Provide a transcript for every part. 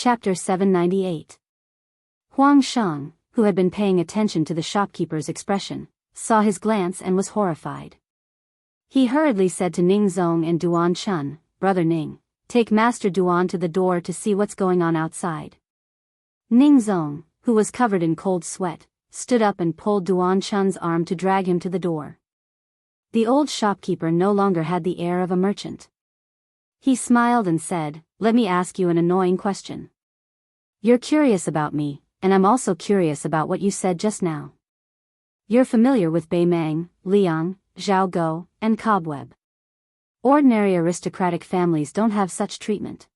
Chapter 798. Huang Shang, who had been paying attention to the shopkeeper's expression, saw his glance and was horrified. He hurriedly said to Ning Zong and Duan Chun, "Brother Ning, take Master Duan to the door to see what's going on outside." Ning Zong, who was covered in cold sweat, stood up and pulled Duan Chun's arm to drag him to the door. The old shopkeeper no longer had the air of a merchant. He smiled and said, "Let me ask you an annoying question. You're curious about me, and I'm also curious about what you said just now. You're familiar with Bei Meng, Liang, Zhao Go, and Cobweb. Ordinary aristocratic families don't have such treatment."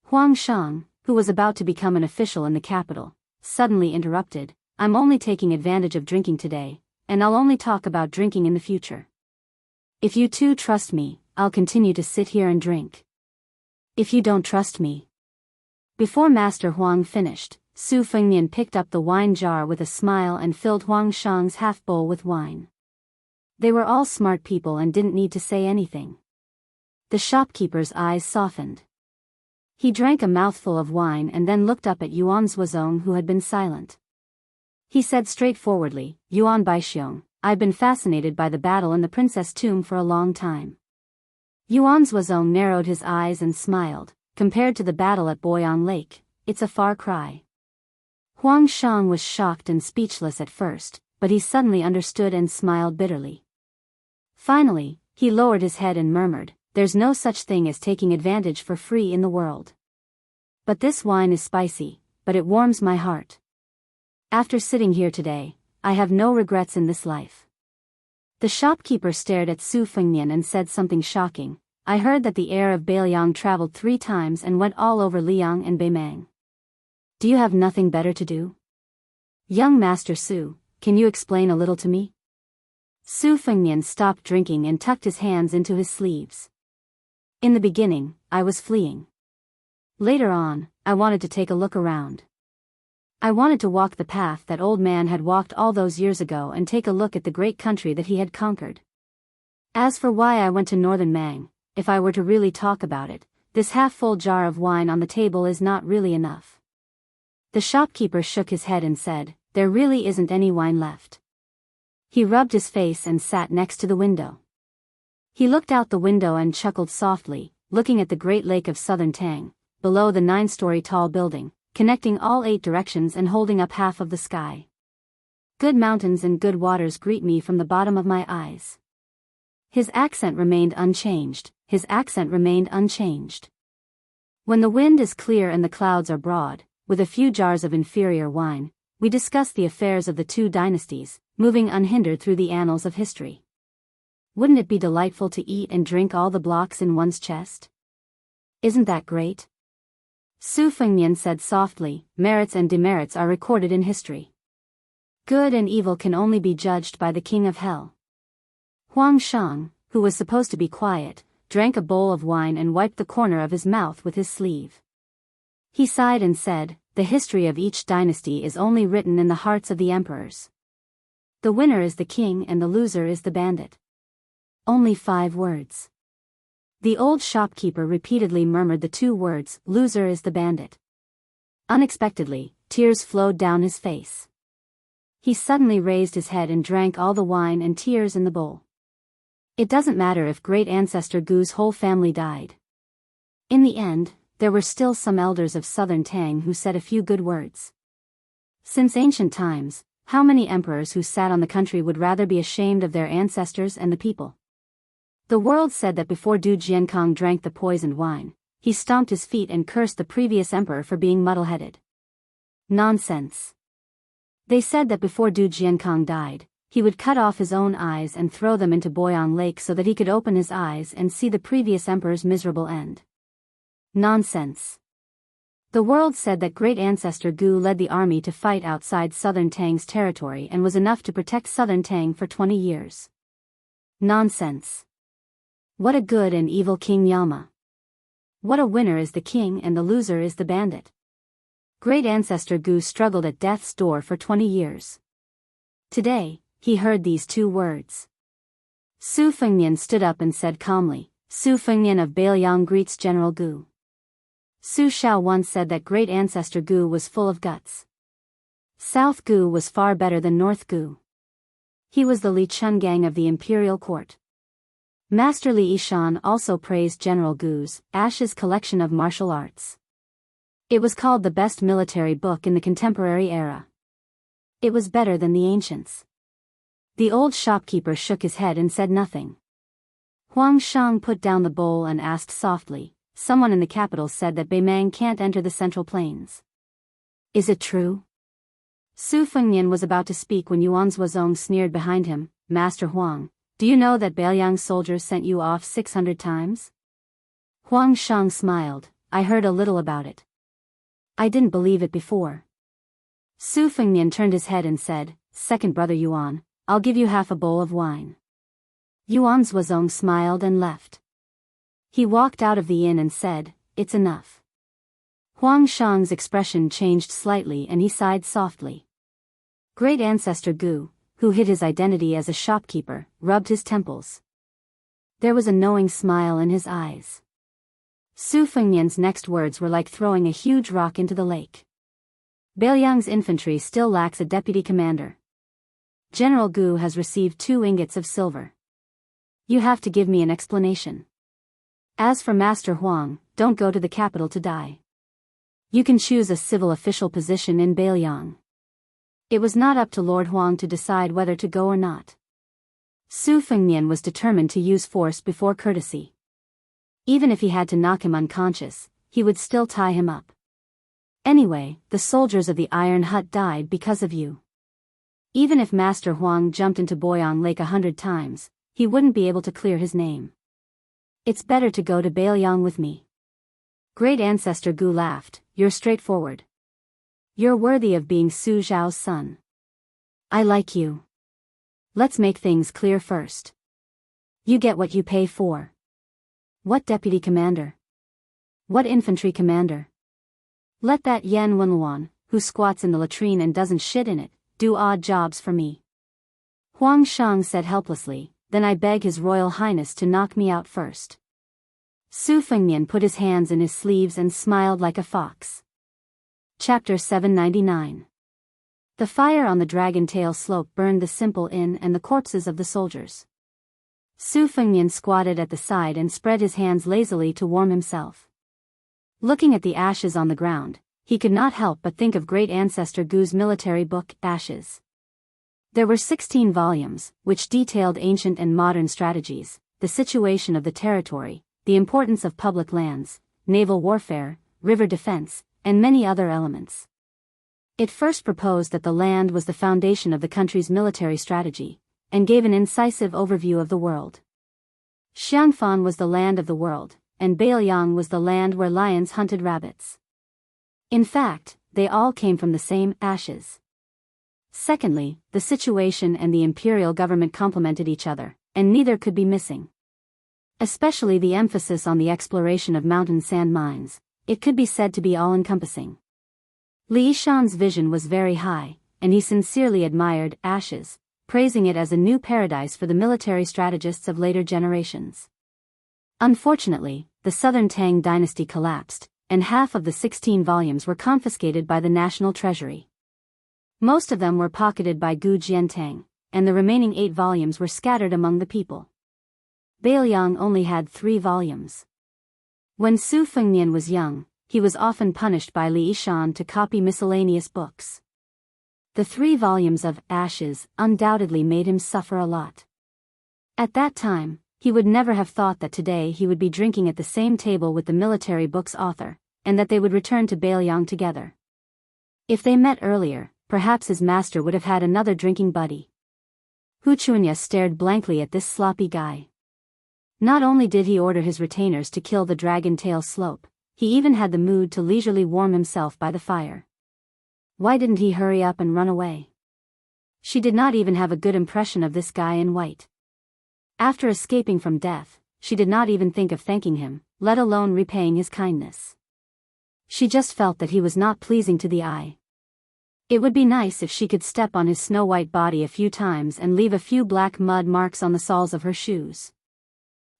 Huang Shang, who was about to become an official in the capital, suddenly interrupted, "I'm only taking advantage of drinking today, and I'll only talk about drinking in the future. If you two trust me, I'll continue to sit here and drink. If you don't trust me..." Before Master Huang finished, Su Fengnian picked up the wine jar with a smile and filled Huang Shang's half-bowl with wine. They were all smart people and didn't need to say anything. The shopkeeper's eyes softened. He drank a mouthful of wine and then looked up at Yuan Zuozong, who had been silent. He said straightforwardly, "Yuan Baixiong, I've been fascinated by the battle in the princess tomb for a long time." Yuan Zuozong narrowed his eyes and smiled. "Compared to the battle at Boyang Lake, it's a far cry." Huang Shang was shocked and speechless at first, but he suddenly understood and smiled bitterly. Finally, he lowered his head and murmured, "There's no such thing as taking advantage for free in the world. But this wine is spicy, but it warms my heart. After sitting here today, I have no regrets in this life." The shopkeeper stared at Su Fengnian and said something shocking. "I heard that the heir of Beiliang traveled 3 times and went all over Liang and Beimeng. Do you have nothing better to do? Young Master Su, can you explain a little to me?" Su Fengnian stopped drinking and tucked his hands into his sleeves. "In the beginning, I was fleeing. Later on, I wanted to take a look around. I wanted to walk the path that old man had walked all those years ago and take a look at the great country that he had conquered. As for why I went to Northern Mang, if I were to really talk about it, this half-full jar of wine on the table is not really enough." The shopkeeper shook his head and said, "There really isn't any wine left." He rubbed his face and sat next to the window. He looked out the window and chuckled softly, looking at the great lake of Southern Tang, below the 9-story tall building, connecting all 8 directions and holding up half of the sky. "Good mountains and good waters greet me from the bottom of my eyes." His accent remained unchanged. "When the wind is clear and the clouds are broad, with a few jars of inferior wine, we discuss the affairs of the 2 dynasties, moving unhindered through the annals of history. Wouldn't it be delightful to eat and drink all the blocks in one's chest? Isn't that great?" Su Fengnian said softly, "Merits and demerits are recorded in history. Good and evil can only be judged by the King of Hell." Huang Shang, who was supposed to be quiet, drank a bowl of wine and wiped the corner of his mouth with his sleeve. He sighed and said, "The history of each dynasty is only written in the hearts of the emperors. The winner is the king and the loser is the bandit." Only 5 words. The old shopkeeper repeatedly murmured the 2 words, "Loser is the bandit." Unexpectedly, tears flowed down his face. He suddenly raised his head and drank all the wine and tears in the bowl. It doesn't matter if great ancestor Gu's whole family died. In the end, there were still some elders of Southern Tang who said a few good words. Since ancient times, how many emperors who sat on the country would rather be ashamed of their ancestors and the people? The world said that before Du Jiankong drank the poisoned wine, he stomped his feet and cursed the previous emperor for being muddle-headed. Nonsense. They said that before Du Jiankong died, he would cut off his own eyes and throw them into Boyang Lake so that he could open his eyes and see the previous emperor's miserable end. Nonsense. The world said that great ancestor Gu led the army to fight outside Southern Tang's territory and was enough to protect Southern Tang for 20 years. Nonsense. What a good and evil King Yama. What a winner is the king and the loser is the bandit. Great ancestor Gu struggled at death's door for 20 years. Today, he heard these 2 words. Su Fengnian stood up and said calmly, "Su Fengnian of Beiliang greets General Gu." Su Xiao once said that great ancestor Gu was full of guts. South Gu was far better than North Gu. He was the Li Chungang of the imperial court. Master Li Yishan also praised General Gu's Ashes collection of martial arts. It was called the best military book in the contemporary era. It was better than the ancients. The old shopkeeper shook his head and said nothing. Huang Shang put down the bowl and asked softly, "Someone in the capital said that Beimang can't enter the Central Plains. Is it true?" Su Fengnian was about to speak when Yuan Zuozong sneered behind him, "Master Huang, do you know that Beiliang's soldiers sent you off 600 times? Huang Shang smiled, "I heard a little about it. I didn't believe it before." Su Fengnian turned his head and said, "Second brother Yuan, I'll give you half a bowl of wine." Yuan Zuozong smiled and left. He walked out of the inn and said, "It's enough." Huang Shang's expression changed slightly and he sighed softly. Great ancestor Gu, who hid his identity as a shopkeeper, rubbed his temples. There was a knowing smile in his eyes. Su Fengnian's next words were like throwing a huge rock into the lake. Beiliang's infantry still lacks a deputy commander. General Gu has received 2 ingots of silver. You have to give me an explanation. As for Master Huang, don't go to the capital to die. You can choose a civil official position in Beiliang. It was not up to Lord Huang to decide whether to go or not. Su Fengnian was determined to use force before courtesy. Even if he had to knock him unconscious, he would still tie him up. Anyway, the soldiers of the Iron Hut died because of you. Even if Master Huang jumped into Boyang Lake 100 times, he wouldn't be able to clear his name. It's better to go to Beiliang with me. Great ancestor Gu laughed, "You're straightforward. You're worthy of being Su Zhao's son. I like you. Let's make things clear first. You get what you pay for. What deputy commander? What infantry commander? Let that Yan Wenluan, who squats in the latrine and doesn't shit in it, do odd jobs for me." Huang Shang said helplessly, "Then I beg His Royal Highness to knock me out first." Su Fengnian put his hands in his sleeves and smiled like a fox. Chapter 799. The fire on the Dragon Tail slope burned the simple inn and the corpses of the soldiers. Su Fengnian squatted at the side and spread his hands lazily to warm himself. Looking at the ashes on the ground, he could not help but think of great ancestor Gu's military book, Ashes. There were 16 volumes, which detailed ancient and modern strategies, the situation of the territory, the importance of public lands, naval warfare, river defense, and many other elements. It first proposed that the land was the foundation of the country's military strategy, and gave an incisive overview of the world. Xiangfan was the land of the world, and Beiliang was the land where lions hunted rabbits. In fact, they all came from the same ashes. Secondly, the situation and the imperial government complemented each other, and neither could be missing. Especially the emphasis on the exploration of mountain sand mines, it could be said to be all-encompassing. Li Yishan's vision was very high, and he sincerely admired Ashes, praising it as a new paradise for the military strategists of later generations. Unfortunately, the Southern Tang dynasty collapsed, and half of the 16 volumes were confiscated by the national treasury. Most of them were pocketed by Gu Jiantang, and the remaining 8 volumes were scattered among the people. Beiliang only had 3 volumes. When Su Fengnian was young, he was often punished by Li Yishan to copy miscellaneous books. The 3 volumes of Ashes undoubtedly made him suffer a lot. At that time, he would never have thought that today he would be drinking at the same table with the military book's author, and that they would return to Beiliang together. If they met earlier, perhaps his master would have had another drinking buddy. Hu Chunya stared blankly at this sloppy guy. Not only did he order his retainers to kill the Dragon Tail slope, he even had the mood to leisurely warm himself by the fire. Why didn't he hurry up and run away? She did not even have a good impression of this guy in white. After escaping from death, she did not even think of thanking him, let alone repaying his kindness. She just felt that he was not pleasing to the eye. It would be nice if she could step on his snow-white body a few times and leave a few black mud marks on the soles of her shoes.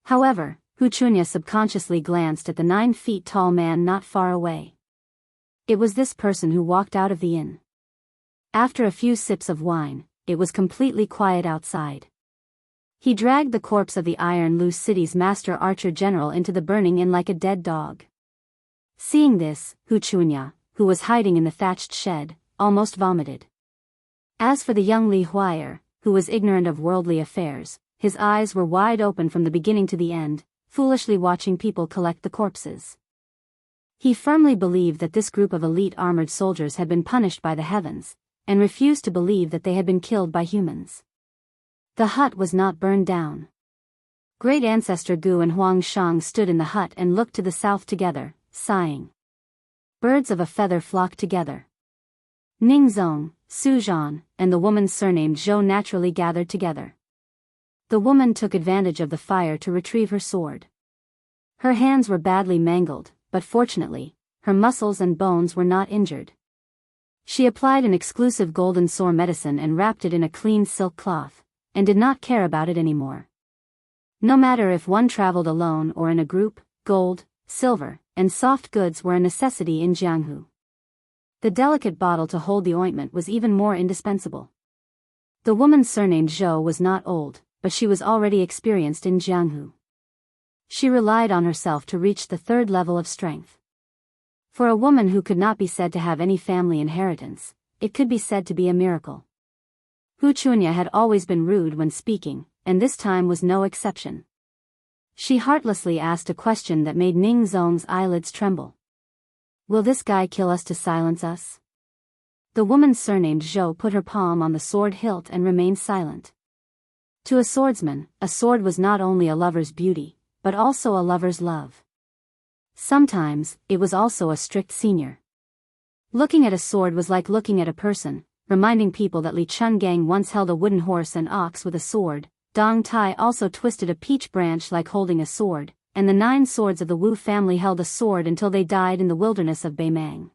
However, Hu Chunya subconsciously glanced at the 9-feet-tall man not far away. It was this person who walked out of the inn. After a few sips of wine, it was completely quiet outside. He dragged the corpse of the Iron Loose City's master archer general into the burning inn like a dead dog. Seeing this, Hu Chunya, who was hiding in the thatched shed, almost vomited. As for the young Li Huier, who was ignorant of worldly affairs, his eyes were wide open from the beginning to the end, foolishly watching people collect the corpses. He firmly believed that this group of elite armored soldiers had been punished by the heavens, and refused to believe that they had been killed by humans. The hut was not burned down. Great Ancestor Gu and Huang Shang stood in the hut and looked to the south together, sighing. Birds of a feather flocked together. Ning Zong, Su Zhan, and the woman surnamed Zhou naturally gathered together. The woman took advantage of the fire to retrieve her sword. Her hands were badly mangled, but fortunately, her muscles and bones were not injured. She applied an exclusive golden sore medicine and wrapped it in a clean silk cloth, and did not care about it anymore. No matter if one traveled alone or in a group, gold, silver, and soft goods were a necessity in Jianghu. The delicate bottle to hold the ointment was even more indispensable. The woman surnamed Zhou was not old, but she was already experienced in Jianghu. She relied on herself to reach the 3rd level of strength. For a woman who could not be said to have any family inheritance, it could be said to be a miracle. Hu Chunya had always been rude when speaking, and this time was no exception. She heartlessly asked a question that made Ning Zong's eyelids tremble. "Will this guy kill us to silence us?" The woman surnamed Zhou put her palm on the sword hilt and remained silent. To a swordsman, a sword was not only a lover's beauty, but also a lover's love. Sometimes, it was also a strict senior. Looking at a sword was like looking at a person, reminding people that Li Chungang once held a wooden horse and ox with a sword. Dong Tai also twisted a peach branch like holding a sword, and the 9 swords of the Wu family held a sword until they died in the wilderness of Beimang.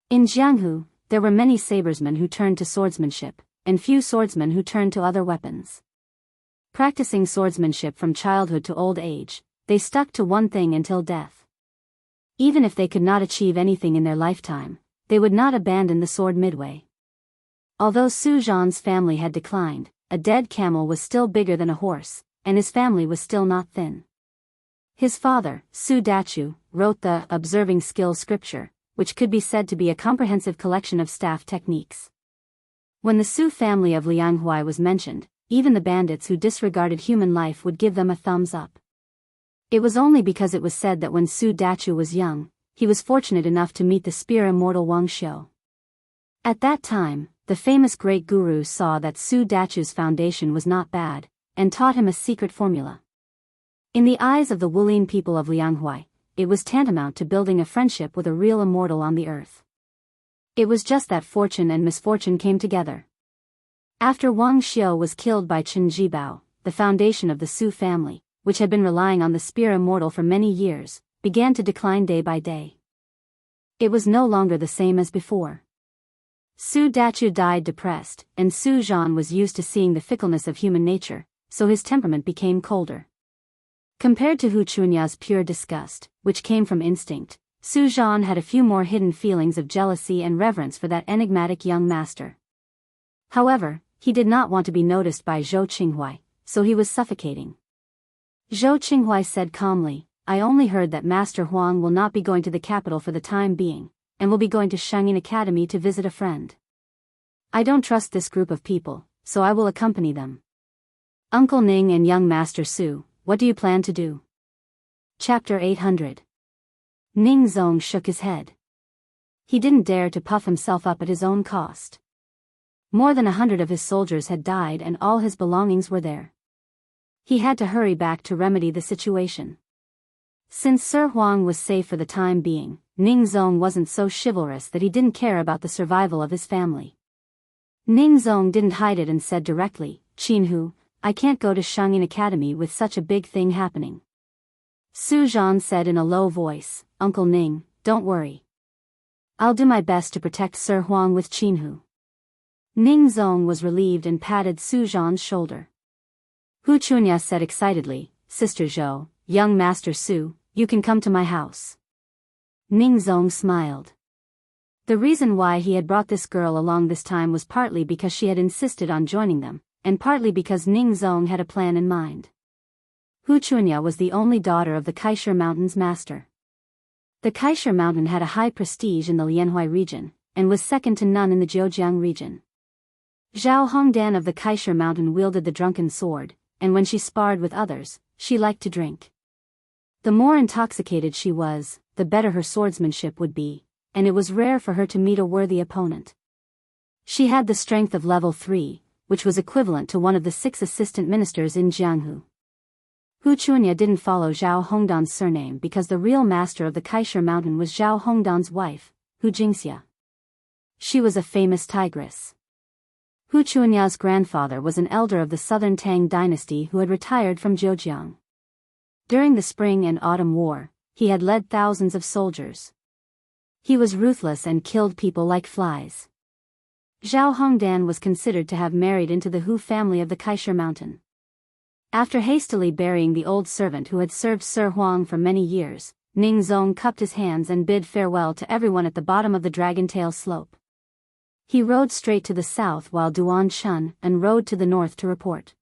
In Jianghu, there were many sabersmen who turned to swordsmanship, and few swordsmen who turned to other weapons. Practicing swordsmanship from childhood to old age, they stuck to one thing until death. Even if they could not achieve anything in their lifetime, they would not abandon the sword midway. Although Su Zhan's family had declined, a dead camel was still bigger than a horse, and his family was still not thin. His father, Su Dachu, wrote the Observing Skill scripture, which could be said to be a comprehensive collection of staff techniques. When the Su family of Lianghuai was mentioned, even the bandits who disregarded human life would give them a thumbs up. It was only because it was said that when Su Dachu was young, he was fortunate enough to meet the spear immortal Wang Xiu. At that time, the famous great guru saw that Su Dachu's foundation was not bad, and taught him a secret formula. In the eyes of the Wulin people of Lianghuai, it was tantamount to building a friendship with a real immortal on the earth. It was just that fortune and misfortune came together. After Wang Xiu was killed by Chen Jibao, the foundation of the Su family, which had been relying on the spear immortal for many years, began to decline day by day. It was no longer the same as before. Su Dachu died depressed, and Su Zhan was used to seeing the fickleness of human nature, so his temperament became colder. Compared to Hu Chunya's pure disgust, which came from instinct, Su Zhan had a few more hidden feelings of jealousy and reverence for that enigmatic young master. However, he did not want to be noticed by Zhou Qinghuai, so he was suffocating. Zhou Qinghuai said calmly, "I only heard that Master Huang will not be going to the capital for the time being, and will be going to Shangyin Academy to visit a friend. I don't trust this group of people, so I will accompany them. Uncle Ning and young Master Su, what do you plan to do?" Chapter 800. Ning Zong shook his head. He didn't dare to puff himself up at his own cost. More than 100 of his soldiers had died and all his belongings were there. He had to hurry back to remedy the situation. Since Sir Huang was safe for the time being, Ning Zong wasn't so chivalrous that he didn't care about the survival of his family. Ning Zong didn't hide it and said directly, "Qin Hu, I can't go to Shangyin Academy with such a big thing happening." Su Zhan said in a low voice, "Uncle Ning, don't worry. I'll do my best to protect Sir Huang with Qin Hu." Ning Zong was relieved and patted Su Zhan's shoulder. Hu Chunya said excitedly, "Sister Zhou, "Young Master Su, you can come to my house." Ning Zong smiled. The reason why he had brought this girl along this time was partly because she had insisted on joining them, and partly because Ning Zong had a plan in mind. Hu Chunya was the only daughter of the Kaisher Mountain's master. The Kaisher Mountain had a high prestige in the Lianhui region, and was second to none in the Zhejiang region. Zhao Hongdan of the Kaisher Mountain wielded the drunken sword, and when she sparred with others, she liked to drink. The more intoxicated she was, the better her swordsmanship would be, and it was rare for her to meet a worthy opponent. She had the strength of level 3, which was equivalent to one of the 6 assistant ministers in Jianghu. Hu Chunya didn't follow Zhao Hongdan's surname because the real master of the Kaisher Mountain was Zhao Hongdan's wife, Hu Jingxia. She was a famous tigress. Hu Chunya's grandfather was an elder of the southern Tang dynasty who had retired from Zhejiang. During the Spring and Autumn War, he had led thousands of soldiers. He was ruthless and killed people like flies. Zhao Hongdan was considered to have married into the Hu family of the Kaisher Mountain. After hastily burying the old servant who had served Sir Huang for many years, Ning Zong cupped his hands and bid farewell to everyone at the bottom of the Dragon Tail slope. He rode straight to the south while Duan Chun and rode to the north to report.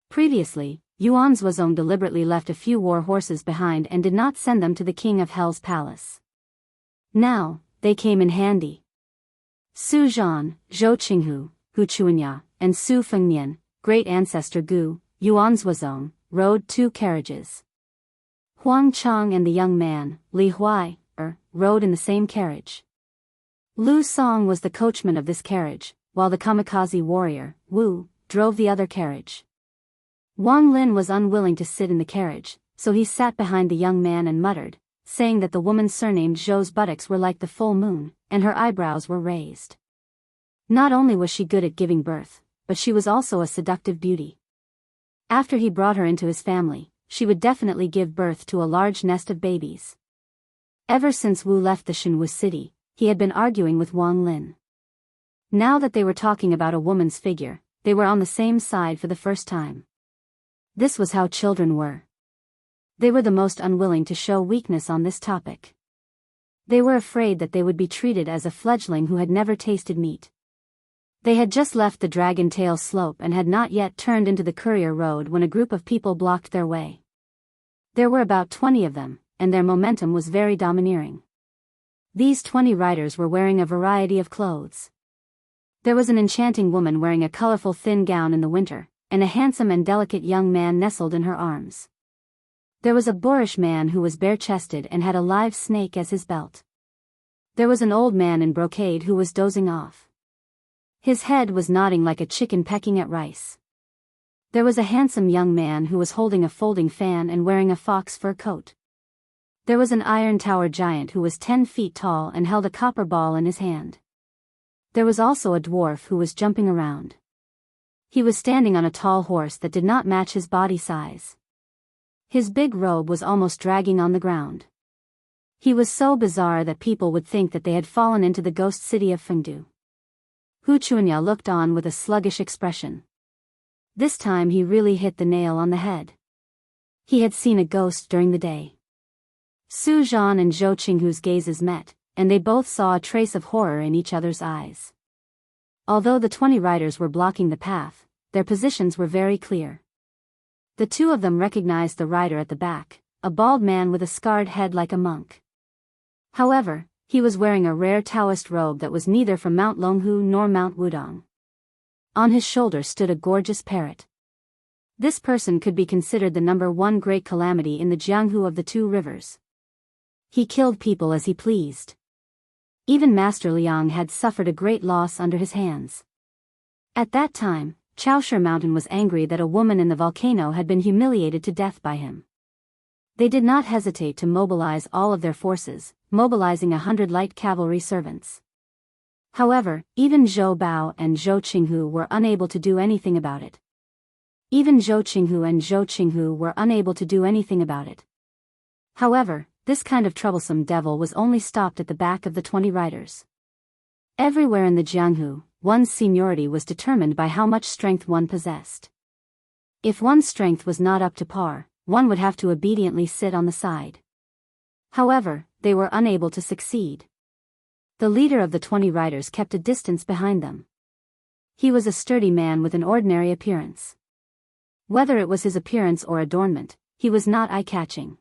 Previously, Yuan Zuozong deliberately left a few war horses behind and did not send them to the King of Hell's palace. Now, they came in handy. Su Zhan, Zhou Qinghu, Hu Chunya, and Su Fengnian, great ancestor Gu, Yuan Zuozong, rode 2 carriages. Huang Chang and the young man, Li Huai, rode in the same carriage. Lu Song was the coachman of this carriage, while the kamikaze warrior, Wu, drove the other carriage. Wang Lin was unwilling to sit in the carriage, so he sat behind the young man and muttered, saying that the woman surnamed Zhou's buttocks were like the full moon, and her eyebrows were raised. Not only was she good at giving birth, but she was also a seductive beauty. After he brought her into his family, she would definitely give birth to a large nest of babies. Ever since Wu left the Shenwu city, he had been arguing with Wang Lin. Now that they were talking about a woman's figure, they were on the same side for the first time. This was how children were. They were the most unwilling to show weakness on this topic. They were afraid that they would be treated as a fledgling who had never tasted meat. They had just left the Dragon Tail slope and had not yet turned into the Courier Road when a group of people blocked their way. There were about 20 of them, and their momentum was very domineering. These 20 riders were wearing a variety of clothes. There was an enchanting woman wearing a colorful thin gown in the winter, and a handsome and delicate young man nestled in her arms. There was a boorish man who was bare-chested and had a live snake as his belt. There was an old man in brocade who was dozing off. His head was nodding like a chicken pecking at rice. There was a handsome young man who was holding a folding fan and wearing a fox fur coat. There was an iron tower giant who was 10 feet tall and held a copper ball in his hand. There was also a dwarf who was jumping around. He was standing on a tall horse that did not match his body size. His big robe was almost dragging on the ground. He was so bizarre that people would think that they had fallen into the ghost city of Fengdu. Hu Chunya looked on with a sluggish expression. This time he really hit the nail on the head. He had seen a ghost during the day. Su Zhan and Zhou Qinghu's gazes met, and they both saw a trace of horror in each other's eyes. Although the 20 riders were blocking the path, their positions were very clear. The 2 of them recognized the rider at the back, a bald man with a scarred head like a monk. However, he was wearing a rare Taoist robe that was neither from Mount Longhu nor Mount Wudong. On his shoulder stood a gorgeous parrot. This person could be considered the #1 great calamity in the Jianghu of the 2 rivers. He killed people as he pleased. Even Master Liang had suffered a great loss under his hands. At that time, Chaosher Mountain was angry that a woman in the volcano had been humiliated to death by him. They did not hesitate to mobilize all of their forces, mobilizing 100 light cavalry servants. However, even Zhou Bao and Zhou Qinghu were unable to do anything about it. However, this kind of troublesome devil was only stopped at the back of the 20 riders. Everywhere in the Jianghu, one's seniority was determined by how much strength one possessed. If one's strength was not up to par, one would have to obediently sit on the side. However, they were unable to succeed. The leader of the 20 riders kept a distance behind them. He was a sturdy man with an ordinary appearance. Whether it was his appearance or adornment, he was not eye-catching.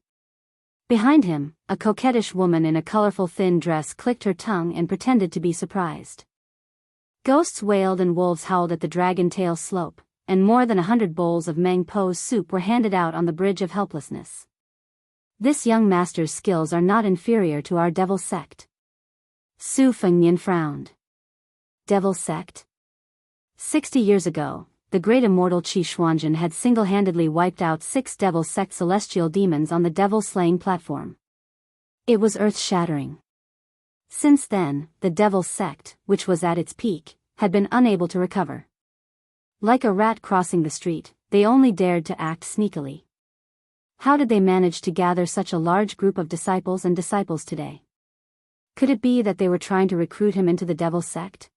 Behind him, a coquettish woman in a colorful thin dress clicked her tongue and pretended to be surprised. Ghosts wailed and wolves howled at the Dragon Tail slope, and more than 100 bowls of Mang Po's soup were handed out on the Bridge of Helplessness. This young master's skills are not inferior to our devil sect. Su Fengnian frowned. Devil sect? 60 years ago, the great immortal Qi Xuanjun had single-handedly wiped out 6 devil sect celestial demons on the devil-slaying platform. It was earth-shattering. Since then, the devil sect, which was at its peak, had been unable to recover. Like a rat crossing the street, they only dared to act sneakily. How did they manage to gather such a large group of disciples and disciples today? Could it be that they were trying to recruit him into the devil sect?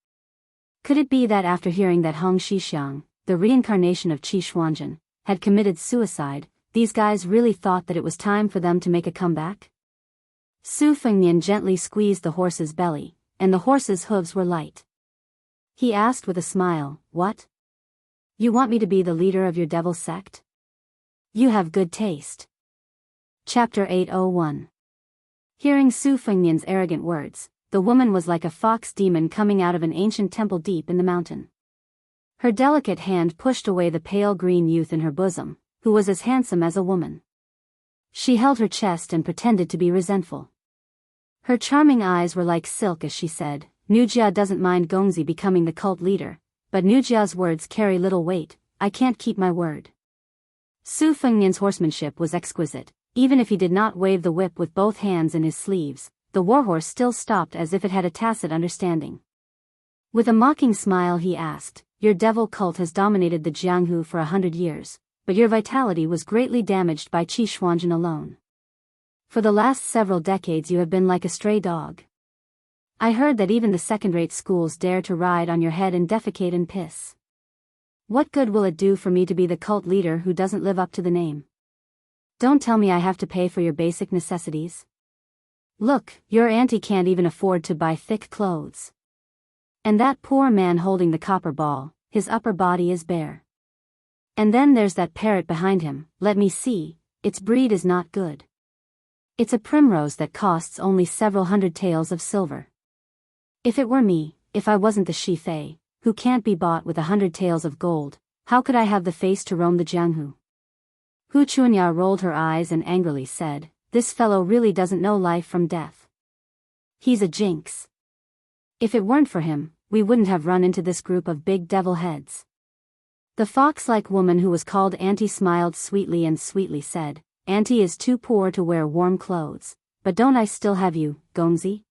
Could it be that after hearing that Hong Shixiang, the reincarnation of Qi Xuanjun, had committed suicide, these guys really thought that it was time for them to make a comeback? Su Fengnian gently squeezed the horse's belly, and the horse's hooves were light. He asked with a smile, "What? You want me to be the leader of your devil sect? You have good taste." Chapter 801. Hearing Su Fengnian's arrogant words, the woman was like a fox demon coming out of an ancient temple deep in the mountain. Her delicate hand pushed away the pale green youth in her bosom, who was as handsome as a woman. She held her chest and pretended to be resentful. Her charming eyes were like silk as she said, "Nujia doesn't mind Gongzi becoming the cult leader, but Nujia's words carry little weight. I can't keep my word." Su Fengnian's horsemanship was exquisite. Even if he did not wave the whip with both hands in his sleeves, the warhorse still stopped as if it had a tacit understanding. With a mocking smile he asked, "Your devil cult has dominated the Jianghu for 100 years, but your vitality was greatly damaged by Qi Xuanjun alone. For the last several decades you have been like a stray dog. I heard that even the second-rate schools dare to ride on your head and defecate and piss. What good will it do for me to be the cult leader who doesn't live up to the name? Don't tell me I have to pay for your basic necessities. Look, your auntie can't even afford to buy thick clothes. And that poor man holding the copper ball, his upper body is bare. And then there's that parrot behind him, let me see, its breed is not good. It's a primrose that costs only several hundred taels of silver. If it were me, if I wasn't the Shi Fei, who can't be bought with 100 taels of gold, how could I have the face to roam the Jianghu?" Hu Chunya rolled her eyes and angrily said, "This fellow really doesn't know life from death. He's a jinx. If it weren't for him, we wouldn't have run into this group of big devil heads." The fox-like woman who was called Auntie smiled sweetly and sweetly said, "Auntie is too poor to wear warm clothes, but don't I still have you, Gongzi?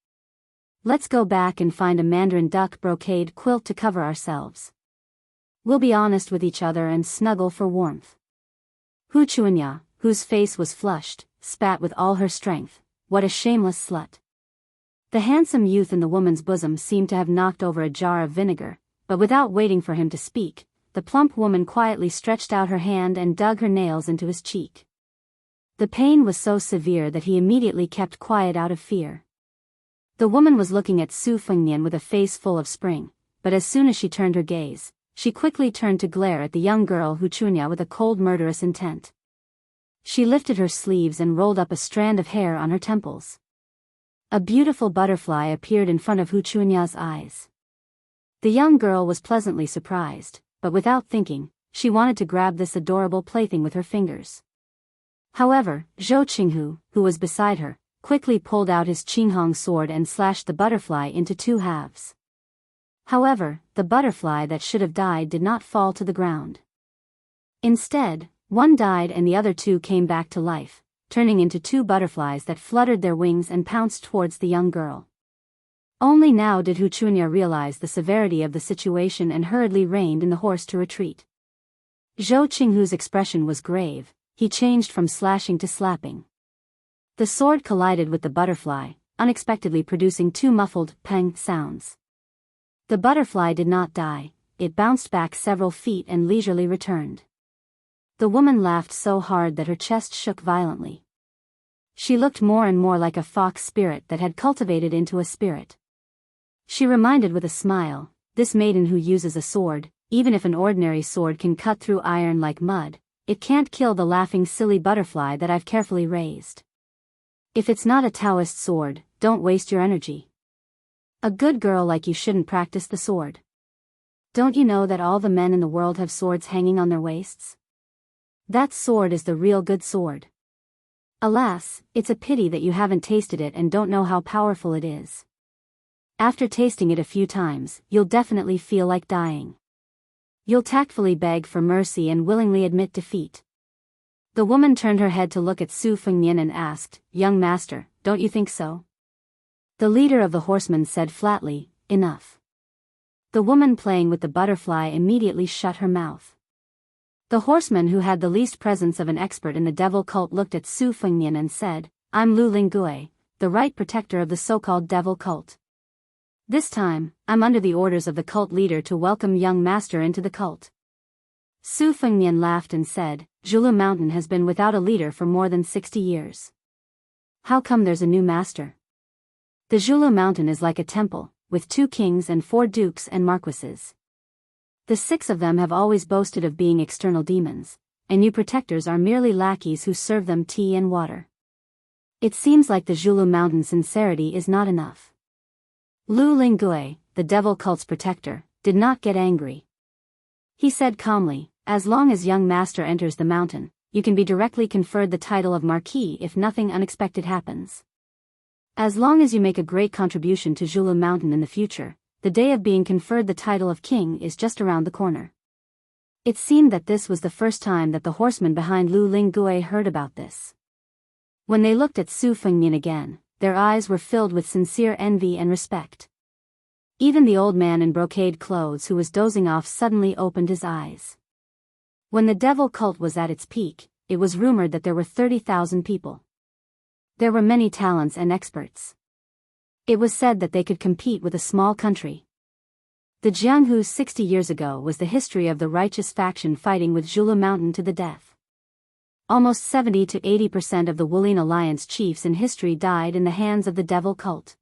Let's go back and find a mandarin duck brocade quilt to cover ourselves. We'll be honest with each other and snuggle for warmth." Hu Chunya, whose face was flushed, spat with all her strength, "What a shameless slut." The handsome youth in the woman's bosom seemed to have knocked over a jar of vinegar, but without waiting for him to speak, the plump woman quietly stretched out her hand and dug her nails into his cheek. The pain was so severe that he immediately kept quiet out of fear. The woman was looking at Su Fengnian with a face full of spring, but as soon as she turned her gaze, she quickly turned to glare at the young girl Hu Chunya with a cold murderous intent. She lifted her sleeves and rolled up a strand of hair on her temples. A beautiful butterfly appeared in front of Hu Chunya's eyes. The young girl was pleasantly surprised, but without thinking, she wanted to grab this adorable plaything with her fingers. However, Zhou Qinghu, who was beside her, quickly pulled out his Qinghong sword and slashed the butterfly into 2 halves. However, the butterfly that should have died did not fall to the ground. Instead, one died and the other 2 came back to life, turning into 2 butterflies that fluttered their wings and pounced towards the young girl. Only now did Hu Chunya realize the severity of the situation and hurriedly reined in the horse to retreat. Zhou Qinghu's expression was grave, he changed from slashing to slapping. The sword collided with the butterfly, unexpectedly producing 2 muffled peng sounds. The butterfly did not die, it bounced back several feet and leisurely returned. The woman laughed so hard that her chest shook violently. She looked more and more like a fox spirit that had cultivated into a spirit. She reminded with a smile, this maiden who uses a sword, even if an ordinary sword can cut through iron like mud, it can't kill the laughing silly butterfly that I've carefully raised. If it's not a Taoist sword, don't waste your energy. A good girl like you shouldn't practice the sword. Don't you know that all the men in the world have swords hanging on their waists? That sword is the real good sword. Alas, it's a pity that you haven't tasted it and don't know how powerful it is. After tasting it a few times, you'll definitely feel like dying. You'll tactfully beg for mercy and willingly admit defeat. The woman turned her head to look at Su Fengnian and asked, "Young master, don't you think so?" The leader of the horsemen said flatly, "Enough." The woman playing with the butterfly immediately shut her mouth. The horseman who had the least presence of an expert in the devil cult looked at Su Fengnian and said, "I'm Lu Linggui, the right protector of the so-called devil cult. This time, I'm under the orders of the cult leader to welcome young master into the cult." Su Fengnian laughed and said, "Zhulu Mountain has been without a leader for more than 60 years. How come there's a new master? The Zhulu Mountain is like a temple, with 2 kings and 4 dukes and marquises. The 6 of them have always boasted of being external demons, and you protectors are merely lackeys who serve them tea and water. It seems like the Zhulu Mountain sincerity is not enough." Lu Linggui, the devil cult's protector, did not get angry. He said calmly, "As long as young master enters the mountain, you can be directly conferred the title of Marquis if nothing unexpected happens. As long as you make a great contribution to Zhulu Mountain in the future, the day of being conferred the title of king is just around the corner." It seemed that this was the first time that the horsemen behind Lu Linggui heard about this. When they looked at Su Fengnian again, their eyes were filled with sincere envy and respect. Even the old man in brocade clothes who was dozing off suddenly opened his eyes. When the devil cult was at its peak, it was rumored that there were 30,000 people. There were many talents and experts. It was said that they could compete with a small country. The Jianghu 60 years ago was the history of the righteous faction fighting with Zhulu Mountain to the death. Almost 70 to 80% of the Wulin Alliance chiefs in history died in the hands of the devil cult.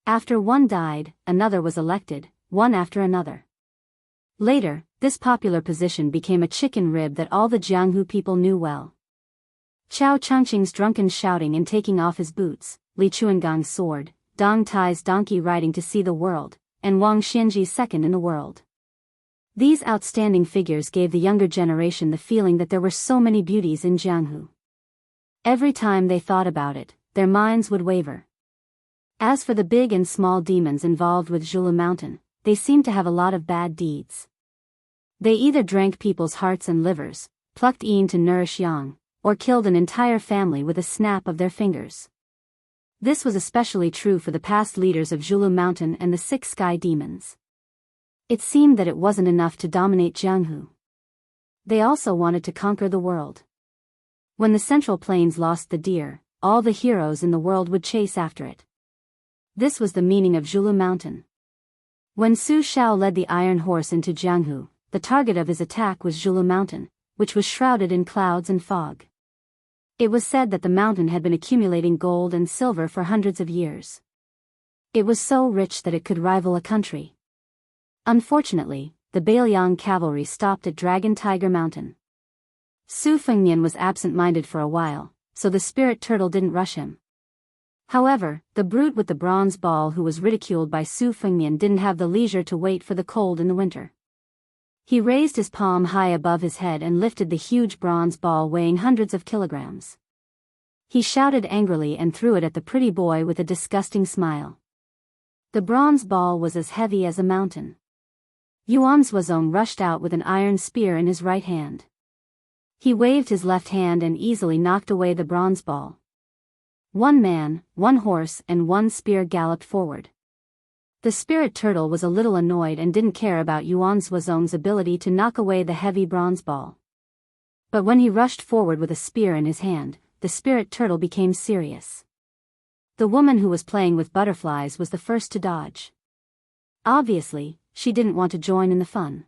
After one died, another was elected, one after another. Later, this popular position became a chicken rib that all the Jianghu people knew well. Chao Chengqing's drunken shouting and taking off his boots, Li Chuangang's sword, Dong Tai's donkey riding to see the world, and Wang Xianji's second in the world. These outstanding figures gave the younger generation the feeling that there were so many beauties in Jianghu. Every time they thought about it, their minds would waver. As for the big and small demons involved with Zhulu Mountain, they seemed to have a lot of bad deeds. They either drank people's hearts and livers, plucked yin to nourish yang, or killed an entire family with a snap of their fingers. This was especially true for the past leaders of Zhulu Mountain and the 6 sky demons. It seemed that it wasn't enough to dominate Jianghu. They also wanted to conquer the world. When the Central Plains lost the deer, all the heroes in the world would chase after it. This was the meaning of Zhulu Mountain. When Su Shao led the iron horse into Jianghu, the target of his attack was Zhulu Mountain, which was shrouded in clouds and fog. It was said that the mountain had been accumulating gold and silver for hundreds of years. It was so rich that it could rival a country. Unfortunately, the Bailiang cavalry stopped at Dragon Tiger Mountain. Su Fengnian was absent-minded for a while, so the spirit turtle didn't rush him. However, the brute with the bronze ball who was ridiculed by Su Fengnian didn't have the leisure to wait for the cold in the winter. He raised his palm high above his head and lifted the huge bronze ball weighing hundreds of kilograms. He shouted angrily and threw it at the pretty boy with a disgusting smile. The bronze ball was as heavy as a mountain. Yuan Zhuozong rushed out with an iron spear in his right hand. He waved his left hand and easily knocked away the bronze ball. 1 man, 1 horse and 1 spear galloped forward. The spirit turtle was a little annoyed and didn't care about Yuan Zhuozong's ability to knock away the heavy bronze ball. But when he rushed forward with a spear in his hand, the spirit turtle became serious. The woman who was playing with butterflies was the first to dodge. Obviously, she didn't want to join in the fun.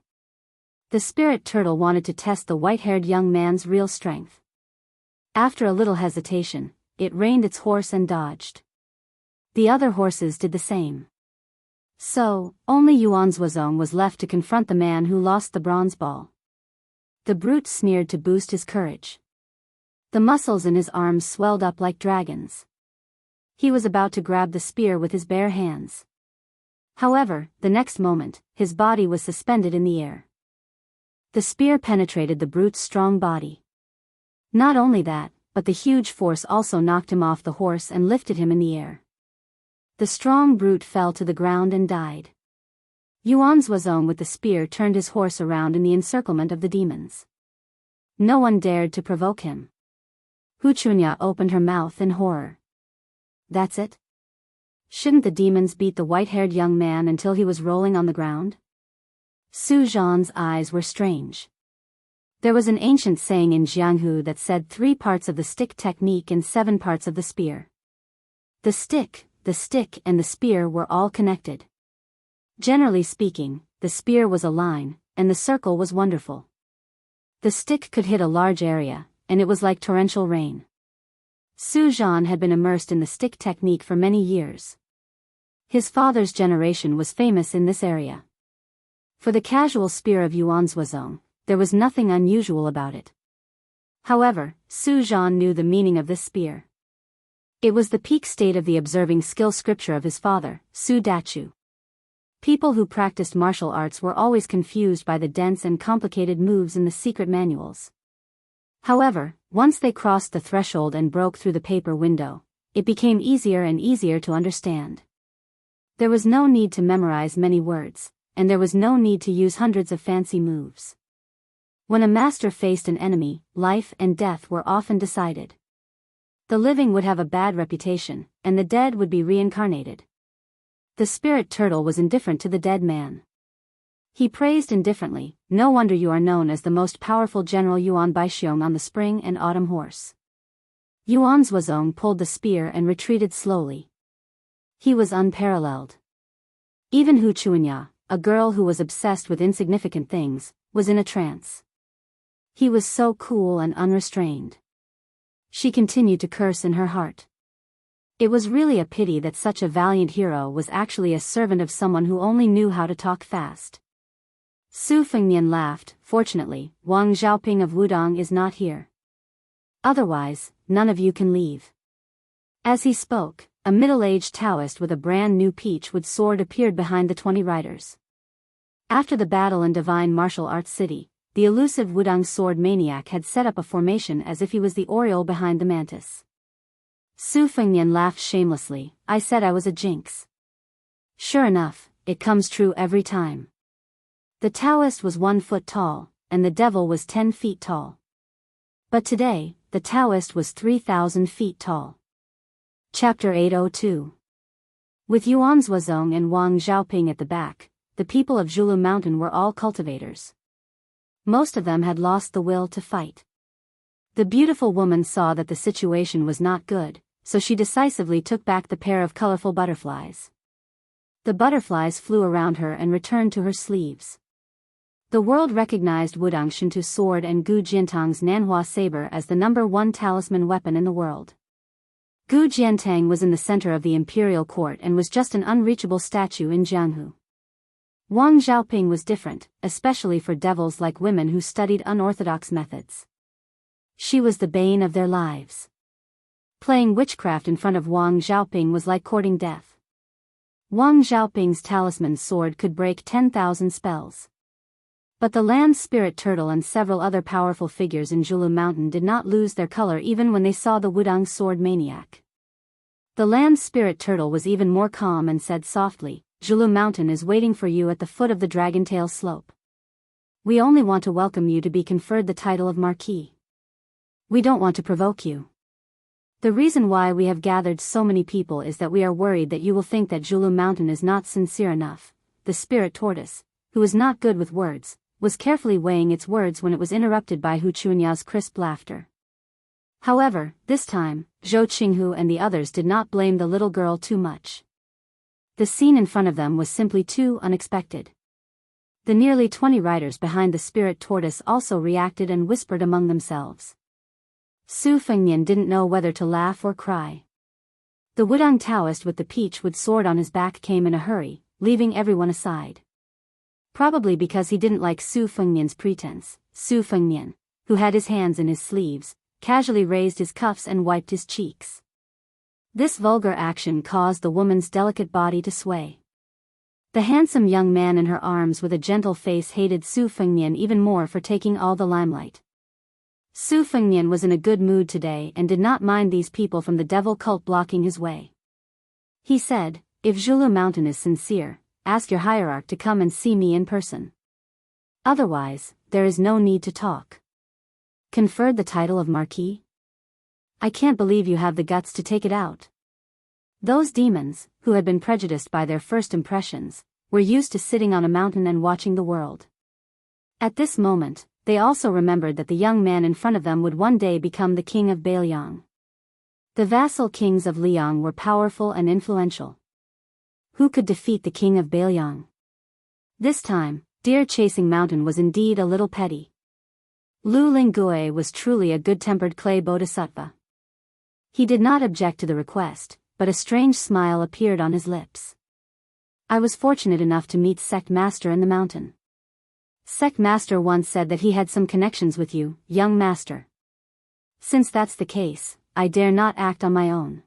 The spirit turtle wanted to test the white-haired young man's real strength. After a little hesitation, it reined its horse and dodged. The other horses did the same. So, only Yuan Zhuozong was left to confront the man who lost the bronze ball. The brute sneered to boost his courage. The muscles in his arms swelled up like dragons. He was about to grab the spear with his bare hands. However, the next moment, his body was suspended in the air. The spear penetrated the brute's strong body. Not only that, but the huge force also knocked him off the horse and lifted him in the air. The strong brute fell to the ground and died. Yuan Zhuozong with the spear turned his horse around in the encirclement of the demons. No one dared to provoke him. Hu Chunya opened her mouth in horror. That's it? Shouldn't the demons beat the white-haired young man until he was rolling on the ground? Su Zhan's eyes were strange. There was an ancient saying in Jianghu that said 3 parts of the stick technique and 7 parts of the spear. The stick, and the spear were all connected. Generally speaking, the spear was a line, and the circle was wonderful. The stick could hit a large area, and it was like torrential rain. Su Zhan had been immersed in the stick technique for many years. His father's generation was famous in this area. For the casual spear of Yuan Zhuozong, there was nothing unusual about it. However, Su Zhan knew the meaning of this spear. It was the peak state of the observing skill scripture of his father, Su Dachu. People who practiced martial arts were always confused by the dense and complicated moves in the secret manuals. However, once they crossed the threshold and broke through the paper window, it became easier and easier to understand. There was no need to memorize many words, and there was no need to use hundreds of fancy moves. When a master faced an enemy, life and death were often decided. The living would have a bad reputation, and the dead would be reincarnated. The spirit turtle was indifferent to the dead man. He praised indifferently, "No wonder you are known as the most powerful General Yuan Baixiong on the spring and autumn horse." Yuan Zhuozong pulled the spear and retreated slowly. He was unparalleled. Even Hu Chunya, a girl who was obsessed with insignificant things, was in a trance. He was so cool and unrestrained. She continued to curse in her heart. It was really a pity that such a valiant hero was actually a servant of someone who only knew how to talk fast. Su Fengnian laughed. "Fortunately, Wang Xiaoping of Wudong is not here. Otherwise, none of you can leave." As he spoke, a middle-aged Taoist with a brand new peach-wood sword appeared behind the 20 riders. After the battle in Divine Martial Arts City, the elusive Wudong sword maniac had set up a formation as if he was the oriole behind the mantis. Su Fengnian laughed shamelessly. "I said I was a jinx. Sure enough, it comes true every time." The Taoist was 1 foot tall, and the devil was 10 feet tall. But today, the Taoist was 3,000 feet tall. Chapter 802. With Yuan Zhuozong and Wang Xiaoping at the back, the people of Zhulu Mountain were all cultivators. Most of them had lost the will to fight. The beautiful woman saw that the situation was not good, so she decisively took back the pair of colorful butterflies. The butterflies flew around her and returned to her sleeves. The world recognized Wudong Shintu's sword and Gu Jiantang's Nanhua saber as the #1 talisman weapon in the world. Gu Jiantang was in the center of the imperial court and was just an unreachable statue in Jianghu. Wang Xiaoping was different, especially for devils like women who studied unorthodox methods. She was the bane of their lives. Playing witchcraft in front of Wang Xiaoping was like courting death. Wang Xiaoping's talisman sword could break 10,000 spells. But the land spirit turtle and several other powerful figures in Zhulu Mountain did not lose their color even when they saw the Wudong sword maniac. The land spirit turtle was even more calm and said softly, "Zhulu Mountain is waiting for you at the foot of the Dragontail slope. We only want to welcome you to be conferred the title of Marquis. We don't want to provoke you. The reason why we have gathered so many people is that we are worried that you will think that Zhulu Mountain is not sincere enough." The spirit tortoise, who was not good with words, was carefully weighing its words when it was interrupted by Hu Chunya's crisp laughter. However, this time, Zhou Qinghu and the others did not blame the little girl too much. The scene in front of them was simply too unexpected. The nearly 20 riders behind the spirit tortoise also reacted and whispered among themselves. Su Fengnian didn't know whether to laugh or cry. The Wudang Taoist with the peach-wood sword on his back came in a hurry, leaving everyone aside. Probably because he didn't like Su Fengnian's pretense, Su Fengnian, who had his hands in his sleeves, casually raised his cuffs and wiped his cheeks. This vulgar action caused the woman's delicate body to sway. The handsome young man in her arms with a gentle face hated Su Fengnian even more for taking all the limelight. Su Fengnian was in a good mood today and did not mind these people from the devil cult blocking his way. He said, "If Zhulu Mountain is sincere, ask your hierarch to come and see me in person. Otherwise, there is no need to talk." Conferred the title of Marquis? I can't believe you have the guts to take it out. Those demons, who had been prejudiced by their first impressions, were used to sitting on a mountain and watching the world. At this moment, they also remembered that the young man in front of them would one day become the king of Bailiang. The vassal kings of Liang were powerful and influential. Who could defeat the king of Bailiang? This time, deer-chasing mountain was indeed a little petty. Lu Lingui was truly a good-tempered clay bodhisattva. He did not object to the request, but a strange smile appeared on his lips. I was fortunate enough to meet Sect Master in the mountain. Sect Master once said that he had some connections with you, young master. Since that's the case, I dare not act on my own.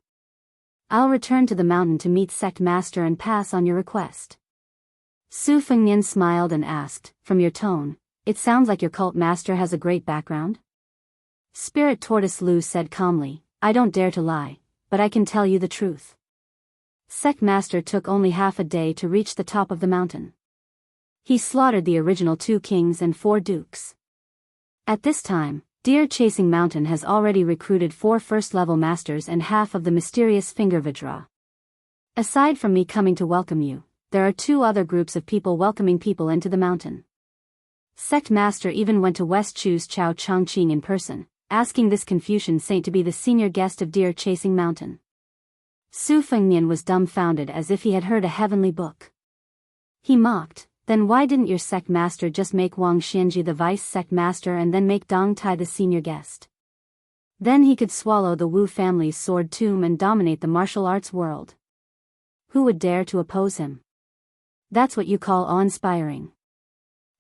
I'll return to the mountain to meet Sect Master and pass on your request. Su Fengnian smiled and asked, from your tone, it sounds like your cult master has a great background? Spirit Tortoise Lu said calmly, I don't dare to lie, but I can tell you the truth. Sect Master took only half a day to reach the top of the mountain. He slaughtered the original 2 kings and 4 dukes. At this time, Deer Chasing Mountain has already recruited 4 first-level masters and half of the mysterious Finger Vajra. Aside from me coming to welcome you, there are 2 other groups of people welcoming people into the mountain. Sect Master even went to West Chu's Chao Chongqing in person, asking this Confucian saint to be the senior guest of Deer Chasing Mountain. Su Fengnian was dumbfounded as if he had heard a heavenly book. He mocked, then why didn't your sect master just make Wang Xianji the vice sect master and then make Dong Tai the senior guest? Then he could swallow the Wu family's sword tomb and dominate the martial arts world. Who would dare to oppose him? That's what you call awe-inspiring.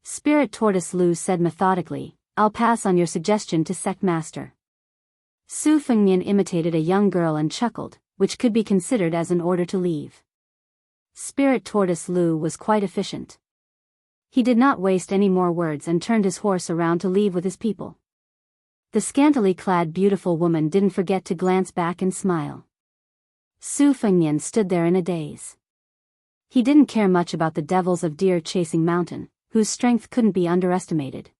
Spirit Tortoise Lu said methodically, I'll pass on your suggestion to sect master. Su Fengnian imitated a young girl and chuckled, which could be considered as an order to leave. Spirit Tortoise Lu was quite efficient. He did not waste any more words and turned his horse around to leave with his people. The scantily clad beautiful woman didn't forget to glance back and smile. Su Fengnian stood there in a daze. He didn't care much about the devils of Deer Chasing Mountain, whose strength couldn't be underestimated.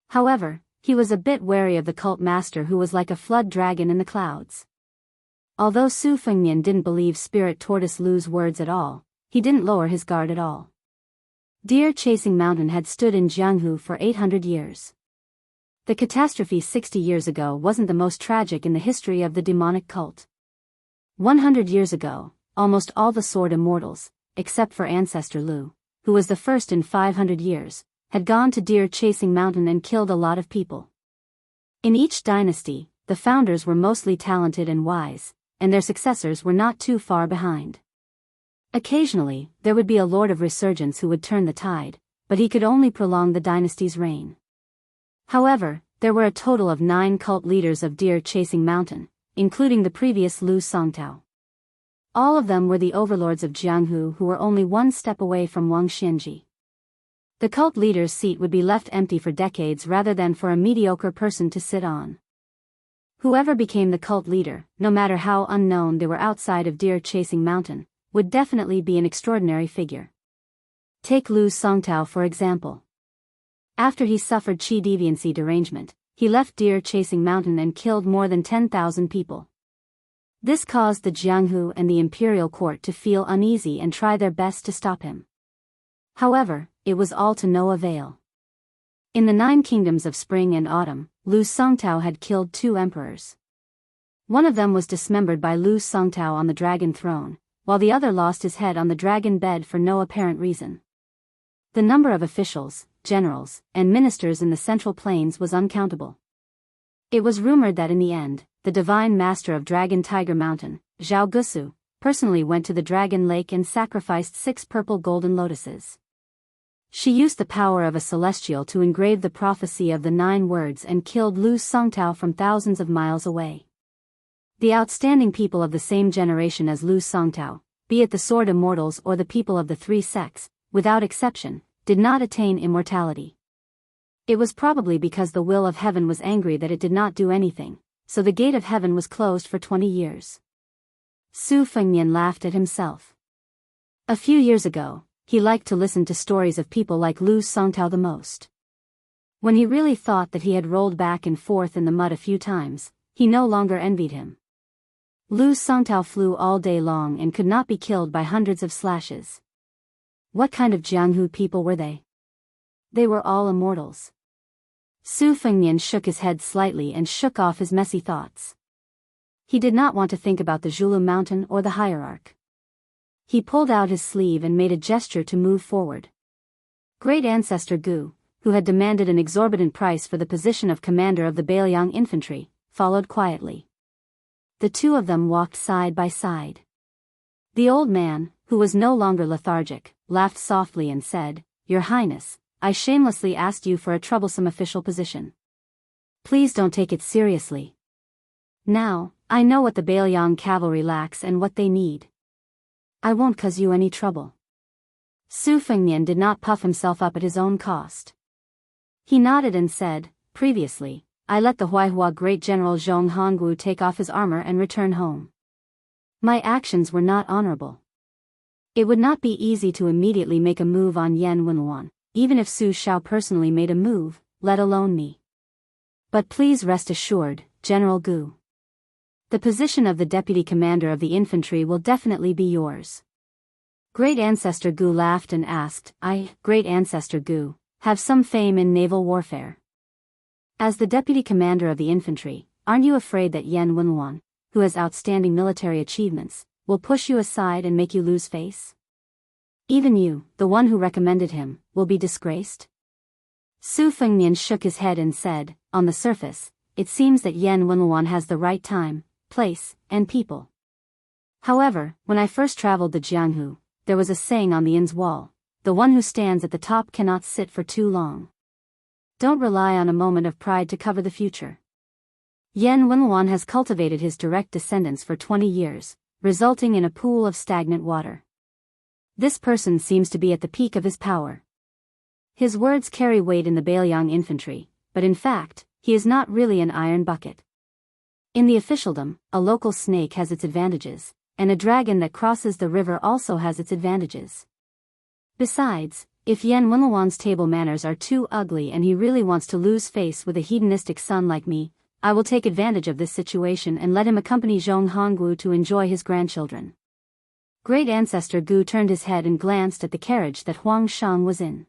However, he was a bit wary of the cult master who was like a flood dragon in the clouds. Although Su Fengnian didn't believe Spirit Tortoise Lu's words at all, he didn't lower his guard at all. Deer Chasing Mountain had stood in Jianghu for 800 years. The catastrophe 60 years ago wasn't the most tragic in the history of the demonic cult. 100 years ago, almost all the sword immortals, except for Ancestor Lu, who was the first in 500 years, had gone to Deer Chasing Mountain and killed a lot of people. In each dynasty, the founders were mostly talented and wise, and their successors were not too far behind. Occasionally, there would be a Lord of Resurgence who would turn the tide, but he could only prolong the dynasty's reign. However, there were a total of 9 cult leaders of Deer Chasing Mountain, including the previous Lu Songtao. All of them were the overlords of Jianghu who were only one step away from Wang Xianji. The cult leader's seat would be left empty for decades rather than for a mediocre person to sit on. Whoever became the cult leader, no matter how unknown they were outside of Deer Chasing Mountain, would definitely be an extraordinary figure. Take Lu Songtao for example. After he suffered qi deviancy derangement, he left Deer Chasing Mountain and killed more than 10,000 people. This caused the Jianghu and the imperial court to feel uneasy and try their best to stop him. However, it was all to no avail. In the 9 kingdoms of spring and autumn, Lu Songtao had killed 2 emperors. One of them was dismembered by Lu Songtao on the dragon throne, while the other lost his head on the dragon bed for no apparent reason. The number of officials, generals, and ministers in the Central Plains was uncountable. It was rumored that in the end, the divine master of Dragon Tiger Mountain, Zhao Gusu, personally went to the Dragon Lake and sacrificed 6 purple golden lotuses. She used the power of a celestial to engrave the prophecy of the 9 words and killed Lu Songtao from thousands of miles away. The outstanding people of the same generation as Lu Songtao, be it the Sword Immortals or the people of the 3 sects, without exception, did not attain immortality. It was probably because the will of heaven was angry that it did not do anything, so the gate of heaven was closed for 20 years. Su Fengnian laughed at himself. A few years ago, he liked to listen to stories of people like Lu Songtao the most. When he really thought that he had rolled back and forth in the mud a few times, he no longer envied him. Lu Songtao flew all day long and could not be killed by hundreds of slashes. What kind of Jianghu people were they? They were all immortals. Su Fengnian shook his head slightly and shook off his messy thoughts. He did not want to think about the Zhulu mountain or the hierarch. He pulled out his sleeve and made a gesture to move forward. Great Ancestor Gu, who had demanded an exorbitant price for the position of commander of the Bailiang infantry, followed quietly. The two of them walked side by side. The old man, who was no longer lethargic, laughed softly and said, "Your Highness, I shamelessly asked you for a troublesome official position. Please don't take it seriously. Now, I know what the Bailiang cavalry lacks and what they need. I won't cause you any trouble." Su Fengnian did not puff himself up at his own cost. He nodded and said, "Previously, I let the Huaihua Great General Zhong Hongwu take off his armor and return home. My actions were not honorable. It would not be easy to immediately make a move on Yan Wenluan, even if Su Shao personally made a move, let alone me. But please rest assured, General Gu. The position of the deputy commander of the infantry will definitely be yours." Great Ancestor Gu laughed and asked, Great Ancestor Gu, have some fame in naval warfare. As the deputy commander of the infantry, aren't you afraid that Yan Wenluan, who has outstanding military achievements, will push you aside and make you lose face? Even you, the one who recommended him, will be disgraced? Su Fengnian shook his head and said, "On the surface, it seems that Yan Wenluan has the right time, place, and people. However, when I first traveled the Jianghu, there was a saying on the inn's wall, the one who stands at the top cannot sit for too long. Don't rely on a moment of pride to cover the future. Yan Wenluan has cultivated his direct descendants for 20 years, resulting in a pool of stagnant water. This person seems to be at the peak of his power. His words carry weight in the Bailiang infantry, but in fact, he is not really an iron bucket. In the officialdom, a local snake has its advantages, and a dragon that crosses the river also has its advantages. Besides, if Yan Wenluan's table manners are too ugly and he really wants to lose face with a hedonistic son like me, I will take advantage of this situation and let him accompany Zhong Hongwu to enjoy his grandchildren." Great Ancestor Gu turned his head and glanced at the carriage that Huang Shang was in.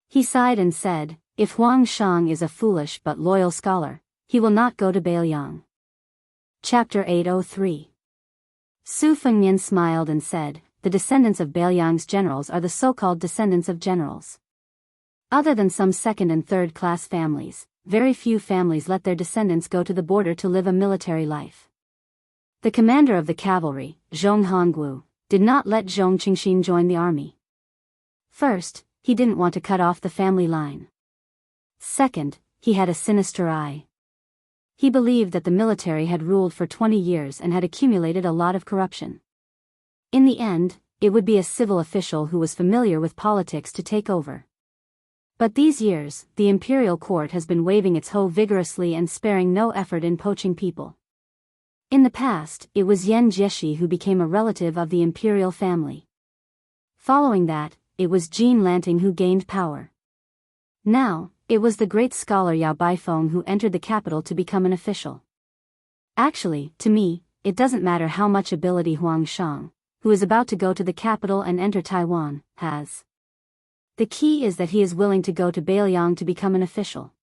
He sighed and said, "If Huang Shang is a foolish but loyal scholar, he will not go to Bailiang." Chapter 803. Su Fengnian smiled and said, "The descendants of Bailiang's generals are the so-called descendants of generals. Other than some second and third class families, very few families let their descendants go to the border to live a military life. The commander of the cavalry, Zhong Hongwu, did not let Zhong Qingxin join the army. First, he didn't want to cut off the family line. Second, he had a sinister eye. He believed that the military had ruled for 20 years and had accumulated a lot of corruption. In the end, it would be a civil official who was familiar with politics to take over. But these years, the imperial court has been waving its hoe vigorously and sparing no effort in poaching people. In the past, it was Yan Jieshi who became a relative of the imperial family. Following that, it was Jean Lanting who gained power. Now, it was the great scholar Yao Baifeng who entered the capital to become an official. Actually, to me, it doesn't matter how much ability Huang Shang, who is about to go to the capital and enter Taiwan, has. The key is that he is willing to go to Bailiang to become an official.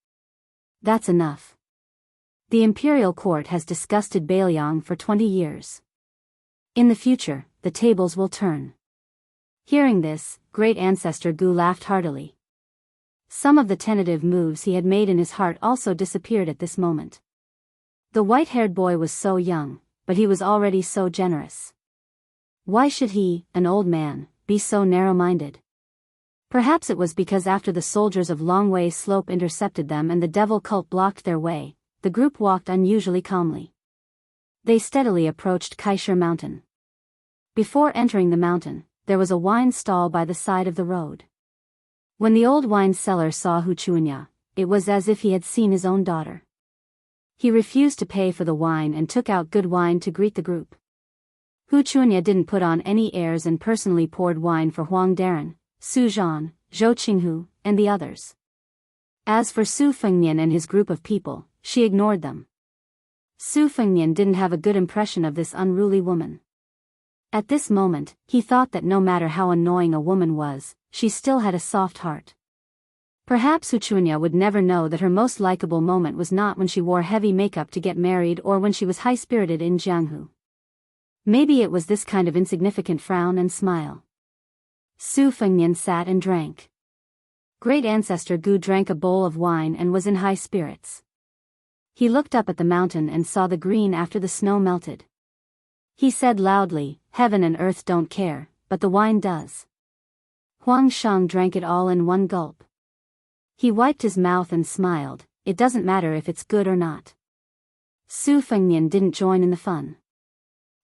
That's enough. The imperial court has disgusted Bailiang for 20 years. In the future, the tables will turn. Hearing this, Great Ancestor Gu laughed heartily. Some of the tentative moves he had made in his heart also disappeared at this moment. The white-haired boy was so young, but he was already so generous. Why should he, an old man, be so narrow-minded? Perhaps it was because after the soldiers of Longway Slope intercepted them and the devil cult blocked their way, the group walked unusually calmly. They steadily approached Kaisher Mountain. Before entering the mountain, there was a wine stall by the side of the road. When the old wine seller saw Hu Chunya, it was as if he had seen his own daughter. He refused to pay for the wine and took out good wine to greet the group. Hu Chunya didn't put on any airs and personally poured wine for Huang Daran, Su Zhan, Zhou Qinghu, and the others. As for Su Fengnian and his group of people, she ignored them. Su Fengnian didn't have a good impression of this unruly woman. At this moment, he thought that no matter how annoying a woman was, she still had a soft heart. Perhaps Hu Chunya would never know that her most likable moment was not when she wore heavy makeup to get married or when she was high-spirited in Jianghu. Maybe it was this kind of insignificant frown and smile. Su Fengnian sat and drank. Great Ancestor Gu drank a bowl of wine and was in high spirits. He looked up at the mountain and saw the green after the snow melted. He said loudly, "Heaven and earth don't care, but the wine does." Huang Shang drank it all in one gulp. He wiped his mouth and smiled, "It doesn't matter if it's good or not." Su Fengnian didn't join in the fun.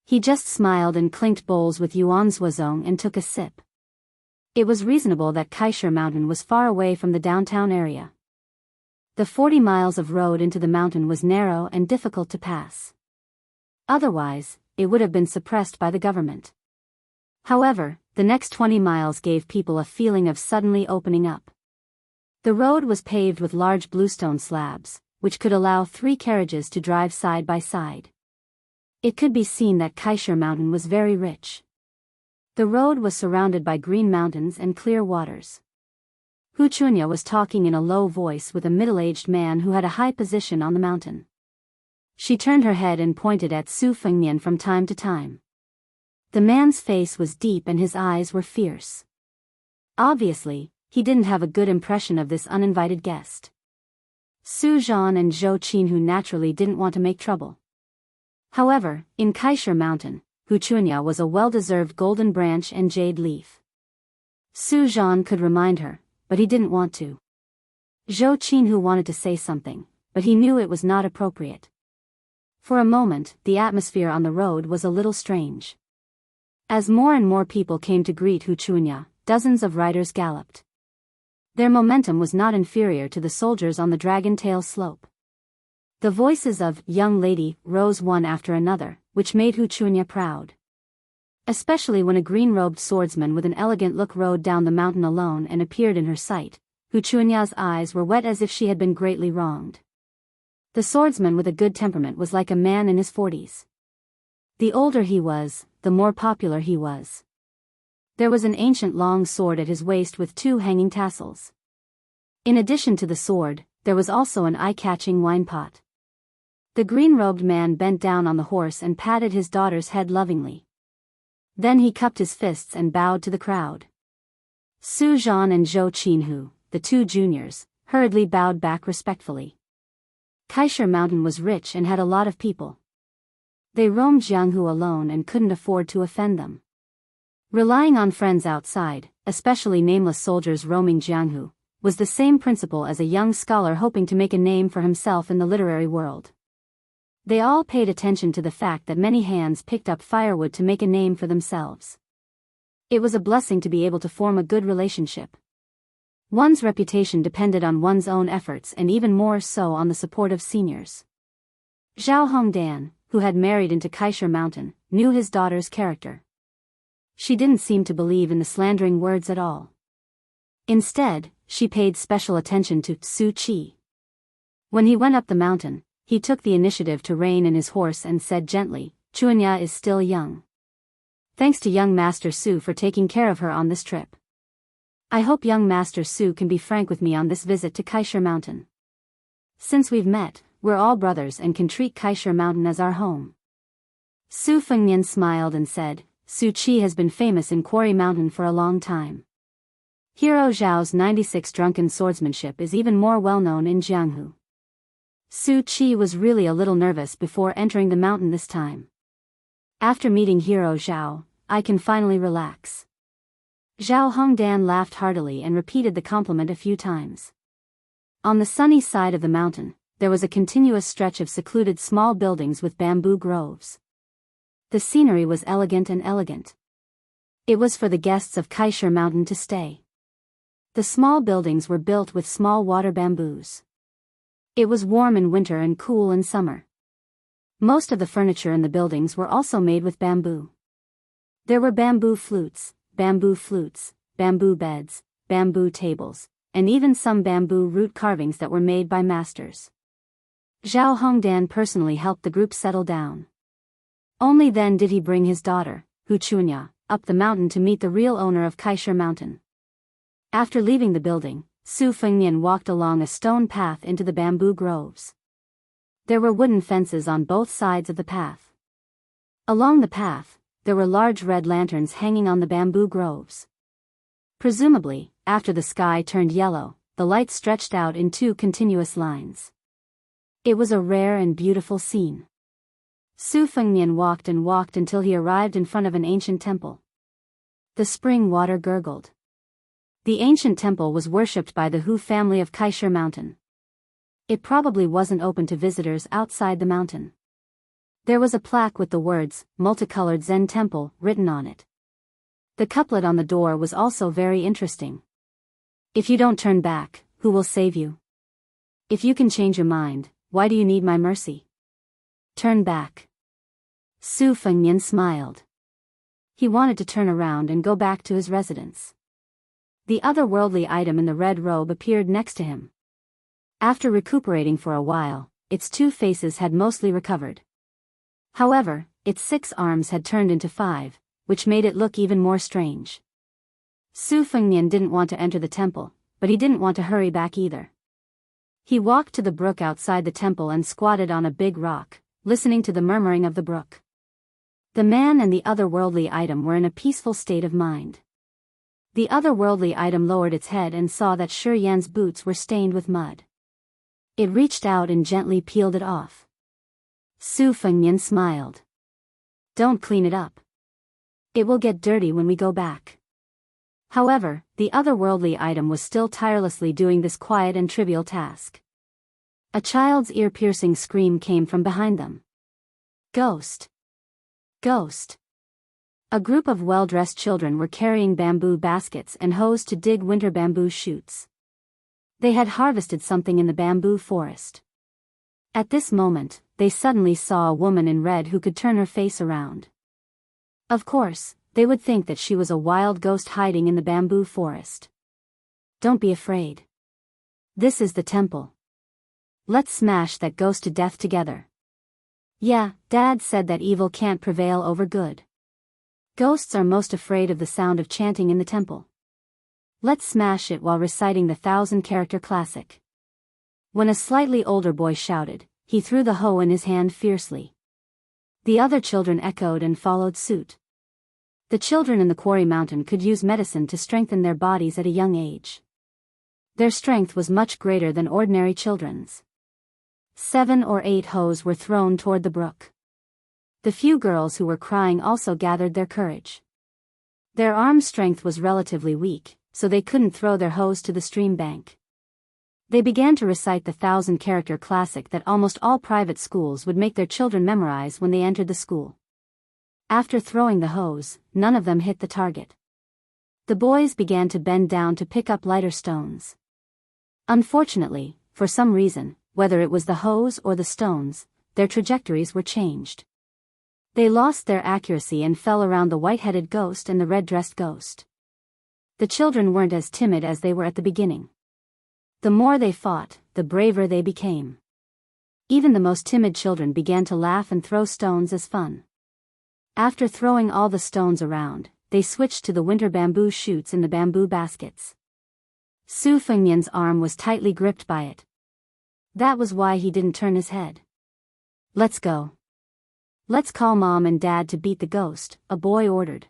He just smiled and clinked bowls with Yuan Zuozong and took a sip. It was reasonable that Kaisher Mountain was far away from the downtown area. The 40 miles of road into the mountain was narrow and difficult to pass. Otherwise, it would have been suppressed by the government. However, the next 20 miles gave people a feeling of suddenly opening up. The road was paved with large bluestone slabs, which could allow 3 carriages to drive side by side. It could be seen that Kaisher Mountain was very rich. The road was surrounded by green mountains and clear waters. Hu Chunya was talking in a low voice with a middle-aged man who had a high position on the mountain. She turned her head and pointed at Su Fengnian from time to time. The man's face was deep and his eyes were fierce. Obviously, he didn't have a good impression of this uninvited guest. Su Zhan and Zhou Qinghu naturally didn't want to make trouble. However, in Kaisher Mountain, Hu Chunya was a well-deserved golden branch and jade leaf. Su Zhan could remind her, but he didn't want to. Zhou Qinghu wanted to say something, but he knew it was not appropriate. For a moment, the atmosphere on the road was a little strange. As more and more people came to greet Hu Chunya, dozens of riders galloped. Their momentum was not inferior to the soldiers on the Dragon Tail slope. The voices of "young lady" rose one after another, which made Hu Chunya proud. Especially when a green-robed swordsman with an elegant look rode down the mountain alone and appeared in her sight, Hu Chunya's eyes were wet as if she had been greatly wronged. The swordsman with a good temperament was like a man in his 40s. The older he was, the more popular he was. There was an ancient long sword at his waist with 2 hanging tassels. In addition to the sword, there was also an eye-catching wine pot. The green-robed man bent down on the horse and patted his daughter's head lovingly. Then he cupped his fists and bowed to the crowd. Su Zhan and Zhou Qinghu, the 2 juniors, hurriedly bowed back respectfully. Kaisher Mountain was rich and had a lot of people. They roamed Jianghu alone and couldn't afford to offend them. Relying on friends outside, especially nameless soldiers roaming Jianghu, was the same principle as a young scholar hoping to make a name for himself in the literary world. They all paid attention to the fact that many hands picked up firewood to make a name for themselves. It was a blessing to be able to form a good relationship. One's reputation depended on one's own efforts and even more so on the support of seniors. Zhao Hongdan, who had married into Kaisher Mountain, knew his daughter's character. She didn't seem to believe in the slandering words at all. Instead, she paid special attention to Su Qi. When he went up the mountain, he took the initiative to rein in his horse and said gently, "Chunya is still young. Thanks to young Master Su for taking care of her on this trip. I hope young Master Su can be frank with me on this visit to Kaisher Mountain. Since we've met, we're all brothers and can treat Kaisher Mountain as our home." Su Fengnian smiled and said, Su Qi has been famous in Quarry Mountain for a long time. Hero Zhao's 96 drunken swordsmanship is even more well known in Jianghu. Su Qi was really a little nervous before entering the mountain this time. After meeting Hero Zhao, I can finally relax. Zhao Hongdan laughed heartily and repeated the compliment a few times. On the sunny side of the mountain, there was a continuous stretch of secluded small buildings with bamboo groves. The scenery was elegant and elegant. It was for the guests of Kaisher Mountain to stay. The small buildings were built with small water bamboos. It was warm in winter and cool in summer. Most of the furniture in the buildings were also made with bamboo. There were bamboo flutes, bamboo beds, bamboo tables, and even some bamboo root carvings that were made by masters. Zhao Hongdan personally helped the group settle down. Only then did he bring his daughter, Hu Chunya, up the mountain to meet the real owner of Kaisher Mountain. After leaving the building, Su Fengnian walked along a stone path into the bamboo groves. There were wooden fences on both sides of the path. Along the path, there were large red lanterns hanging on the bamboo groves. Presumably, after the sky turned yellow, the light stretched out in two continuous lines. It was a rare and beautiful scene. Su Fengnian walked and walked until he arrived in front of an ancient temple. The spring water gurgled. The ancient temple was worshipped by the Hu family of Kaisher Mountain. It probably wasn't open to visitors outside the mountain. There was a plaque with the words, "Multicolored Zen Temple," written on it. The couplet on the door was also very interesting. "If you don't turn back, who will save you? If you can change your mind, why do you need my mercy? Turn back." Su Fengnian smiled. He wanted to turn around and go back to his residence. The otherworldly item in the red robe appeared next to him. After recuperating for a while, its two faces had mostly recovered. However, its 6 arms had turned into 5, which made it look even more strange. Su Fengnian didn't want to enter the temple, but he didn't want to hurry back either. He walked to the brook outside the temple and squatted on a big rock, listening to the murmuring of the brook. The man and the otherworldly item were in a peaceful state of mind. The otherworldly item lowered its head and saw that Shi Yan's boots were stained with mud. It reached out and gently peeled it off. Su Fengnian smiled. "Don't clean it up. It will get dirty when we go back." However, the otherworldly item was still tirelessly doing this quiet and trivial task. A child's ear-piercing scream came from behind them. "Ghost! Ghost!" A group of well-dressed children were carrying bamboo baskets and hoes to dig winter bamboo shoots. They had harvested something in the bamboo forest. At this moment, they suddenly saw a woman in red who could turn her face around. Of course, they would think that she was a wild ghost hiding in the bamboo forest. "Don't be afraid. This is the temple. Let's smash that ghost to death together." "Yeah, Dad said that evil can't prevail over good. Ghosts are most afraid of the sound of chanting in the temple. Let's smash it while reciting the 1,000-character classic." When a slightly older boy shouted, he threw the hoe in his hand fiercely. The other children echoed and followed suit. The children in the Quarry Mountain could use medicine to strengthen their bodies at a young age. Their strength was much greater than ordinary children's. 7 or 8 hoes were thrown toward the brook. The few girls who were crying also gathered their courage. Their arm strength was relatively weak, so they couldn't throw their hoes to the stream bank. They began to recite the 1,000-character classic that almost all private schools would make their children memorize when they entered the school. After throwing the hoes, none of them hit the target. The boys began to bend down to pick up lighter stones. Unfortunately, for some reason, whether it was the hoes or the stones, their trajectories were changed. They lost their accuracy and fell around the white-headed ghost and the red-dressed ghost. The children weren't as timid as they were at the beginning. The more they fought, the braver they became. Even the most timid children began to laugh and throw stones as fun. After throwing all the stones around, they switched to the winter bamboo shoots in the bamboo baskets. Su Fengnian's arm was tightly gripped by it. That was why he didn't turn his head. "Let's go. "Let's call Mom and Dad to beat the ghost," a boy ordered.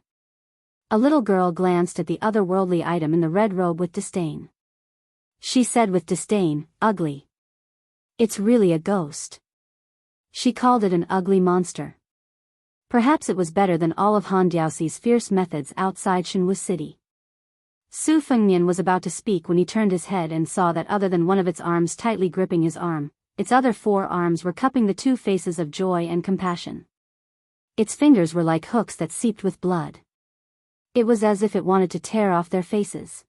A little girl glanced at the otherworldly item in the red robe with disdain. She said with disdain, "Ugly. It's really a ghost." She called it an ugly monster. Perhaps it was better than all of Han Diaoxi's fierce methods outside Shenwu City. Su Fengnian was about to speak when he turned his head and saw that other than one of its arms tightly gripping his arm, its other 4 arms were cupping the 2 faces of joy and compassion. Its fingers were like hooks that seeped with blood. It was as if it wanted to tear off their faces.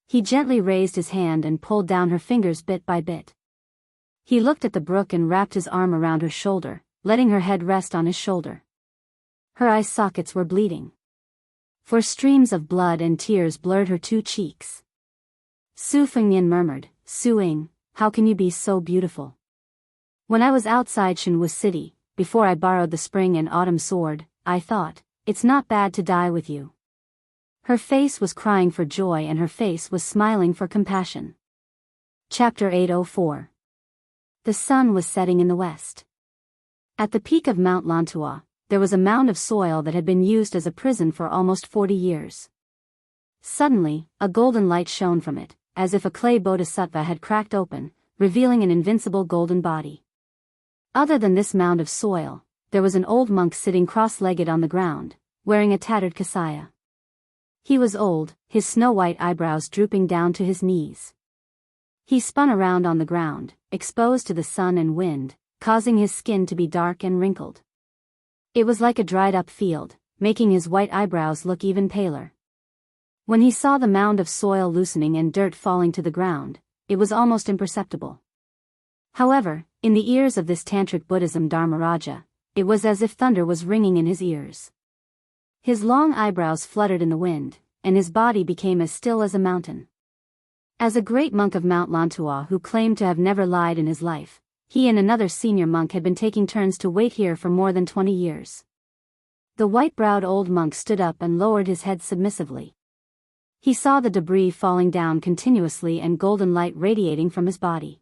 He gently raised his hand and pulled down her fingers bit by bit. He looked at the brook and wrapped his arm around her shoulder, letting her head rest on his shoulder. Her eye sockets were bleeding. For streams of blood and tears blurred her 2 cheeks. Su Fengnian murmured, "Su-ing, how can you be so beautiful? When I was outside Shenwu City, before I borrowed the spring and autumn sword, I thought, it's not bad to die with you." Her face was crying for joy and her face was smiling for compassion. Chapter 804. The sun was setting in the west. At the peak of Mount Lantua, there was a mound of soil that had been used as a prison for almost 40 years. Suddenly, a golden light shone from it, as if a clay bodhisattva had cracked open, revealing an invincible golden body. Other than this mound of soil, there was an old monk sitting cross-legged on the ground, wearing a tattered kasaya. He was old, his snow-white eyebrows drooping down to his knees. He spun around on the ground, exposed to the sun and wind, causing his skin to be dark and wrinkled. It was like a dried-up field, making his white eyebrows look even paler. When he saw the mound of soil loosening and dirt falling to the ground, it was almost imperceptible. However, in the ears of this Tantric Buddhism Dharmaraja, it was as if thunder was ringing in his ears. His long eyebrows fluttered in the wind, and his body became as still as a mountain. As a great monk of Mount Lantua who claimed to have never lied in his life, he and another senior monk had been taking turns to wait here for more than 20 years. The white-browed old monk stood up and lowered his head submissively. He saw the debris falling down continuously and golden light radiating from his body.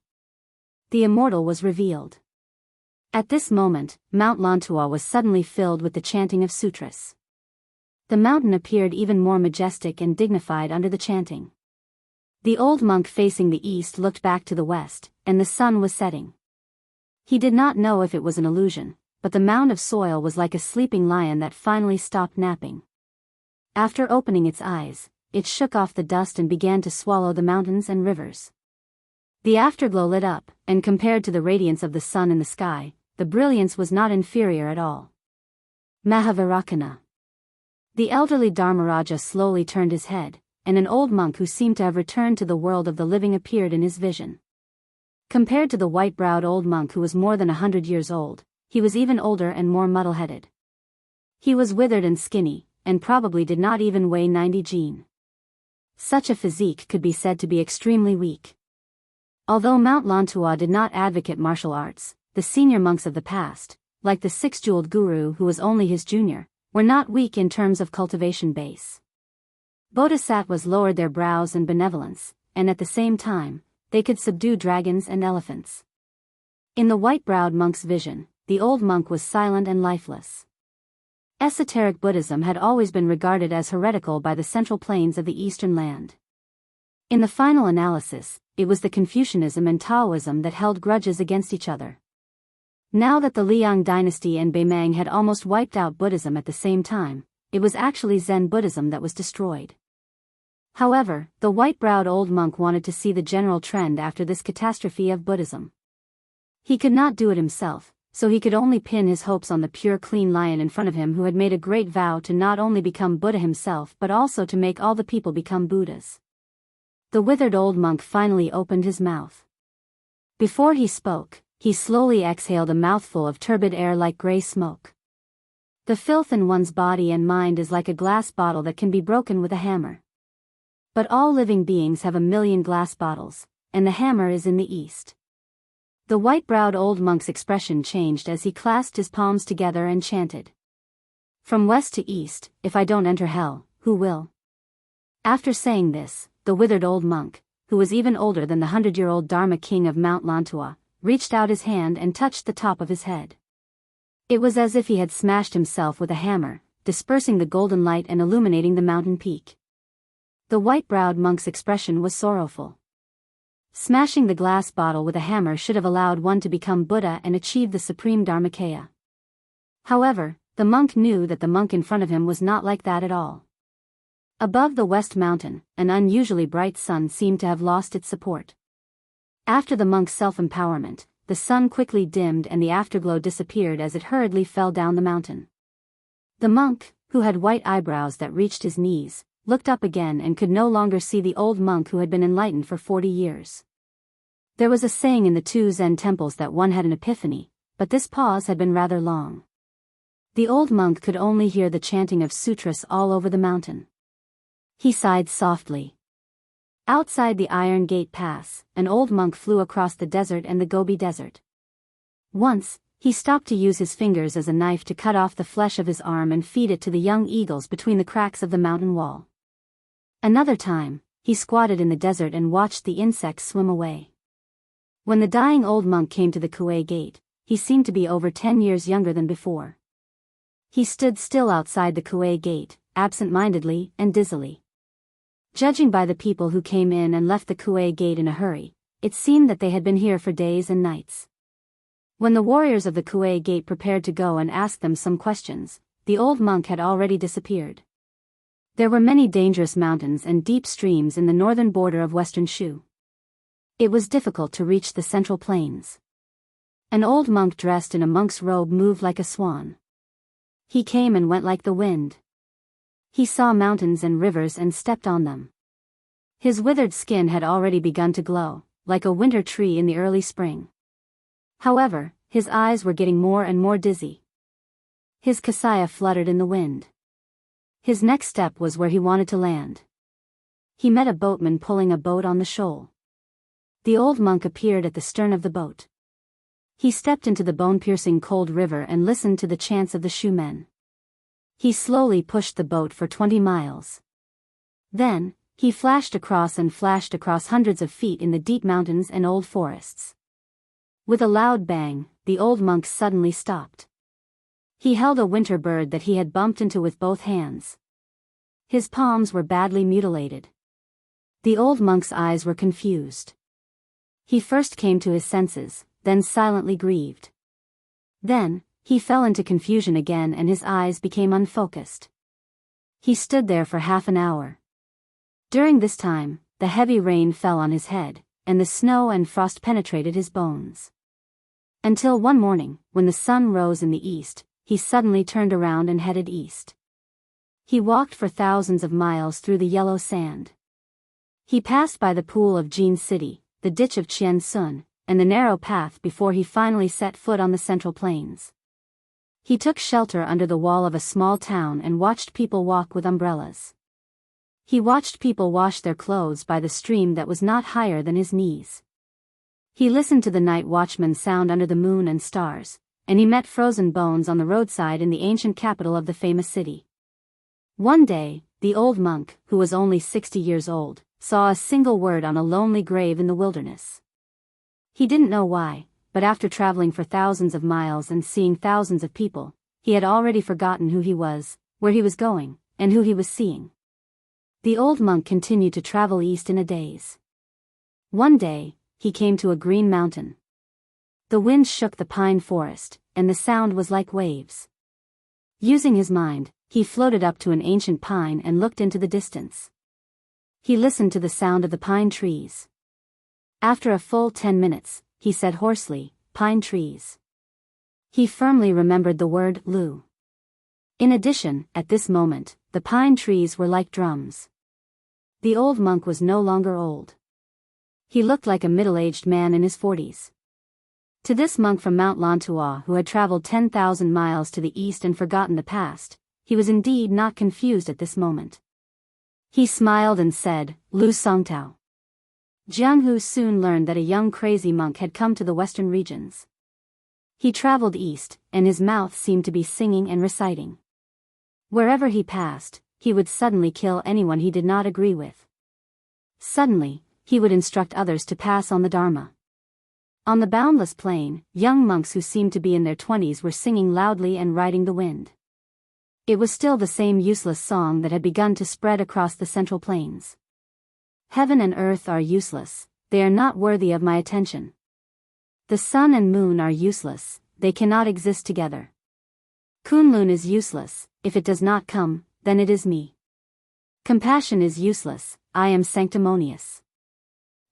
The immortal was revealed. At this moment, Mount Lantua was suddenly filled with the chanting of sutras. The mountain appeared even more majestic and dignified under the chanting. The old monk facing the east looked back to the west, and the sun was setting. He did not know if it was an illusion, but the mound of soil was like a sleeping lion that finally stopped napping. After opening its eyes, it shook off the dust and began to swallow the mountains and rivers. The afterglow lit up, and compared to the radiance of the sun in the sky, the brilliance was not inferior at all. Mahavarakana. The elderly Dharmaraja slowly turned his head, and an old monk who seemed to have returned to the world of the living appeared in his vision. Compared to the white-browed old monk who was more than 100 years old, he was even older and more muddle-headed. He was withered and skinny, and probably did not even weigh 90 jin. Such a physique could be said to be extremely weak. Although Mount Lantua did not advocate martial arts, the senior monks of the past, like the six-jeweled guru who was only his junior, were not weak in terms of cultivation base. Bodhisattvas lowered their brows in benevolence, and at the same time, they could subdue dragons and elephants. In the white-browed monk's vision, the old monk was silent and lifeless. Esoteric Buddhism had always been regarded as heretical by the central plains of the eastern land. In the final analysis, it was the Confucianism and Taoism that held grudges against each other. Now that the Liang dynasty and Beimang had almost wiped out Buddhism at the same time, it was actually Zen Buddhism that was destroyed. However, the white-browed old monk wanted to see the general trend after this catastrophe of Buddhism. He could not do it himself, so he could only pin his hopes on the pure clean lion in front of him who had made a great vow to not only become Buddha himself but also to make all the people become Buddhas. The withered old monk finally opened his mouth. Before he spoke, he slowly exhaled a mouthful of turbid air like gray smoke. The filth in one's body and mind is like a glass bottle that can be broken with a hammer. But all living beings have 1,000,000 glass bottles, and the hammer is in the east. The white-browed old monk's expression changed as he clasped his palms together and chanted. From west to east, if I don't enter hell, who will? After saying this, the withered old monk, who was even older than the 100-year-old Dharma king of Mount Lantua, reached out his hand and touched the top of his head. It was as if he had smashed himself with a hammer, dispersing the golden light and illuminating the mountain peak. The white-browed monk's expression was sorrowful. Smashing the glass bottle with a hammer should have allowed one to become Buddha and achieve the supreme Dharmakaya. However, the monk knew that the monk in front of him was not like that at all. Above the west mountain, an unusually bright sun seemed to have lost its support. After the monk's self-empowerment, the sun quickly dimmed and the afterglow disappeared as it hurriedly fell down the mountain. The monk, who had white eyebrows that reached his knees, looked up again and could no longer see the old monk who had been enlightened for 40 years. There was a saying in the two Zen temples that one had an epiphany, but this pause had been rather long. The old monk could only hear the chanting of sutras all over the mountain. He sighed softly. Outside the Iron Gate Pass, an old monk flew across the desert and the Gobi Desert. Once, he stopped to use his fingers as a knife to cut off the flesh of his arm and feed it to the young eagles between the cracks of the mountain wall. Another time, he squatted in the desert and watched the insects swim away. When the dying old monk came to the Kuei Gate, he seemed to be over 10 years younger than before. He stood still outside the Kuei Gate, absent-mindedly and dizzily. Judging by the people who came in and left the Kuei Gate in a hurry, it seemed that they had been here for days and nights. When the warriors of the Kuei Gate prepared to go and ask them some questions, the old monk had already disappeared. There were many dangerous mountains and deep streams in the northern border of western Shu. It was difficult to reach the central plains. An old monk dressed in a monk's robe moved like a swan. He came and went like the wind. He saw mountains and rivers and stepped on them. His withered skin had already begun to glow, like a winter tree in the early spring. However, his eyes were getting more and more dizzy. His kasaya fluttered in the wind. His next step was where he wanted to land. He met a boatman pulling a boat on the shoal. The old monk appeared at the stern of the boat. He stepped into the bone-piercing cold river and listened to the chants of the Shu men. He slowly pushed the boat for 20 miles. Then, he flashed across hundreds of feet in the deep mountains and old forests. With a loud bang, the old monk suddenly stopped. He held a winter bird that he had bumped into with both hands. His palms were badly mutilated. The old monk's eyes were confused. He first came to his senses, then silently grieved. Then, he fell into confusion again and his eyes became unfocused. He stood there for half an hour. During this time, the heavy rain fell on his head, and the snow and frost penetrated his bones. Until one morning, when the sun rose in the east, he suddenly turned around and headed east. He walked for thousands of miles through the yellow sand. He passed by the pool of Jin City, the ditch of Chien Sun, and the narrow path before he finally set foot on the central plains. He took shelter under the wall of a small town and watched people walk with umbrellas. He watched people wash their clothes by the stream that was not higher than his knees. He listened to the night watchman sound under the moon and stars, and he met frozen bones on the roadside in the ancient capital of the famous city. One day, the old monk, who was only 60 years old, saw a single word on a lonely grave in the wilderness. He didn't know why, but after traveling for thousands of miles and seeing thousands of people, he had already forgotten who he was, where he was going, and who he was seeing. The old monk continued to travel east in a daze. One day, he came to a green mountain. The wind shook the pine forest, and the sound was like waves. Using his mind, he floated up to an ancient pine and looked into the distance. He listened to the sound of the pine trees. After a full 10 minutes, he said hoarsely, "Pine trees." He firmly remembered the word Lu. In addition, at this moment, the pine trees were like drums. The old monk was no longer old. He looked like a middle-aged man in his 40s. To this monk from Mount Lantua who had traveled 10,000 miles to the east and forgotten the past, he was indeed not confused at this moment. He smiled and said, "Lu Songtao." Jiang Hu soon learned that a young crazy monk had come to the western regions. He traveled east, and his mouth seemed to be singing and reciting. Wherever he passed, he would suddenly kill anyone he did not agree with. Suddenly, he would instruct others to pass on the Dharma. On the boundless plain, young monks who seemed to be in their 20s were singing loudly and riding the wind. It was still the same useless song that had begun to spread across the central plains. Heaven and earth are useless, they are not worthy of my attention. The sun and moon are useless, they cannot exist together. Kunlun is useless, if it does not come, then it is me. Compassion is useless, I am sanctimonious.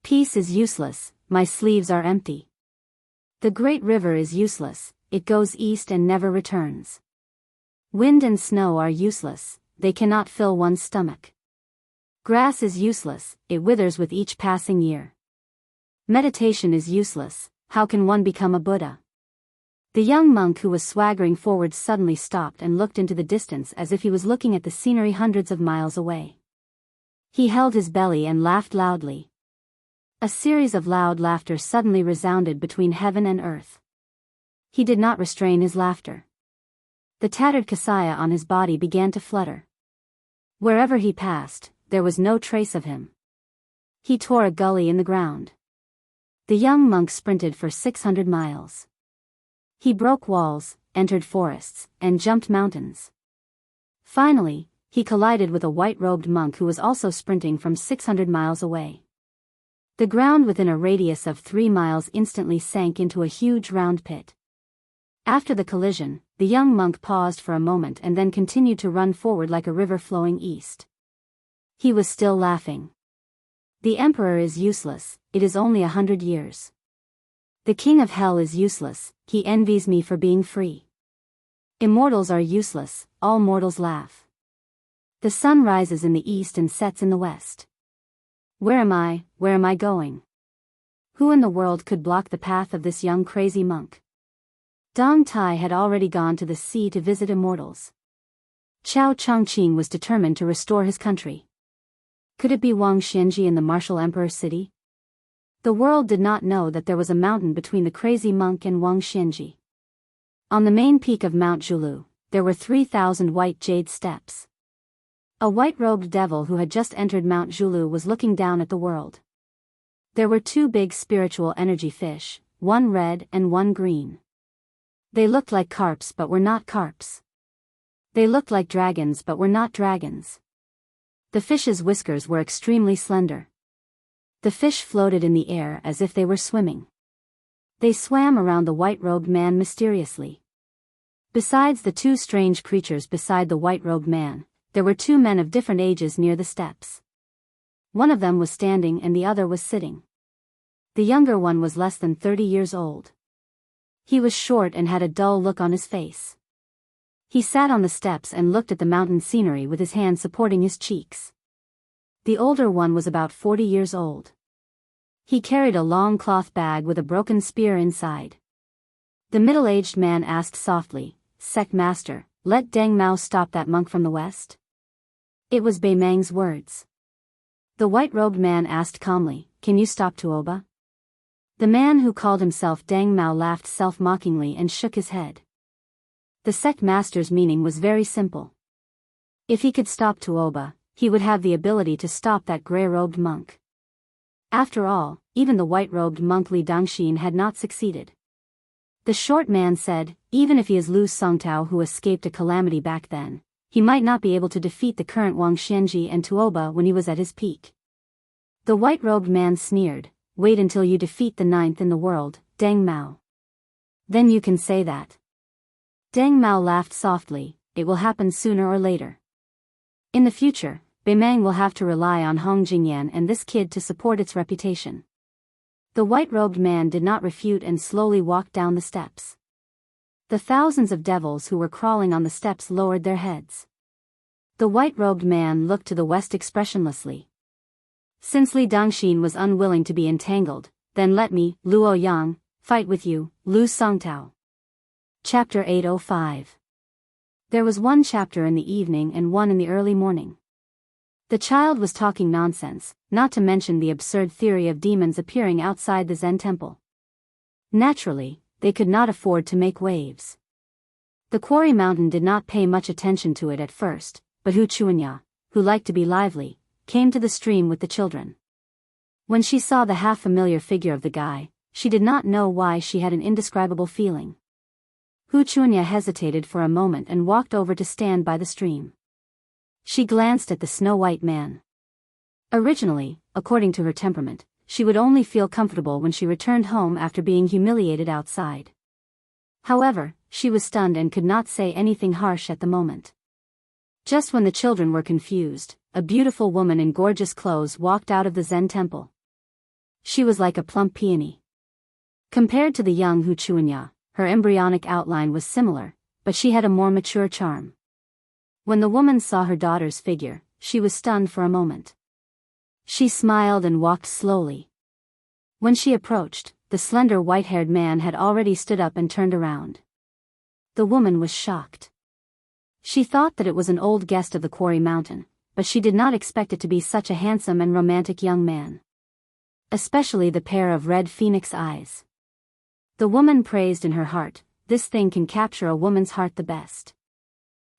Peace is useless, my sleeves are empty. The great river is useless, it goes east and never returns. Wind and snow are useless, they cannot fill one's stomach. Grass is useless, it withers with each passing year. Meditation is useless, how can one become a Buddha? The young monk who was swaggering forward suddenly stopped and looked into the distance as if he was looking at the scenery hundreds of miles away. He held his belly and laughed loudly. A series of loud laughter suddenly resounded between heaven and earth. He did not restrain his laughter. The tattered kasaya on his body began to flutter. Wherever he passed, there was no trace of him. He tore a gully in the ground. The young monk sprinted for 600 miles. He broke walls, entered forests, and jumped mountains. Finally, he collided with a white-robed monk who was also sprinting from 600 miles away. The ground within a radius of 3 miles instantly sank into a huge round pit. After the collision, the young monk paused for a moment and then continued to run forward like a river flowing east. He was still laughing. The emperor is useless, it is only 100 years. The king of hell is useless, he envies me for being free. Immortals are useless, all mortals laugh. The sun rises in the east and sets in the west. Where am I going? Who in the world could block the path of this young crazy monk? Dong Tai had already gone to the sea to visit immortals. Chao Chongqing was determined to restore his country. Could it be Wang Xianji in the martial emperor's city? The world did not know that there was a mountain between the crazy monk and Wang Xianji. On the main peak of Mount Zhulu, there were 3,000 white jade steps. A white-robed devil who had just entered Mount Zhulu was looking down at the world. There were 2 big spiritual energy fish, one red and one green. They looked like carps but were not carps. They looked like dragons but were not dragons. The fish's whiskers were extremely slender. The fish floated in the air as if they were swimming. They swam around the white-robed man mysteriously. Besides the 2 strange creatures beside the white-robed man, there were 2 men of different ages near the steps. One of them was standing and the other was sitting. The younger one was less than 30 years old. He was short and had a dull look on his face. He sat on the steps and looked at the mountain scenery with his hand supporting his cheeks. The older one was about 40 years old. He carried a long cloth bag with a broken spear inside. The middle-aged man asked softly, "Sect master, let Deng Mao stop that monk from the west?" It was Bei Mang's words. The white-robed man asked calmly, "Can you stop Tuoba?" The man who called himself Deng Mao laughed self-mockingly and shook his head. The sect master's meaning was very simple. If he could stop Tuoba, he would have the ability to stop that grey-robed monk. After all, even the white-robed monk Li Dongxin had not succeeded. The short man said, even if he is Lu Songtao who escaped a calamity back then, he might not be able to defeat the current Wang Xianji and Tuoba when he was at his peak. The white-robed man sneered, "Wait until you defeat the 9th in the world, Deng Mao. Then you can say that." Deng Mao laughed softly, "It will happen sooner or later. In the future, Bei Mang will have to rely on Hong Jingyan and this kid to support its reputation." The white-robed man did not refute and slowly walked down the steps. The thousands of devils who were crawling on the steps lowered their heads. The white-robed man looked to the west expressionlessly. Since Li Dongxin was unwilling to be entangled, then let me, Luo Yang, fight with you, Lu Songtao. Chapter 805. There was one chapter in the evening and one in the early morning. The child was talking nonsense, not to mention the absurd theory of demons appearing outside the Zen temple. Naturally, they could not afford to make waves. The quarry mountain did not pay much attention to it at first, but Hu Chuanya, who liked to be lively, came to the stream with the children. When she saw the half-familiar figure of the guy, she did not know why she had an indescribable feeling. Hu Chunya hesitated for a moment and walked over to stand by the stream. She glanced at the snow-white man. Originally, according to her temperament, she would only feel comfortable when she returned home after being humiliated outside. However, she was stunned and could not say anything harsh at the moment. Just when the children were confused, a beautiful woman in gorgeous clothes walked out of the Zen temple. She was like a plump peony. Compared to the young Hu Chunya, her embryonic outline was similar, but she had a more mature charm. When the woman saw her daughter's figure, she was stunned for a moment. She smiled and walked slowly. When she approached, the slender white-haired man had already stood up and turned around. The woman was shocked. She thought that it was an old guest of the Quarry Mountain, but she did not expect it to be such a handsome and romantic young man. Especially the pair of red phoenix eyes. The woman praised in her heart, this thing can capture a woman's heart the best.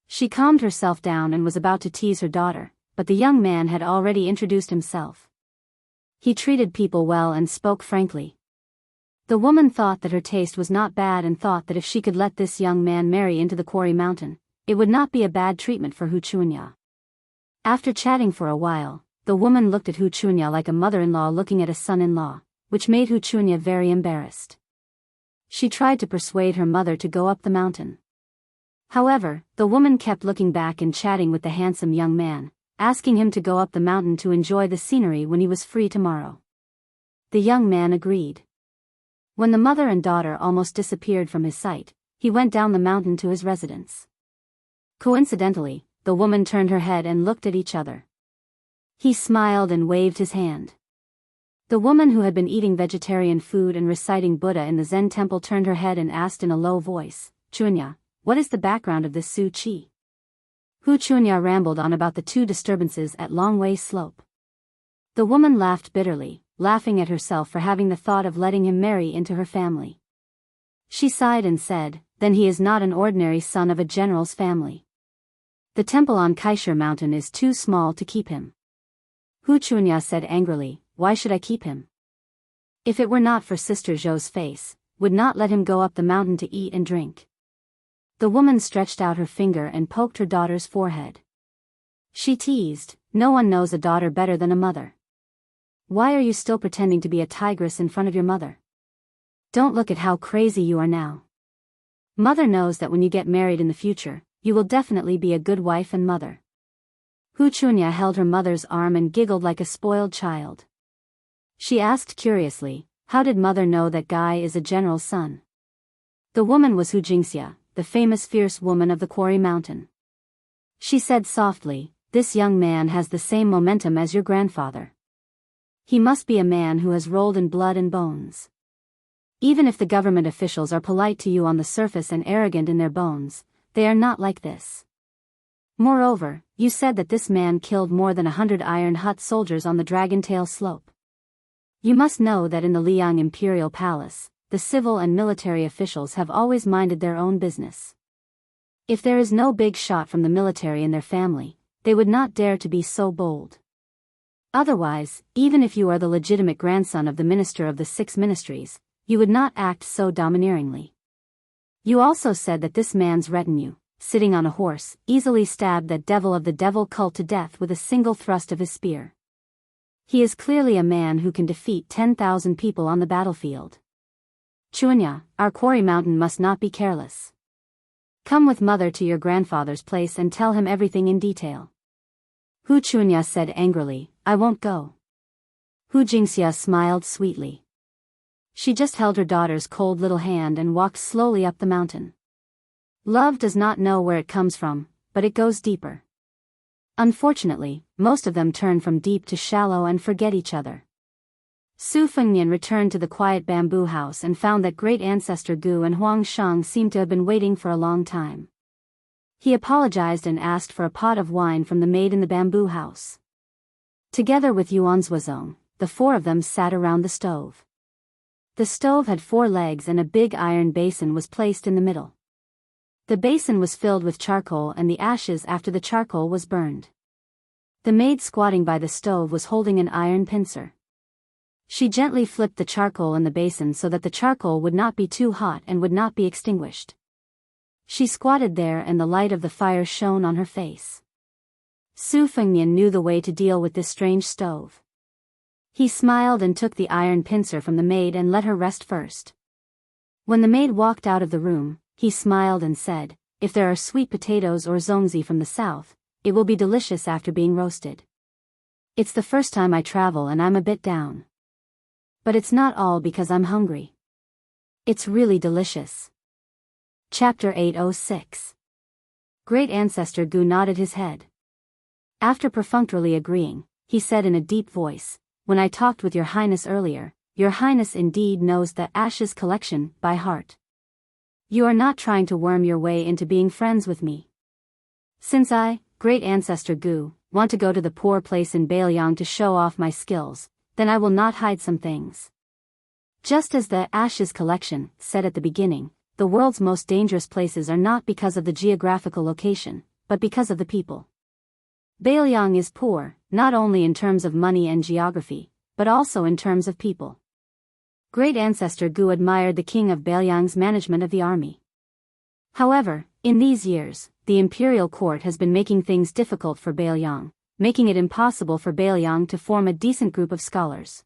She calmed herself down and was about to tease her daughter, but the young man had already introduced himself. He treated people well and spoke frankly. The woman thought that her taste was not bad and thought that if she could let this young man marry into the Quarry Mountain, it would not be a bad treatment for Hu Chunya. After chatting for a while, the woman looked at Hu Chunya like a mother-in-law looking at a son-in-law, which made Hu Chunya very embarrassed. She tried to persuade her mother to go up the mountain. However, the woman kept looking back and chatting with the handsome young man, asking him to go up the mountain to enjoy the scenery when he was free tomorrow. The young man agreed. When the mother and daughter almost disappeared from his sight, he went down the mountain to his residence. Coincidentally, the woman turned her head and looked at each other. He smiled and waved his hand. The woman who had been eating vegetarian food and reciting Buddha in the Zen temple turned her head and asked in a low voice, "Chunya, what is the background of this Su Chi?" Hu Chunya rambled on about the two disturbances at Long Way Slope. The woman laughed bitterly, laughing at herself for having the thought of letting him marry into her family. She sighed and said, "Then he is not an ordinary son of a general's family. The temple on Kaishir Mountain is too small to keep him." Hu Chunya said angrily, "Why should I keep him? If it were not for Sister Zhou's face, would not let him go up the mountain to eat and drink." The woman stretched out her finger and poked her daughter's forehead. She teased, "No one knows a daughter better than a mother. Why are you still pretending to be a tigress in front of your mother? Don't look at how crazy you are now. Mother knows that when you get married in the future, you will definitely be a good wife and mother." Hu Chunya held her mother's arm and giggled like a spoiled child. She asked curiously, "How did mother know that Guy is a general's son?" The woman was Hu Jingxia, the famous fierce woman of the Quarry Mountain. She said softly, "This young man has the same momentum as your grandfather. He must be a man who has rolled in blood and bones. Even if the government officials are polite to you on the surface and arrogant in their bones, they are not like this. Moreover, you said that this man killed more than 100 Iron Hut soldiers on the Dragon Tail Slope. You must know that in the Liang Imperial Palace, the civil and military officials have always minded their own business. If there is no big shot from the military in their family, they would not dare to be so bold. Otherwise, even if you are the legitimate grandson of the Minister of the Six Ministries, you would not act so domineeringly. You also said that this man's retinue, sitting on a horse, easily stabbed that devil of the devil cult to death with a single thrust of his spear. He is clearly a man who can defeat 10,000 people on the battlefield. Chunya, our Quarry Mountain must not be careless. Come with mother to your grandfather's place and tell him everything in detail." Hu Chunya said angrily, "I won't go." Hu Jingxia smiled sweetly. She just held her daughter's cold little hand and walked slowly up the mountain. Love does not know where it comes from, but it goes deeper. Unfortunately, most of them turn from deep to shallow and forget each other. Su Fengnian returned to the quiet bamboo house and found that great ancestor Gu and Huang Shang seemed to have been waiting for a long time. He apologized and asked for a pot of wine from the maid in the bamboo house. Together with Yuan Zuozong, the four of them sat around the stove. The stove had 4 legs and a big iron basin was placed in the middle. The basin was filled with charcoal and the ashes after the charcoal was burned. The maid squatting by the stove was holding an iron pincer. She gently flipped the charcoal in the basin so that the charcoal would not be too hot and would not be extinguished. She squatted there and the light of the fire shone on her face. Su Fengnian knew the way to deal with this strange stove. He smiled and took the iron pincer from the maid and let her rest first. When the maid walked out of the room, he smiled and said, "If there are sweet potatoes or zongzi from the south, it will be delicious after being roasted. It's the first time I travel and I'm a bit down. But it's not all because I'm hungry. It's really delicious." Chapter 806. Great Ancestor Gu nodded his head. After perfunctorily agreeing, he said in a deep voice, "When I talked with Your Highness earlier, Your Highness indeed knows the Ashes collection by heart. You are not trying to worm your way into being friends with me. Since I, Great Ancestor Gu, want to go to the poor place in Bailiang to show off my skills, then I will not hide some things. Just as the Ashes collection said at the beginning, the world's most dangerous places are not because of the geographical location, but because of the people. Bailiang is poor, not only in terms of money and geography, but also in terms of people." Great Ancestor Gu admired the king of Bailiang's management of the army. However, in these years, the imperial court has been making things difficult for Bailiang, making it impossible for Bailiang to form a decent group of scholars.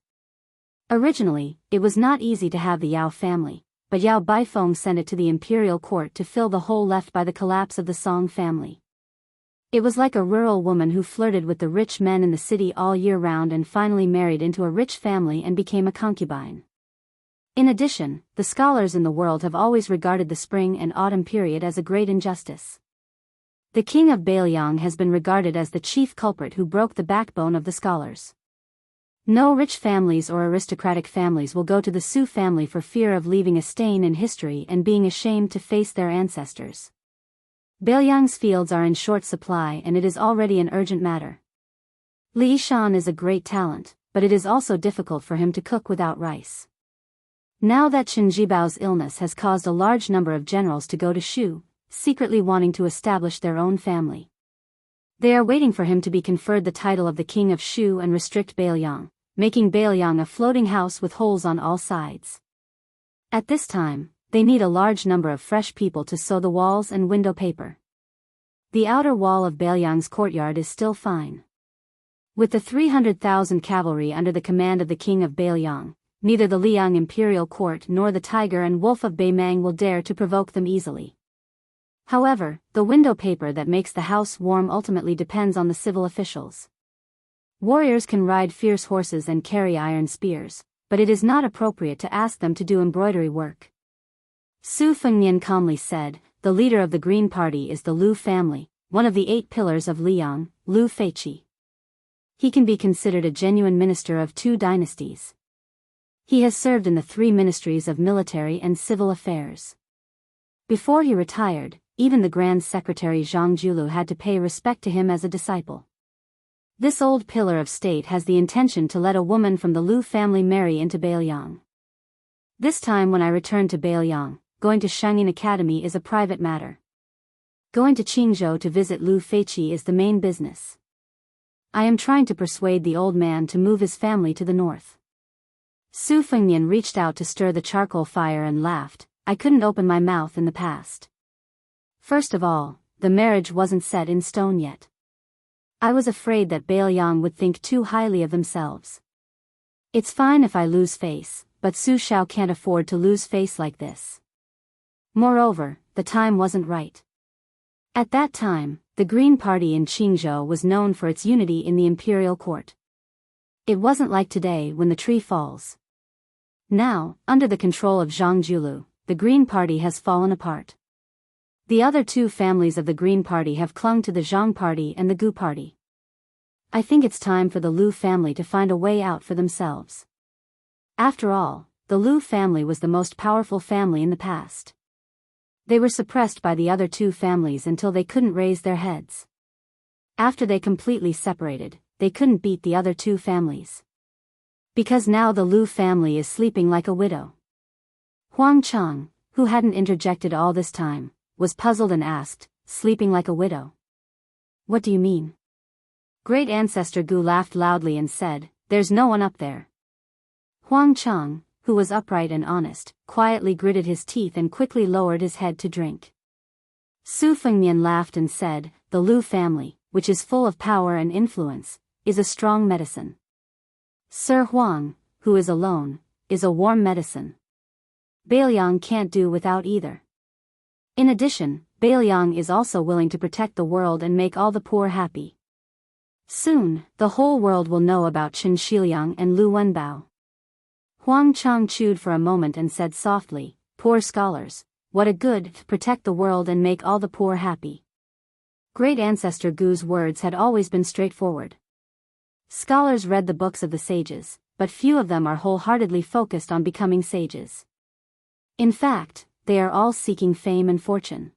Originally, it was not easy to have the Yao family, but Yao Baifeng sent it to the imperial court to fill the hole left by the collapse of the Song family. It was like a rural woman who flirted with the rich men in the city all year round and finally married into a rich family and became a concubine. In addition, the scholars in the world have always regarded the spring and autumn period as a great injustice. The king of Bailiang has been regarded as the chief culprit who broke the backbone of the scholars. No rich families or aristocratic families will go to the Su family for fear of leaving a stain in history and being ashamed to face their ancestors. Bailiang's fields are in short supply and it is already an urgent matter. Li Shan is a great talent, but it is also difficult for him to cook without rice. Now that Chen Jibao's illness has caused a large number of generals to go to Shu, secretly wanting to establish their own family. They are waiting for him to be conferred the title of the king of Shu and restrict Bailiang, making Bailiang a floating house with holes on all sides. At this time, they need a large number of fresh people to sew the walls and window paper. The outer wall of Bailiang's courtyard is still fine. With the 300,000 cavalry under the command of the king of Bailiang, neither the Liang imperial court nor the tiger and wolf of Beimang will dare to provoke them easily. However, the window paper that makes the house warm ultimately depends on the civil officials. Warriors can ride fierce horses and carry iron spears, but it is not appropriate to ask them to do embroidery work. Su Fengnian calmly said, "The leader of the Green Party is the Lu family, one of the 8 pillars of Liang, Lu Feiqi. He can be considered a genuine minister of 2 dynasties. He has served in the 3 ministries of military and civil affairs. Before he retired, even the Grand Secretary Zhang Julu had to pay respect to him as a disciple. This old pillar of state has the intention to let a woman from the Lu family marry into Bailiang. This time when I return to Bailiang, going to Shangyin Academy is a private matter. Going to Qingzhou to visit Lu Feiqi is the main business. I am trying to persuade the old man to move his family to the north." Su Fengnian reached out to stir the charcoal fire and laughed, "I couldn't open my mouth in the past. First of all, the marriage wasn't set in stone yet. I was afraid that Bailiang would think too highly of themselves. It's fine if I lose face, but Su Shao can't afford to lose face like this. Moreover, the time wasn't right. At that time, the Green Party in Qingzhou was known for its unity in the imperial court. It wasn't like today when the tree falls. Now, under the control of Zhang Julu, the Green Party has fallen apart. The other 2 families of the Green Party have clung to the Zhang Party and the Gu Party. I think it's time for the Lu family to find a way out for themselves. After all, the Lu family was the most powerful family in the past. They were suppressed by the other 2 families until they couldn't raise their heads. After they completely separated, they couldn't beat the other 2 families. Because now the Lu family is sleeping like a widow." Huang Chang, who hadn't interjected all this time, was puzzled and asked, "Sleeping like a widow? What do you mean?" Great Ancestor Gu laughed loudly and said, "There's no one up there." Huang Chang, who was upright and honest, quietly gritted his teeth and quickly lowered his head to drink. Su Fengnian laughed and said, "The Lu family, which is full of power and influence, is a strong medicine. Sir Huang, who is alone, is a warm medicine. Bailiang can't do without either. In addition, Bailiang is also willing to protect the world and make all the poor happy. Soon, the whole world will know about Chen Shiliang and Lu Wenbao." Huang Chang chewed for a moment and said softly, "Poor scholars, what a good to protect the world and make all the poor happy." Great ancestor Gu's words had always been straightforward. Scholars read the books of the sages, but few of them are wholeheartedly focused on becoming sages. In fact, they are all seeking fame and fortune.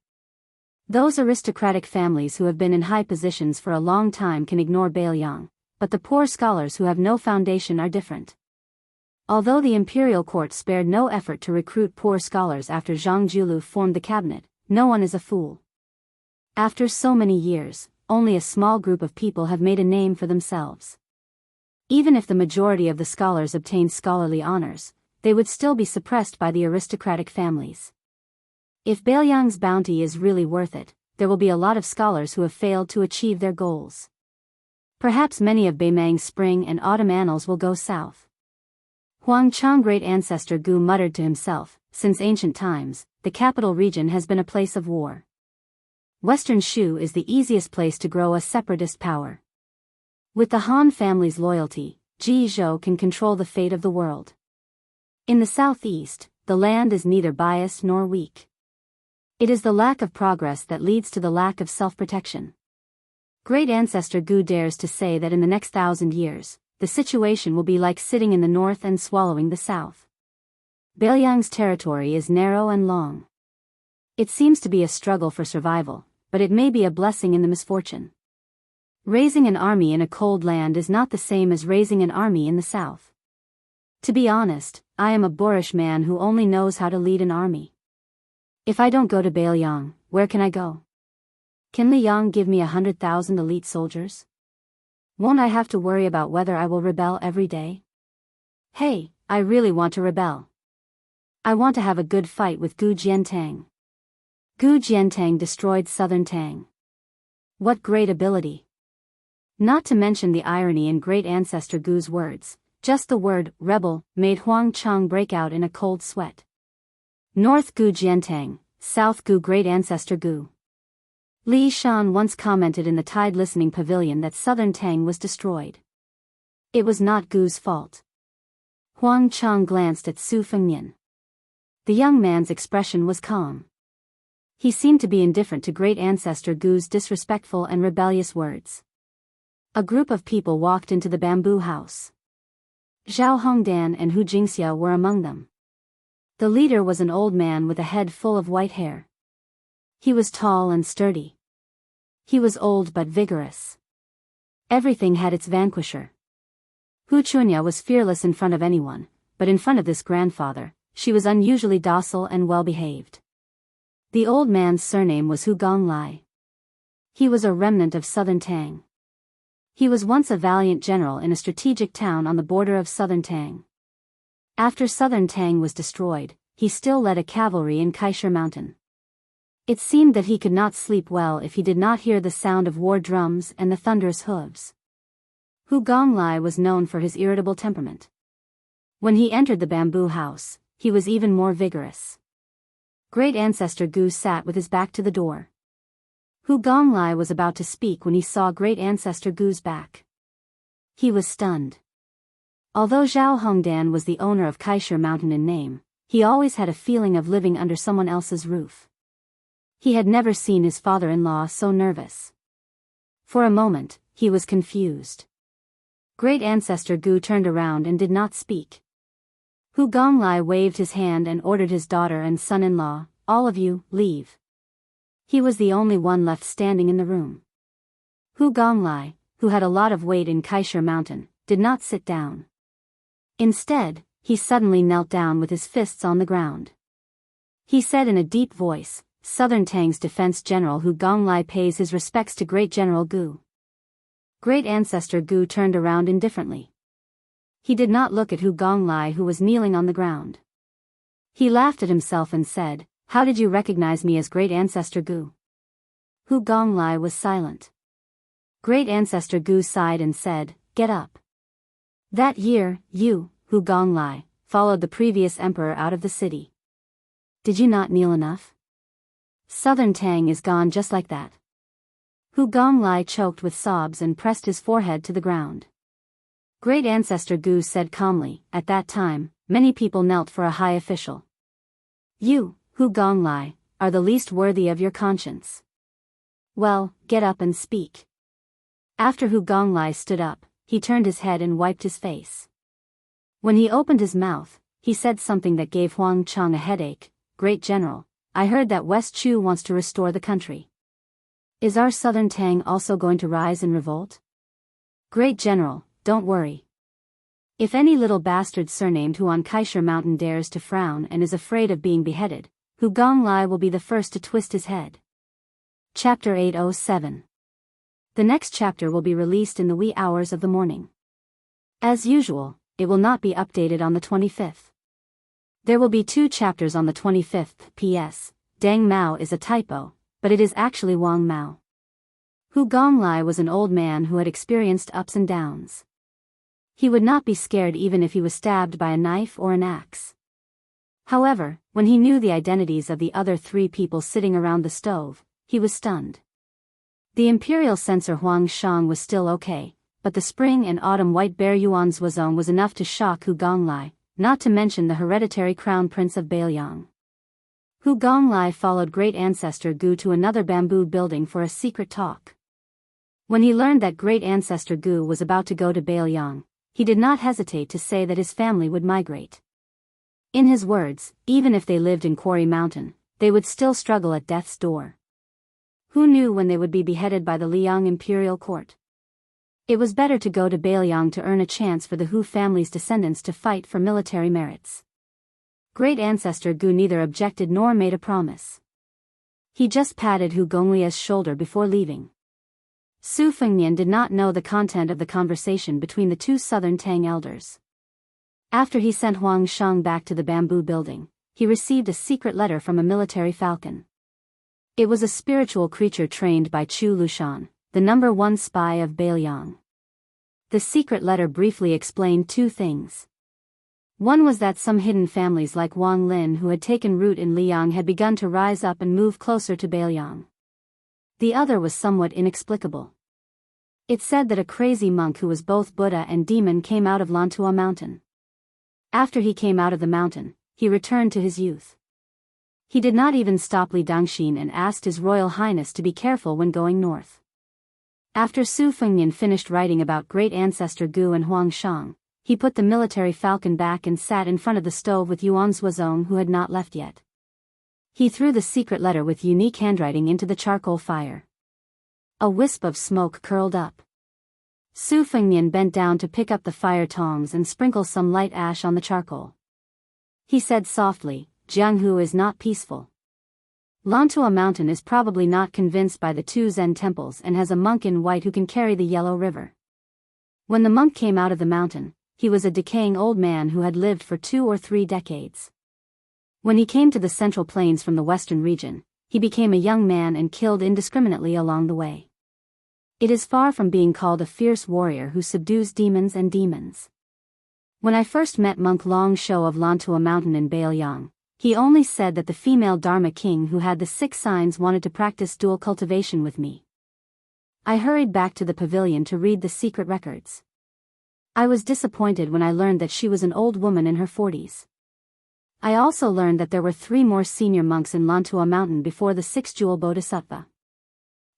Those aristocratic families who have been in high positions for a long time can ignore Bailiang, but the poor scholars who have no foundation are different. Although the imperial court spared no effort to recruit poor scholars after Zhang Julu formed the cabinet, no one is a fool. After so many years, only a small group of people have made a name for themselves. Even if the majority of the scholars obtained scholarly honors, they would still be suppressed by the aristocratic families. If Bailiang's bounty is really worth it, there will be a lot of scholars who have failed to achieve their goals. Perhaps many of Beimang's spring and autumn annals will go south. Huang Chang great ancestor Gu muttered to himself, "Since ancient times, the capital region has been a place of war. Western Shu is the easiest place to grow a separatist power. With the Han family's loyalty, Ji Zhou can control the fate of the world. In the southeast, the land is neither biased nor weak. It is the lack of progress that leads to the lack of self-protection. Great ancestor Gu dares to say that in the next 1,000 years, the situation will be like sitting in the north and swallowing the south. Bailiang's territory is narrow and long. It seems to be a struggle for survival, but it may be a blessing in the misfortune. Raising an army in a cold land is not the same as raising an army in the south. To be honest, I am a boorish man who only knows how to lead an army. If I don't go to Bailiang, where can I go? Can Liang give me 100,000 elite soldiers? Won't I have to worry about whether I will rebel every day? Hey, I really want to rebel. I want to have a good fight with Gu Jiantang. Gu Jiantang destroyed southern Tang. What great ability! Not to mention the irony in great ancestor Gu's words, just the word rebel made Huang Chang break out in a cold sweat. North Gu Jiantang, South Gu great ancestor Gu. Li Shan once commented in the Tide Listening Pavilion that southern Tang was destroyed. It was not Gu's fault. Huang Chang glanced at Su Fengnian. The young man's expression was calm. He seemed to be indifferent to great ancestor Gu's disrespectful and rebellious words. A group of people walked into the bamboo house. Zhao Hongdan and Hu Jingxia were among them. The leader was an old man with a head full of white hair. He was tall and sturdy. He was old but vigorous. Everything had its vanquisher. Hu Chunya was fearless in front of anyone, but in front of this grandfather, she was unusually docile and well-behaved. The old man's surname was Hu Gonglai. He was a remnant of southern Tang. He was once a valiant general in a strategic town on the border of southern Tang. After southern Tang was destroyed, he still led a cavalry in Kaisher Mountain. It seemed that he could not sleep well if he did not hear the sound of war drums and the thunderous hooves. Hu Gonglai was known for his irritable temperament. When he entered the bamboo house, he was even more vigorous. Great ancestor Gu sat with his back to the door. Hu Gonglai was about to speak when he saw great ancestor Gu's back. He was stunned. Although Zhao Hongdan was the owner of Kaisher Mountain in name, he always had a feeling of living under someone else's roof. He had never seen his father-in-law so nervous. For a moment, he was confused. Great ancestor Gu turned around and did not speak. Hu Gonglai waved his hand and ordered his daughter and son-in-law, "All of you, leave." He was the only one left standing in the room. Hu Gonglai, who had a lot of weight in Kaisher Mountain, did not sit down. Instead, he suddenly knelt down with his fists on the ground. He said in a deep voice, "Southern Tang's defense general Hu Gonglai pays his respects to great General Gu." Great ancestor Gu turned around indifferently. He did not look at Hu Gonglai, who was kneeling on the ground. He laughed at himself and said, "How did you recognize me as Great Ancestor Gu?" Hu Gonglai was silent. Great Ancestor Gu sighed and said, "Get up. That year, you, Hu Gonglai, followed the previous emperor out of the city. Did you not kneel enough? Southern Tang is gone just like that." Hu Gonglai choked with sobs and pressed his forehead to the ground. Great Ancestor Gu said calmly, "At that time, many people knelt for a high official. You, Hu Gonglai, are the least worthy of your conscience. Well, get up and speak." After Hu Gonglai stood up, he turned his head and wiped his face. When he opened his mouth, he said something that gave Huang Chang a headache. "Great General, I heard that West Chu wants to restore the country. Is our Southern Tang also going to rise in revolt?" "Great General, don't worry. If any little bastard surnamed Huan Kaisher Mountain dares to frown and is afraid of being beheaded, Hu Gonglai will be the first to twist his head." Chapter 807. The next chapter will be released in the wee hours of the morning. As usual, it will not be updated on the 25th. There will be 2 chapters on the 25th. P.S. Deng Mao is a typo, but it is actually Wang Mao. Hu Gonglai was an old man who had experienced ups and downs. He would not be scared even if he was stabbed by a knife or an axe. However, when he knew the identities of the other 3 people sitting around the stove, he was stunned. The imperial censor Huang Shang was still okay, but the spring and autumn white bear Yuan Zhuozong was enough to shock Hu Gonglai, not to mention the hereditary crown prince of Beiliang. Hu Gonglai followed Great Ancestor Gu to another bamboo building for a secret talk. When he learned that Great Ancestor Gu was about to go to Beiliang, he did not hesitate to say that his family would migrate. In his words, even if they lived in Quarry Mountain, they would still struggle at death's door. Who knew when they would be beheaded by the Liang imperial court? It was better to go to Beiliang to earn a chance for the Hu family's descendants to fight for military merits. Great Ancestor Gu neither objected nor made a promise. He just patted Hu Gonglia's shoulder before leaving. Su Fengnian did not know the content of the conversation between the 2 Southern Tang elders. After he sent Huang Shang back to the bamboo building, he received a secret letter from a military falcon. It was a spiritual creature trained by Chu Lushan, the #1 spy of Beiliang. The secret letter briefly explained 2 things. One was that some hidden families like Wang Lin who had taken root in Liang had begun to rise up and move closer to Beiliang. The other was somewhat inexplicable. It said that a crazy monk who was both Buddha and demon came out of Lantua Mountain. After he came out of the mountain, he returned to his youth. He did not even stop Li Dangxin and asked His Royal Highness to be careful when going north. After Su Fengnian finished writing about Great Ancestor Gu and Huang Shang, he put the military falcon back and sat in front of the stove with Yuan Zhuozong, who had not left yet. He threw the secret letter with unique handwriting into the charcoal fire. A wisp of smoke curled up. Su Fengnian bent down to pick up the fire tongs and sprinkle some light ash on the charcoal. He said softly, "Jianghu is not peaceful. Lantua Mountain is probably not convinced by the 2 Zen temples and has a monk in white who can carry the Yellow River." When the monk came out of the mountain, he was a decaying old man who had lived for 2 or 3 decades. When he came to the Central Plains from the western region, he became a young man and killed indiscriminately along the way. It is far from being called a fierce warrior who subdues demons and demons. When I first met Monk Long Shou of Lantua Mountain in Beiliang, he only said that the female Dharma king who had the 6 signs wanted to practice dual cultivation with me. I hurried back to the pavilion to read the secret records. I was disappointed when I learned that she was an old woman in her 40s. I also learned that there were 3 more senior monks in Lantua Mountain before the 6th Jewel Bodhisattva.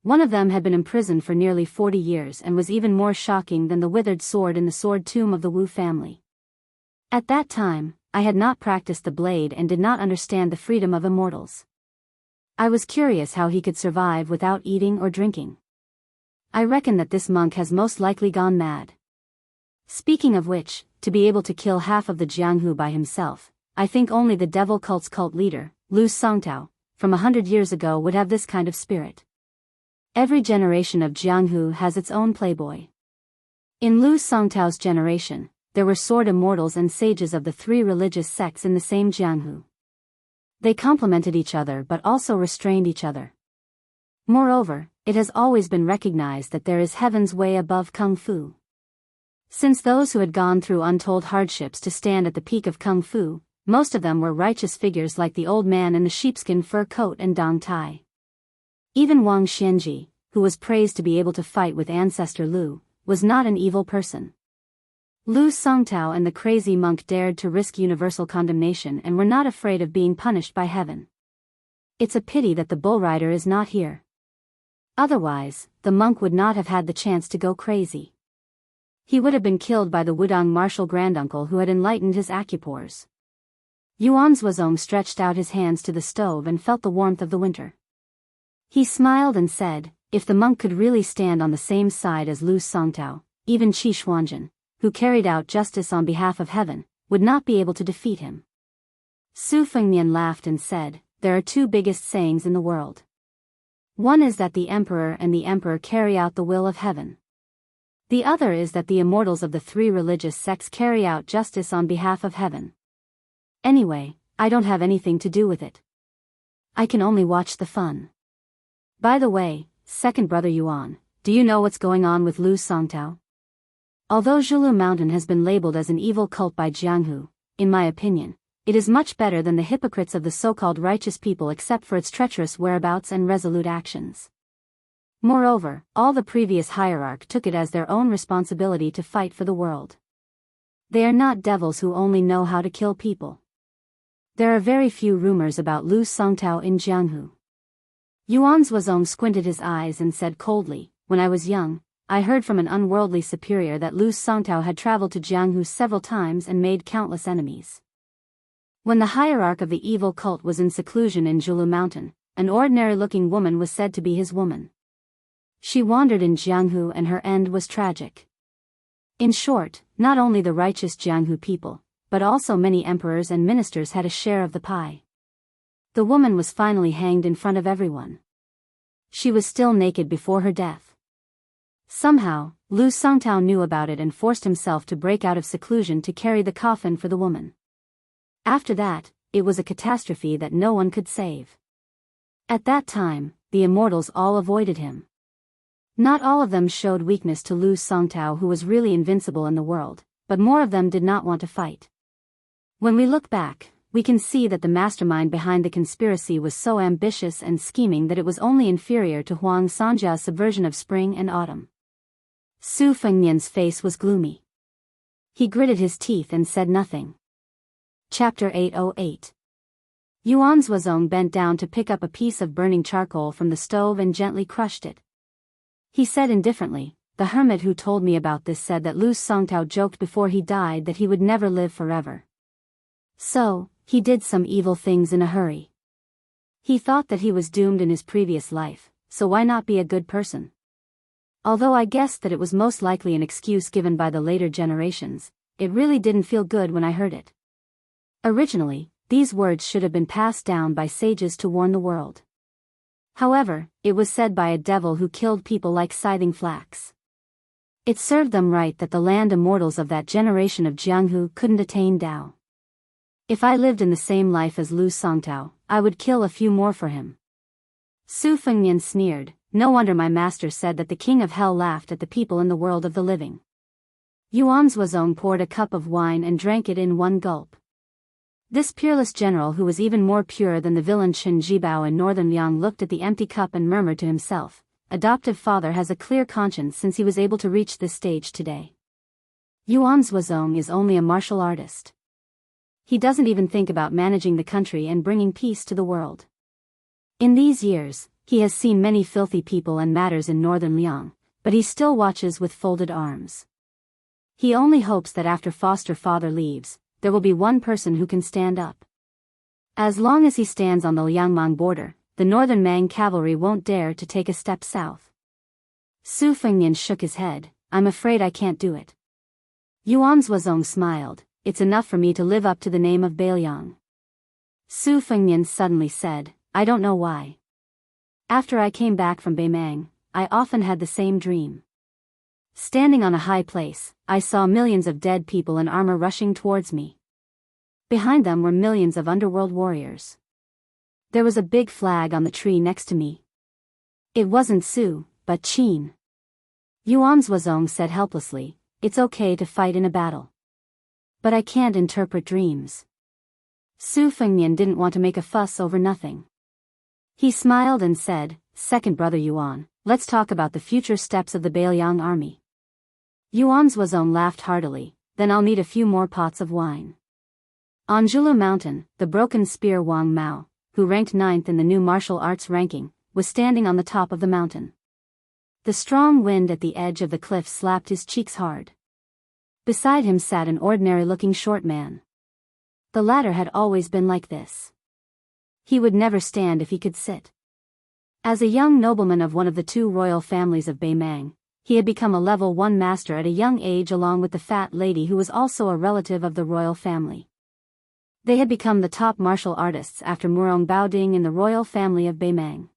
One of them had been imprisoned for nearly 40 years and was even more shocking than the withered sword in the sword tomb of the Wu family. At that time, I had not practiced the blade and did not understand the freedom of immortals. I was curious how he could survive without eating or drinking. I reckon that this monk has most likely gone mad. Speaking of which, to be able to kill half of the Jianghu by himself, I think only the devil cult's cult leader, Lu Songtao, from 100 years ago would have this kind of spirit. Every generation of Jianghu has its own playboy. In Lu Songtao's generation, there were sword immortals and sages of the three religious sects in the same Jianghu. They complemented each other but also restrained each other. Moreover, it has always been recognized that there is heaven's way above Kung Fu. Since those who had gone through untold hardships to stand at the peak of Kung Fu, most of them were righteous figures like the old man in the sheepskin fur coat and Dong Tai. Even Wang Xianji, who was praised to be able to fight with ancestor Lu, was not an evil person. Lu Songtao and the crazy monk dared to risk universal condemnation and were not afraid of being punished by heaven. It's a pity that the bull rider is not here. Otherwise, the monk would not have had the chance to go crazy. He would have been killed by the Wudong martial granduncle who had enlightened his acupores. Yuan Zhuozong stretched out his hands to the stove and felt the warmth of the winter. He smiled and said, if the monk could really stand on the same side as Lu Songtao, even Qi Xuanjun, who carried out justice on behalf of heaven, would not be able to defeat him. Su Fengnian laughed and said, there are two biggest sayings in the world. One is that the emperor and the emperor carry out the will of heaven. The other is that the immortals of the three religious sects carry out justice on behalf of heaven. Anyway, I don't have anything to do with it. I can only watch the fun. By the way, second brother Yuan, do you know what's going on with Lu Songtao? Although Zhulu Mountain has been labeled as an evil cult by Jianghu, in my opinion, it is much better than the hypocrites of the so-called righteous people except for its treacherous whereabouts and resolute actions. Moreover, all the previous hierarch took it as their own responsibility to fight for the world. They are not devils who only know how to kill people. There are very few rumors about Lu Songtao in Jianghu. Yuan Zhuozong squinted his eyes and said coldly, when I was young, I heard from an unworldly superior that Lu Songtao had traveled to Jianghu several times and made countless enemies. When the hierarch of the evil cult was in seclusion in Zhulu Mountain, an ordinary-looking woman was said to be his woman. She wandered in Jianghu and her end was tragic. In short, not only the righteous Jianghu people, but also many emperors and ministers had a share of the pie. The woman was finally hanged in front of everyone. She was still naked before her death. Somehow, Lu Songtao knew about it and forced himself to break out of seclusion to carry the coffin for the woman. After that, it was a catastrophe that no one could save. At that time, the immortals all avoided him. Not all of them showed weakness to Lu Songtao, who was really invincible in the world, but more of them did not want to fight. When we look back, we can see that the mastermind behind the conspiracy was so ambitious and scheming that it was only inferior to Huang Sanjia's subversion of spring and autumn. Su Fengnian's face was gloomy. He gritted his teeth and said nothing. Chapter 808. Yuan Zhuozong bent down to pick up a piece of burning charcoal from the stove and gently crushed it. He said indifferently, the hermit who told me about this said that Lu Songtao joked before he died that he would never live forever. So, he did some evil things in a hurry. He thought that he was doomed in his previous life, so why not be a good person? Although I guessed that it was most likely an excuse given by the later generations, it really didn't feel good when I heard it. Originally, these words should have been passed down by sages to warn the world. However, it was said by a devil who killed people like scything flax. It served them right that the land immortals of that generation of Jianghu couldn't attain Tao. If I lived in the same life as Lu Songtao, I would kill a few more for him. Su Fengnian sneered, no wonder my master said that the king of hell laughed at the people in the world of the living. Yuan Zhuozong poured a cup of wine and drank it in one gulp. This peerless general, who was even more pure than the villain Chen Jibao in northern Liang, looked at the empty cup and murmured to himself, adoptive father has a clear conscience since he was able to reach this stage today. Yuan Zhuozong is only a martial artist. He doesn't even think about managing the country and bringing peace to the world. In these years, he has seen many filthy people and matters in northern Liang, but he still watches with folded arms. He only hopes that after foster father leaves, there will be one person who can stand up. As long as he stands on the Liangmang border, the northern Mang cavalry won't dare to take a step south. Su Fengnian shook his head, I'm afraid I can't do it. Yuan Zhuozong smiled, it's enough for me to live up to the name of Bailiang. Su Fengnian suddenly said, I don't know why. After I came back from Beimang, I often had the same dream. Standing on a high place, I saw millions of dead people in armor rushing towards me. Behind them were millions of underworld warriors. There was a big flag on the tree next to me. It wasn't Su, but Qin. Yuan Zhuozong said helplessly, "It's okay to fight in a battle. But I can't interpret dreams." Su Fengnian didn't want to make a fuss over nothing. He smiled and said, "Second brother Yuan, let's talk about the future steps of the Bailiang army." Yuan Zhuozong laughed heartily, "Then I'll need a few more pots of wine." On Zhulu Mountain, the broken spear Wang Mao, who ranked 9th in the new martial arts ranking, was standing on the top of the mountain. The strong wind at the edge of the cliff slapped his cheeks hard. Beside him sat an ordinary-looking short man. The latter had always been like this. He would never stand if he could sit. As a young nobleman of one of the two royal families of Beimang, he had become a level 1 master at a young age along with the fat lady who was also a relative of the royal family. They had become the top martial artists after Murong Baoding in the royal family of Beimang.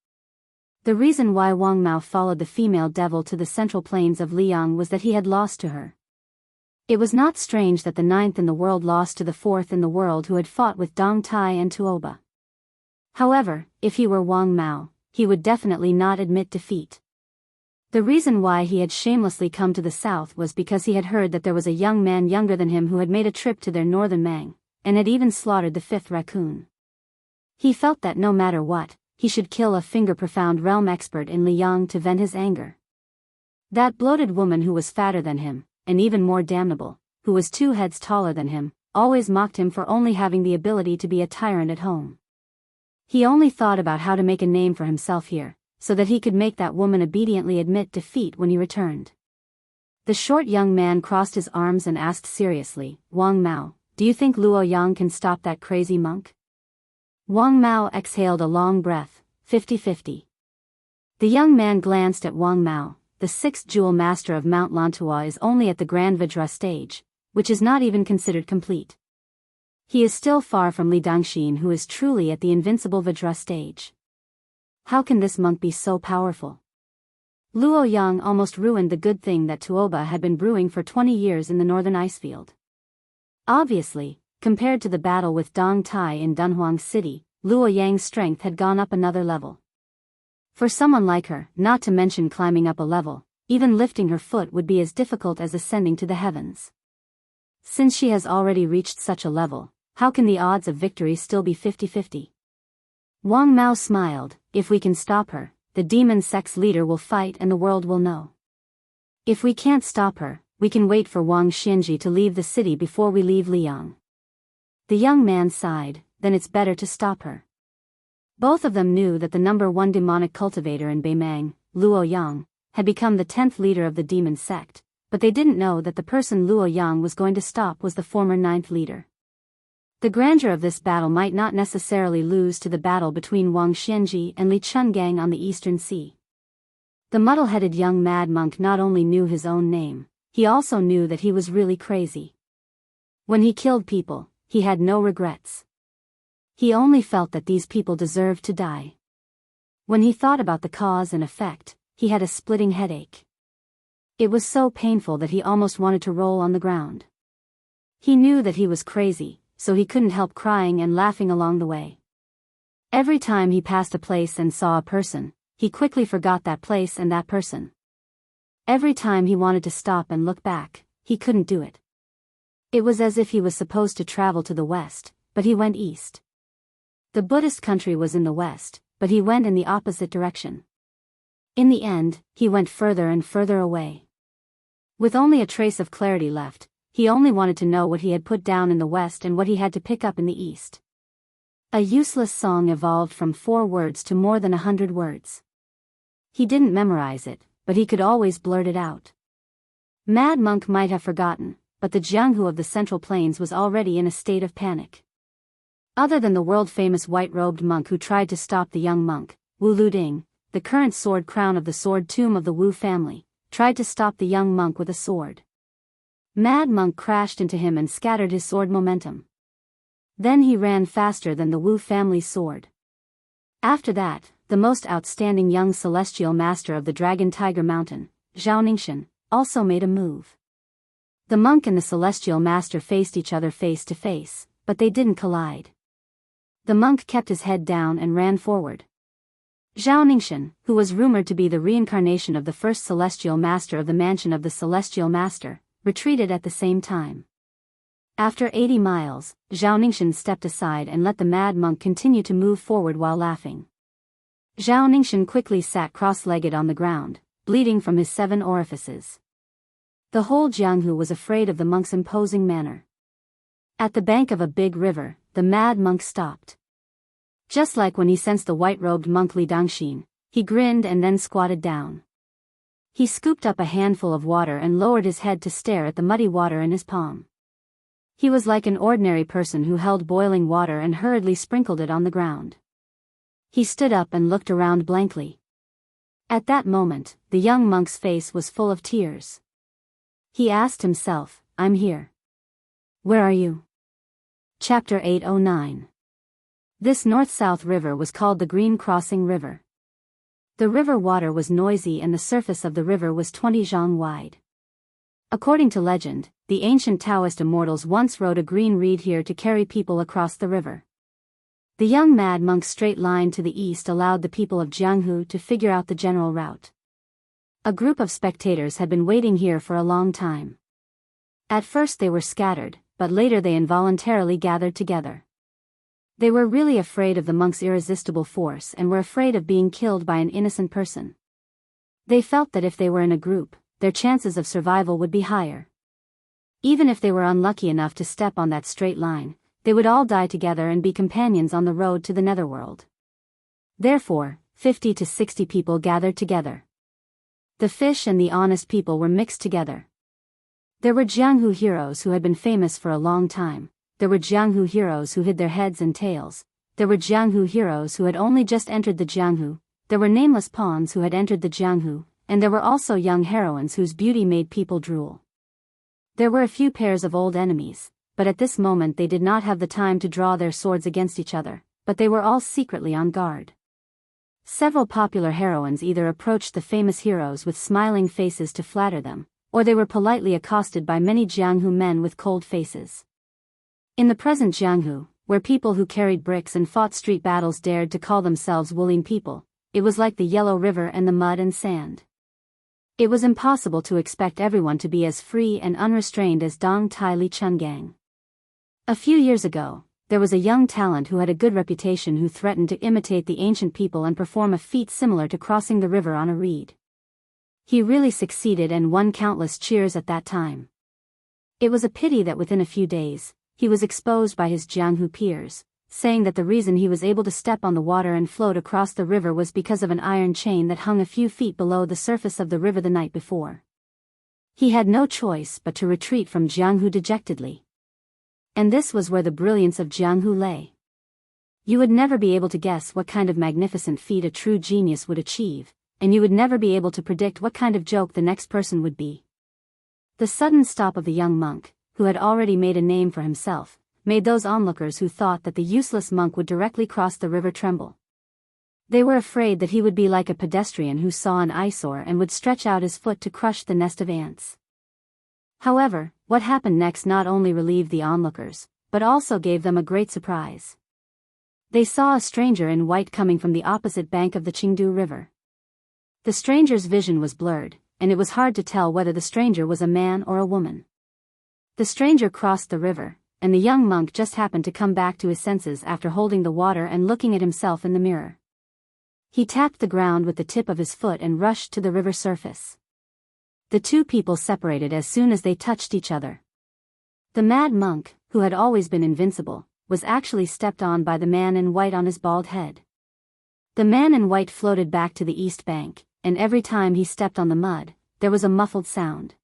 The reason why Wang Mao followed the female devil to the central plains of Liang was that he had lost to her. It was not strange that the 9th in the world lost to the 4th in the world who had fought with Dong Tai and Tuoba. However, if he were Wang Mao, he would definitely not admit defeat. The reason why he had shamelessly come to the south was because he had heard that there was a young man younger than him who had made a trip to their northern Mang, and had even slaughtered the 5th raccoon. He felt that no matter what, he should kill a finger-profound realm expert in Liang to vent his anger. That bloated woman who was fatter than him, and even more damnable, who was 2 heads taller than him, always mocked him for only having the ability to be a tyrant at home. He only thought about how to make a name for himself here, so that he could make that woman obediently admit defeat when he returned. The short young man crossed his arms and asked seriously, "Wang Mao, do you think Luo Yang can stop that crazy monk?" Wang Mao exhaled a long breath, 50-50. The young man glanced at Wang Mao. The 6th jewel master of Mount Lantua is only at the Grand Vajra stage, which is not even considered complete. He is still far from Li Dangxin, who is truly at the invincible Vajra stage. How can this monk be so powerful? Luo Yang almost ruined the good thing that Tuoba had been brewing for 20 years in the northern icefield. Obviously, compared to the battle with Dong Tai in Dunhuang City, Luo Yang's strength had gone up another level. For someone like her, not to mention climbing up a level, even lifting her foot would be as difficult as ascending to the heavens. Since she has already reached such a level, how can the odds of victory still be 50-50? Wang Mao smiled, "If we can stop her, the demon sect's leader will fight and the world will know. If we can't stop her, we can wait for Wang Xianji to leave the city before we leave Liang." The young man sighed, "Then it's better to stop her." Both of them knew that the number 1 demonic cultivator in Beimang, Luo Yang, had become the 10th leader of the demon sect, but they didn't know that the person Luo Yang was going to stop was the former 9th leader. The grandeur of this battle might not necessarily lose to the battle between Wang Xianji and Li Chungang on the Eastern Sea. The muddle-headed young mad monk not only knew his own name, he also knew that he was really crazy. When he killed people, he had no regrets. He only felt that these people deserved to die. When he thought about the cause and effect, he had a splitting headache. It was so painful that he almost wanted to roll on the ground. He knew that he was crazy, so he couldn't help crying and laughing along the way. Every time he passed a place and saw a person, he quickly forgot that place and that person. Every time he wanted to stop and look back, he couldn't do it. It was as if he was supposed to travel to the west, but he went east. The Buddhist country was in the west, but he went in the opposite direction. In the end, he went further and further away. With only a trace of clarity left, he only wanted to know what he had put down in the west and what he had to pick up in the east. A useless song evolved from 4 words to more than 100 words. He didn't memorize it, but he could always blurt it out. Mad Monk might have forgotten, but the Jianghu of the Central Plains was already in a state of panic. Other than the world-famous white-robed monk who tried to stop the young monk, Wu Luding, the current sword crown of the sword tomb of the Wu family, tried to stop the young monk with a sword. Mad Monk crashed into him and scattered his sword momentum. Then he ran faster than the Wu family's sword. After that, the most outstanding young celestial master of the Dragon Tiger Mountain, Zhao Ningxian, also made a move. The monk and the celestial master faced each other face to face, but they didn't collide. The monk kept his head down and ran forward. Zhao Ningxian, who was rumored to be the reincarnation of the first celestial master of the mansion of the celestial master, retreated at the same time. After 80 miles, Zhao Ningxian stepped aside and let the mad monk continue to move forward while laughing. Zhao Ningxian quickly sat cross-legged on the ground, bleeding from his 7 orifices. The whole Jianghu was afraid of the monk's imposing manner. At the bank of a big river, the mad monk stopped. Just like when he sensed the white-robed monk Li Dangxin, he grinned and then squatted down. He scooped up a handful of water and lowered his head to stare at the muddy water in his palm. He was like an ordinary person who held boiling water and hurriedly sprinkled it on the ground. He stood up and looked around blankly. At that moment, the young monk's face was full of tears. He asked himself, "I'm here. Where are you?" Chapter 809. This north-south river was called the Green Crossing River. The river water was noisy and the surface of the river was 20 zhang wide. According to legend, the ancient Taoist immortals once rode a green reed here to carry people across the river. The young mad monk's straight line to the east allowed the people of Jianghu to figure out the general route. A group of spectators had been waiting here for a long time. At first they were scattered, but later they involuntarily gathered together. They were really afraid of the monk's irresistible force and were afraid of being killed by an innocent person. They felt that if they were in a group, their chances of survival would be higher. Even if they were unlucky enough to step on that straight line, they would all die together and be companions on the road to the netherworld. Therefore, 50 to 60 people gathered together. The fish and the honest people were mixed together. There were Jianghu heroes who had been famous for a long time. There were Jianghu heroes who hid their heads and tails. There were Jianghu heroes who had only just entered the Jianghu. There were nameless pawns who had entered the Jianghu, and there were also young heroines whose beauty made people drool. There were a few pairs of old enemies, but at this moment they did not have the time to draw their swords against each other, but they were all secretly on guard. Several popular heroines either approached the famous heroes with smiling faces to flatter them, or they were politely accosted by many Jianghu men with cold faces. In the present Jianghu, where people who carried bricks and fought street battles dared to call themselves Wuling people, it was like the Yellow River and the mud and sand. It was impossible to expect everyone to be as free and unrestrained as Dong Tai Li Chungang. A few years ago, there was a young talent who had a good reputation who threatened to imitate the ancient people and perform a feat similar to crossing the river on a reed. He really succeeded and won countless cheers at that time. It was a pity that within a few days, he was exposed by his Jianghu peers, saying that the reason he was able to step on the water and float across the river was because of an iron chain that hung a few feet below the surface of the river the night before. He had no choice but to retreat from Jianghu dejectedly. And this was where the brilliance of Jianghu lay. You would never be able to guess what kind of magnificent feat a true genius would achieve, and you would never be able to predict what kind of joke the next person would be. The sudden stop of the young monk, who had already made a name for himself, made those onlookers who thought that the useless monk would directly cross the river tremble. They were afraid that he would be like a pedestrian who saw an eyesore and would stretch out his foot to crush the nest of ants. However, what happened next not only relieved the onlookers, but also gave them a great surprise. They saw a stranger in white coming from the opposite bank of the Qingdu River. The stranger's vision was blurred, and it was hard to tell whether the stranger was a man or a woman. The stranger crossed the river, and the young monk just happened to come back to his senses after holding the water and looking at himself in the mirror. He tapped the ground with the tip of his foot and rushed to the river surface. The two people separated as soon as they touched each other. The mad monk, who had always been invincible, was actually stepped on by the man in white on his bald head. The man in white floated back to the east bank, and every time he stepped on the mud, there was a muffled sound.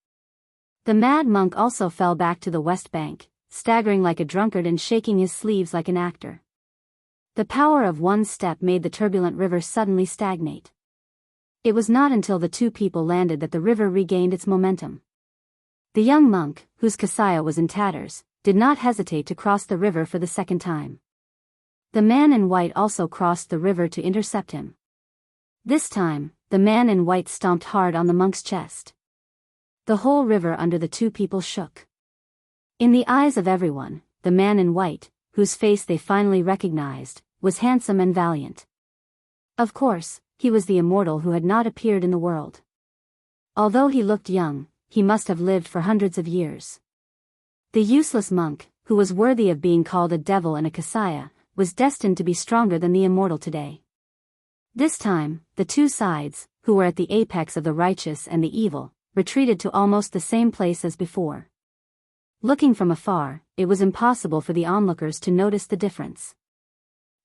The mad monk also fell back to the west bank, staggering like a drunkard and shaking his sleeves like an actor. The power of one step made the turbulent river suddenly stagnate. It was not until the two people landed that the river regained its momentum. The young monk, whose kasaya was in tatters, did not hesitate to cross the river for the second time. The man in white also crossed the river to intercept him. This time, the man in white stomped hard on the monk's chest. The whole river under the two people shook. In the eyes of everyone, the man in white, whose face they finally recognized, was handsome and valiant. Of course, he was the immortal who had not appeared in the world. Although he looked young, he must have lived for hundreds of years. The useless monk, who was worthy of being called a devil and a Kasaya, was destined to be stronger than the immortal today. This time, the two sides, who were at the apex of the righteous and the evil, retreated to almost the same place as before. Looking from afar, it was impossible for the onlookers to notice the difference.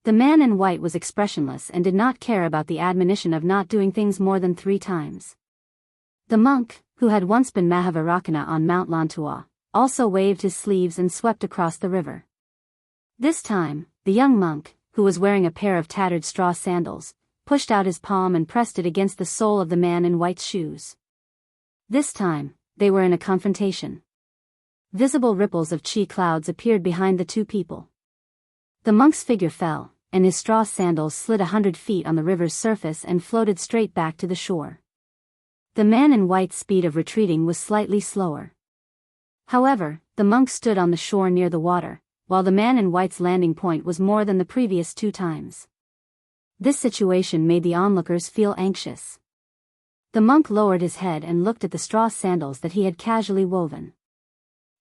The man in white was expressionless and did not care about the admonition of not doing things more than 3 times. The monk, who had once been Mahavarakana on Mount Lantua, also waved his sleeves and swept across the river. This time, the young monk, who was wearing a pair of tattered straw sandals, pushed out his palm and pressed it against the sole of the man in white's shoes. This time, they were in a confrontation. Visible ripples of chi clouds appeared behind the two people. The monk's figure fell, and his straw sandals slid 100 feet on the river's surface and floated straight back to the shore. The man in white's speed of retreating was slightly slower. However, the monk stood on the shore near the water, while the man in white's landing point was more than the previous 2 times. This situation made the onlookers feel anxious. The monk lowered his head and looked at the straw sandals that he had casually woven.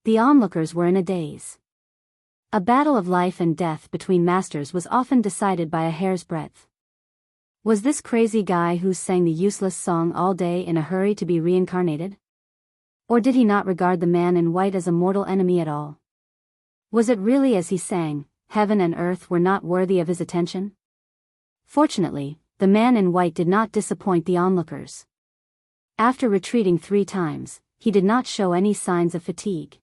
The onlookers were in a daze. A battle of life and death between masters was often decided by a hair's breadth. Was this crazy guy who sang the useless song all day in a hurry to be reincarnated? Or did he not regard the man in white as a mortal enemy at all? Was it really as he sang, heaven and earth were not worthy of his attention? Fortunately, the man in white did not disappoint the onlookers. After retreating 3 times, he did not show any signs of fatigue.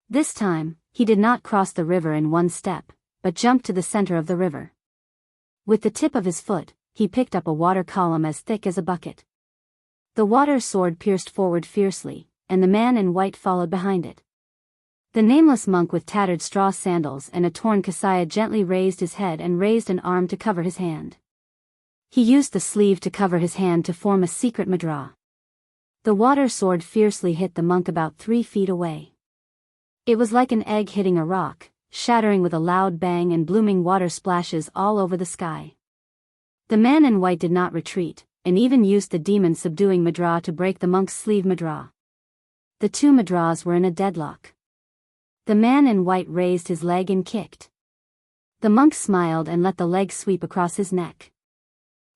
This time, he did not cross the river in 1 step, but jumped to the center of the river. With the tip of his foot, he picked up a water column as thick as a bucket. The water sword pierced forward fiercely, and the man in white followed behind it. The nameless monk with tattered straw sandals and a torn kasaya gently raised his head and raised an arm to cover his hand. He used the sleeve to cover his hand to form a secret mudra. The water sword fiercely hit the monk about 3 feet away. It was like an egg hitting a rock, shattering with a loud bang and blooming water splashes all over the sky. The man in white did not retreat, and even used the demon subduing mudra to break the monk's sleeve mudra. The 2 mudras were in a deadlock. The man in white raised his leg and kicked. The monk smiled and let the leg sweep across his neck.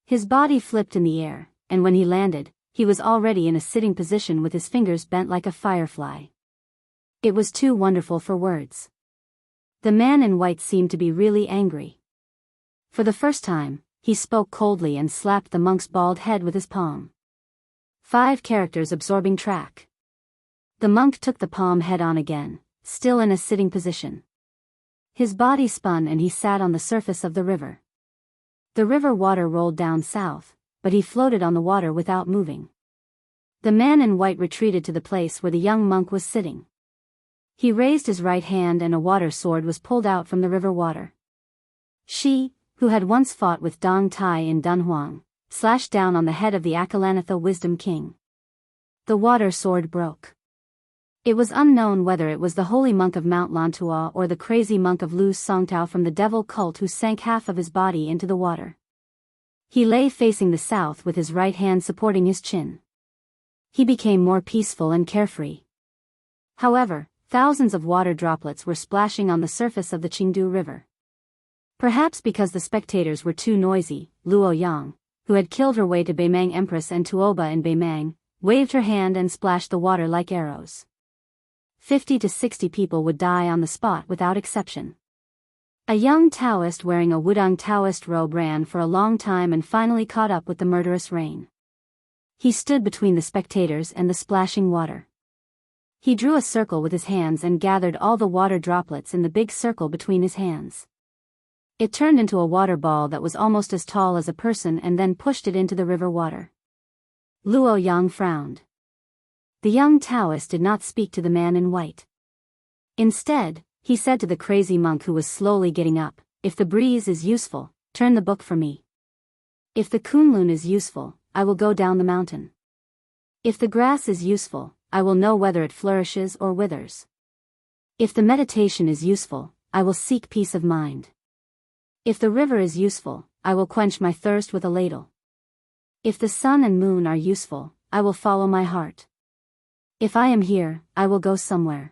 His body flipped in the air, and when he landed, he was already in a sitting position with his fingers bent like a firefly. It was too wonderful for words. The man in white seemed to be really angry. For the first time, he spoke coldly and slapped the monk's bald head with his palm. 5 characters absorbing track. The monk took the palm head on again, still in a sitting position. His body spun and he sat on the surface of the river. The river water rolled down south, but he floated on the water without moving. The man in white retreated to the place where the young monk was sitting. He raised his right hand and a water sword was pulled out from the river water. She, who had once fought with Dong Tai in Dunhuang, slashed down on the head of the Akalanatha Wisdom King. The water sword broke. It was unknown whether it was the holy monk of Mount Lantua or the crazy monk of Lu Songtao from the devil cult who sank half of his body into the water. He lay facing the south with his right hand supporting his chin. He became more peaceful and carefree. However, thousands of water droplets were splashing on the surface of the Qingdu River. Perhaps because the spectators were too noisy, Luo Yang, who had killed her way to Beimang Empress and Tuoba in Beimang, waved her hand and splashed the water like arrows. 50 to 60 people would die on the spot without exception. A young Taoist wearing a Wudang Taoist robe ran for a long time and finally caught up with the murderous rain. He stood between the spectators and the splashing water. He drew a circle with his hands and gathered all the water droplets in the big circle between his hands. It turned into a water ball that was almost as tall as a person and then pushed it into the river water. Luo Yang frowned. The young Taoist did not speak to the man in white. Instead, he said to the crazy monk who was slowly getting up, "If the breeze is useful, turn the book for me. If the Kunlun is useful, I will go down the mountain. If the grass is useful, I will know whether it flourishes or withers. If the meditation is useful, I will seek peace of mind. If the river is useful, I will quench my thirst with a ladle. If the sun and moon are useful, I will follow my heart. If I am here, I will go somewhere.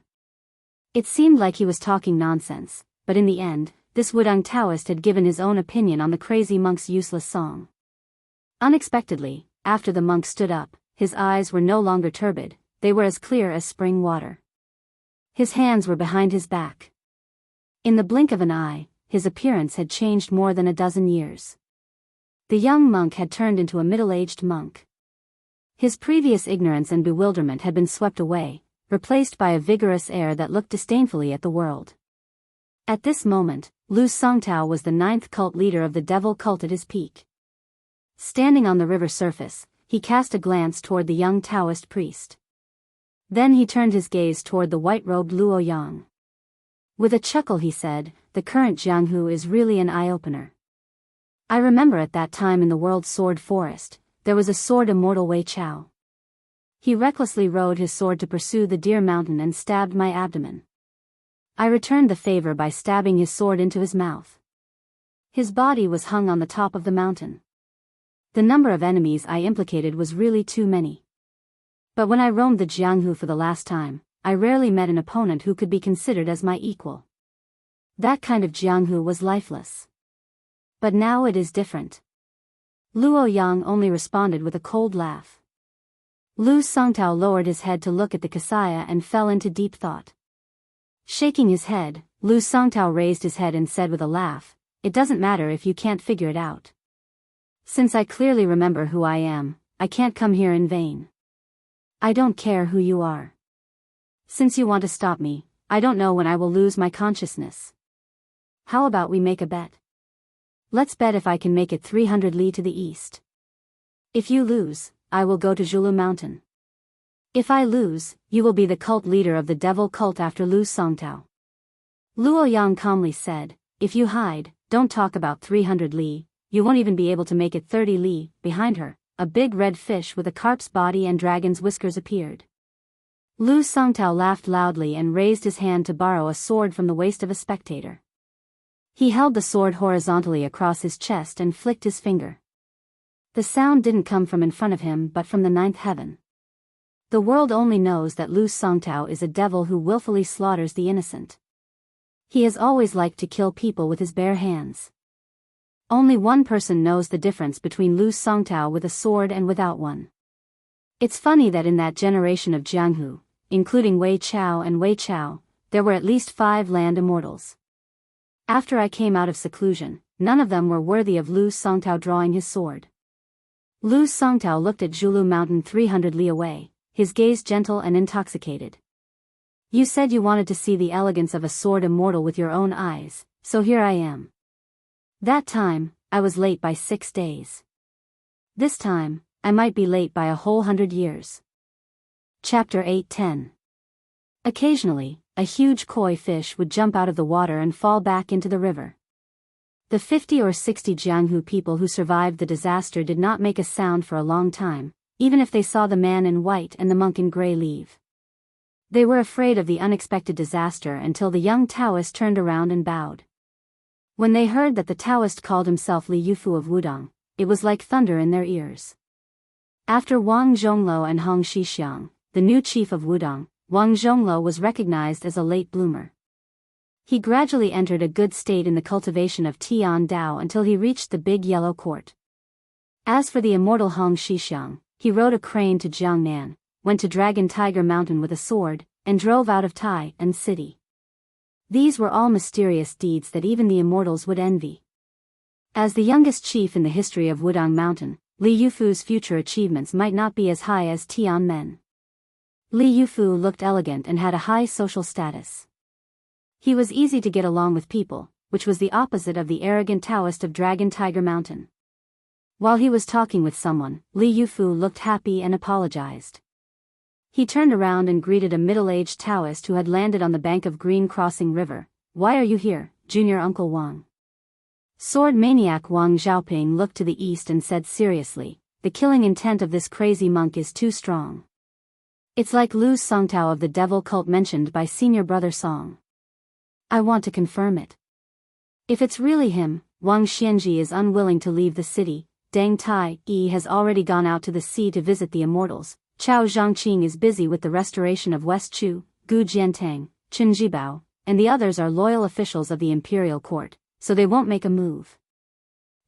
It seemed like he was talking nonsense, but in the end, this Wudang Taoist had given his own opinion on the crazy monk's useless song. Unexpectedly, after the monk stood up, his eyes were no longer turbid, they were as clear as spring water. His hands were behind his back. In the blink of an eye, his appearance had changed more than a dozen years. The young monk had turned into a middle-aged monk. His previous ignorance and bewilderment had been swept away, replaced by a vigorous air that looked disdainfully at the world. At this moment, Lu Songtao was the 9th cult leader of the devil cult at his peak. Standing on the river surface, he cast a glance toward the young Taoist priest. Then he turned his gaze toward the white-robed Luo Yang. With a chuckle he said, "The current Jianghu is really an eye-opener. I remember at that time in the World Sword Forest, there was a sword immortal Wei Chao. He recklessly rode his sword to pursue the deer mountain and stabbed my abdomen. I returned the favor by stabbing his sword into his mouth. His body was hung on the top of the mountain. The number of enemies I implicated was really too many. But when I roamed the Jianghu for the last time, I rarely met an opponent who could be considered as my equal. That kind of Jianghu was lifeless. But now it is different." Luo Yang only responded with a cold laugh. Lu Songtao lowered his head to look at the Kasaya and fell into deep thought. Shaking his head, Lu Songtao raised his head and said with a laugh, "It doesn't matter if you can't figure it out. Since I clearly remember who I am, I can't come here in vain. I don't care who you are. Since you want to stop me, I don't know when I will lose my consciousness. How about we make a bet? Let's bet if I can make it 300 li to the east. If you lose, I will go to Zhulu Mountain. If I lose, you will be the cult leader of the devil cult after Lu Songtao." Luo Yang calmly said, "If you hide, don't talk about 300 li, you won't even be able to make it 30 li." Behind her, a big red fish with a carp's body and dragon's whiskers appeared. Lu Songtao laughed loudly and raised his hand to borrow a sword from the waist of a spectator. He held the sword horizontally across his chest and flicked his finger. The sound didn't come from in front of him but from the 9th heaven. The world only knows that Lu Songtao is a devil who willfully slaughters the innocent. He has always liked to kill people with his bare hands. Only one person knows the difference between Lu Songtao with a sword and without one. It's funny that in that generation of Jianghu, including Wei Chao and Wei Chao, there were at least 5 land immortals. After I came out of seclusion, none of them were worthy of Lu Songtao drawing his sword. Lu Songtao looked at Zhulu Mountain 300 li away, his gaze gentle and intoxicated. "You said you wanted to see the elegance of a sword immortal with your own eyes, so here I am. That time, I was late by 6 days. This time, I might be late by a whole 100 years." Chapter 8:10. Occasionally, a huge koi fish would jump out of the water and fall back into the river. The 50 or 60 Jianghu people who survived the disaster did not make a sound for a long time, even if they saw the man in white and the monk in gray leave. They were afraid of the unexpected disaster until the young Taoist turned around and bowed. When they heard that the Taoist called himself Li Yufu of Wudang, it was like thunder in their ears. After Wang Zhongluo and Hong Shixiang, the new chief of Wudang, Wang Zhongluo was recognized as a late bloomer. He gradually entered a good state in the cultivation of Tian Dao until he reached the big yellow court. As for the immortal Hong Shixiang, he rode a crane to Jiangnan, went to Dragon Tiger Mountain with a sword, and drove out of Tai and city. These were all mysterious deeds that even the immortals would envy. As the youngest chief in the history of Wudang Mountain, Li Yufu's future achievements might not be as high as Tian Men. Li Yufu looked elegant and had a high social status. He was easy to get along with people, which was the opposite of the arrogant Taoist of Dragon Tiger Mountain. While he was talking with someone, Li Yufu looked happy and apologized. He turned around and greeted a middle-aged Taoist who had landed on the bank of Green Crossing River. "Why are you here, Junior Uncle Wang?" Sword maniac Wang Xiaoping looked to the east and said seriously, "The killing intent of this crazy monk is too strong. It's like Lu's Songtao of the devil cult mentioned by Senior Brother Song. I want to confirm it. If it's really him, Wang Xianji is unwilling to leave the city, Deng Tai Yi has already gone out to the sea to visit the immortals, Chao Zhangqing is busy with the restoration of West Chu, Gu Jiantang, Chen Jibao, and the others are loyal officials of the imperial court, so they won't make a move.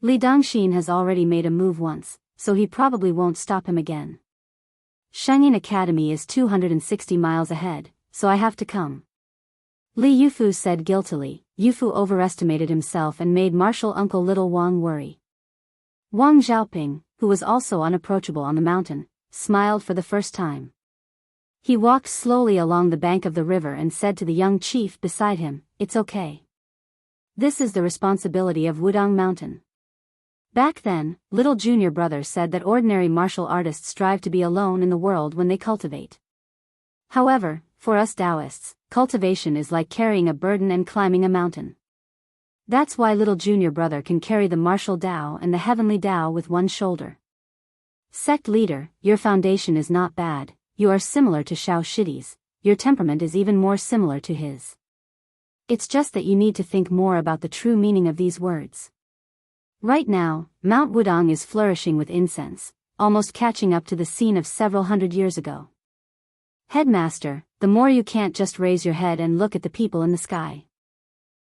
Li Dongxin has already made a move once, so he probably won't stop him again. Shangyin Academy is 260 miles ahead, so I have to come. Li Yufu said guiltily. Yufu overestimated himself and made martial uncle little Wang worry. Wang Xiaoping, who was also unapproachable on the mountain, smiled for the first time. He walked slowly along the bank of the river and said to the young chief beside him, "It's okay. This is the responsibility of Wudang Mountain." Back then, little junior brother said that ordinary martial artists strive to be alone in the world when they cultivate. However, for us Taoists, cultivation is like carrying a burden and climbing a mountain. That's why little junior brother can carry the martial Tao and the heavenly Tao with one shoulder. Sect leader, your foundation is not bad, you are similar to Xiao Shidi's, your temperament is even more similar to his. It's just that you need to think more about the true meaning of these words. Right now, Mount Wudang is flourishing with incense, almost catching up to the scene of several hundred years ago. Headmaster, the more you can't just raise your head and look at the people in the sky.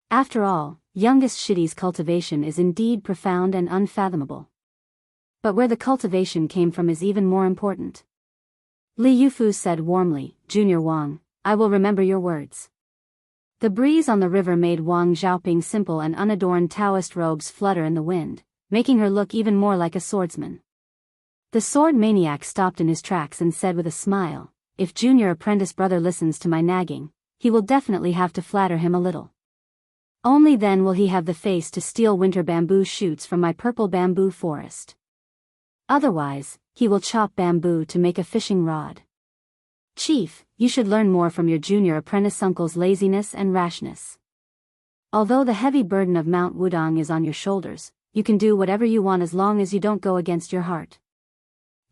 After all, youngest Shidi's cultivation is indeed profound and unfathomable. But where the cultivation came from is even more important. Li Yufu said warmly, "Junior Wang, I will remember your words." The breeze on the river made Wang Xiaoping's simple and unadorned Taoist robes flutter in the wind, making her look even more like a swordsman. The sword maniac stopped in his tracks and said with a smile, "If junior apprentice brother listens to my nagging, he will definitely have to flatter him a little. Only then will he have the face to steal winter bamboo shoots from my purple bamboo forest. Otherwise, he will chop bamboo to make a fishing rod. Chief, you should learn more from your junior apprentice uncle's laziness and rashness. Although the heavy burden of Mount Wudang is on your shoulders, you can do whatever you want as long as you don't go against your heart.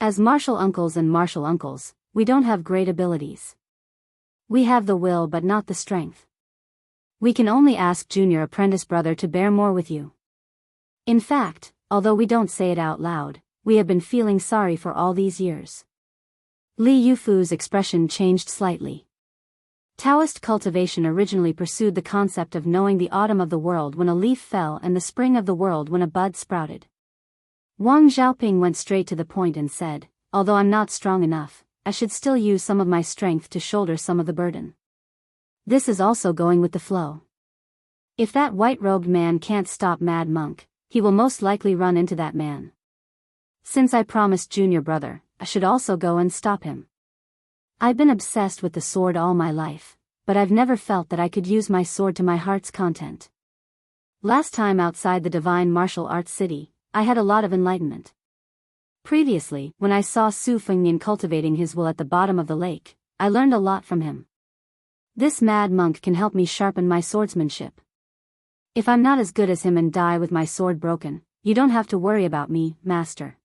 As martial uncles, we don't have great abilities. We have the will but not the strength. We can only ask junior apprentice brother to bear more with you. In fact, although we don't say it out loud, we have been feeling sorry for all these years." Li Yufu's expression changed slightly. Taoist cultivation originally pursued the concept of knowing the autumn of the world when a leaf fell and the spring of the world when a bud sprouted. Wang Xiaoping went straight to the point and said, "Although I'm not strong enough, I should still use some of my strength to shoulder some of the burden. This is also going with the flow. If that white-robed man can't stop Mad Monk, he will most likely run into that man. Since I promised junior brother, I should also go and stop him. I've been obsessed with the sword all my life, but I've never felt that I could use my sword to my heart's content. Last time outside the divine martial arts city, I had a lot of enlightenment. Previously, when I saw Su Fengnian cultivating his will at the bottom of the lake, I learned a lot from him. This mad monk can help me sharpen my swordsmanship. If I'm not as good as him and die with my sword broken, you don't have to worry about me, master."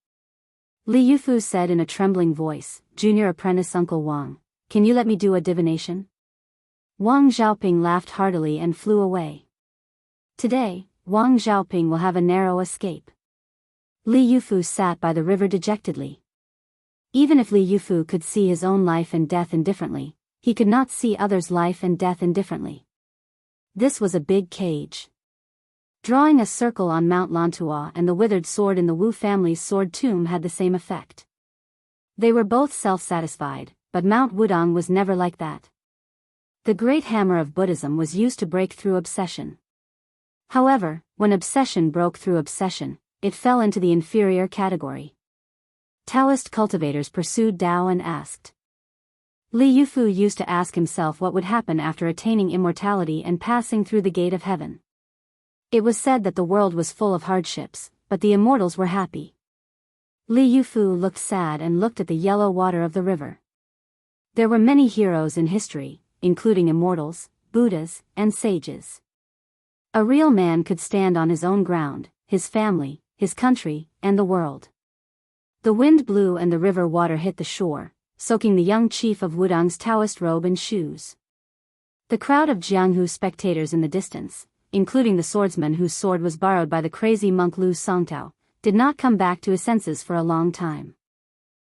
Li Yufu said in a trembling voice, "Junior apprentice Uncle Wang, can you let me do a divination?" Wang Xiaoping laughed heartily and flew away. Today, Wang Xiaoping will have a narrow escape. Li Yufu sat by the river dejectedly. Even if Li Yufu could see his own life and death indifferently, he could not see others' life and death indifferently. This was a big cage. Drawing a circle on Mount Lantua and the withered sword in the Wu family's sword tomb had the same effect. They were both self-satisfied, but Mount Wudang was never like that. The great hammer of Buddhism was used to break through obsession. However, when obsession broke through obsession, it fell into the inferior category. Taoist cultivators pursued Tao and asked. Li Yufu used to ask himself what would happen after attaining immortality and passing through the gate of heaven. It was said that the world was full of hardships, but the immortals were happy. Li Yufu looked sad and looked at the yellow water of the river. There were many heroes in history, including immortals, Buddhas, and sages. A real man could stand on his own ground, his family, his country, and the world. The wind blew and the river water hit the shore, soaking the young chief of Wudang's Taoist robe and shoes. The crowd of Jianghu spectators in the distance, including the swordsman whose sword was borrowed by the crazy monk Lu Songtao, did not come back to his senses for a long time.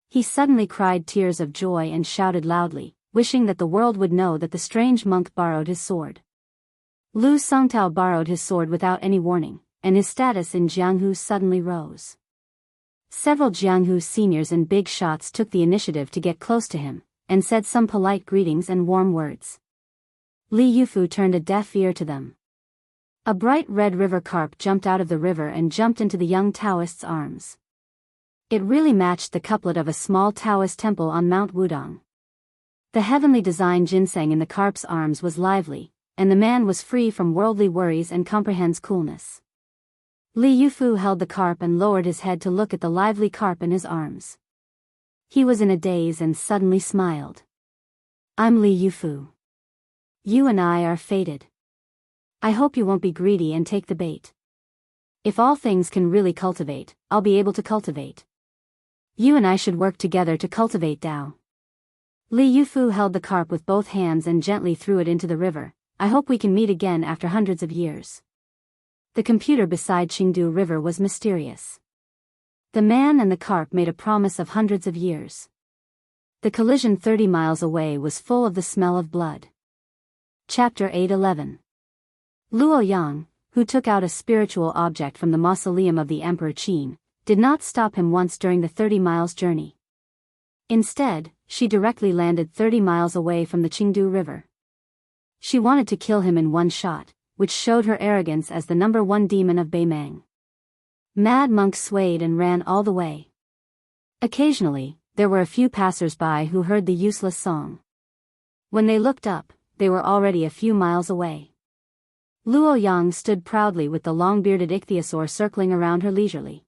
He suddenly cried tears of joy and shouted loudly, wishing that the world would know that the strange monk borrowed his sword. Lu Songtao borrowed his sword without any warning, and his status in Jianghu suddenly rose. Several Jianghu seniors and big shots took the initiative to get close to him, and said some polite greetings and warm words. Li Yufu turned a deaf ear to them. A bright red river carp jumped out of the river and jumped into the young Taoist's arms. It really matched the couplet of a small Taoist temple on Mount Wudang. The heavenly design ginseng in the carp's arms was lively, and the man was free from worldly worries and comprehends coolness. Li Yufu held the carp and lowered his head to look at the lively carp in his arms. He was in a daze and suddenly smiled. "I'm Li Yufu. You and I are fated. I hope you won't be greedy and take the bait. If all things can really cultivate, I'll be able to cultivate. You and I should work together to cultivate Tao." Li Yufu held the carp with both hands and gently threw it into the river. "I hope we can meet again after hundreds of years." The computer beside Qingdu River was mysterious. The man and the carp made a promise of hundreds of years. The collision 30 miles away was full of the smell of blood. Chapter 8:11. Luo Yang, who took out a spiritual object from the mausoleum of the Emperor Qin, did not stop him once during the 30 miles journey. Instead, she directly landed 30 miles away from the Qingdu River. She wanted to kill him in one shot, which showed her arrogance as the #1 demon of Beimang. Mad monks swayed and ran all the way. Occasionally, there were a few passers-by who heard the useless song. When they looked up, they were already a few miles away. Luo Yang stood proudly with the long-bearded ichthyosaur circling around her leisurely.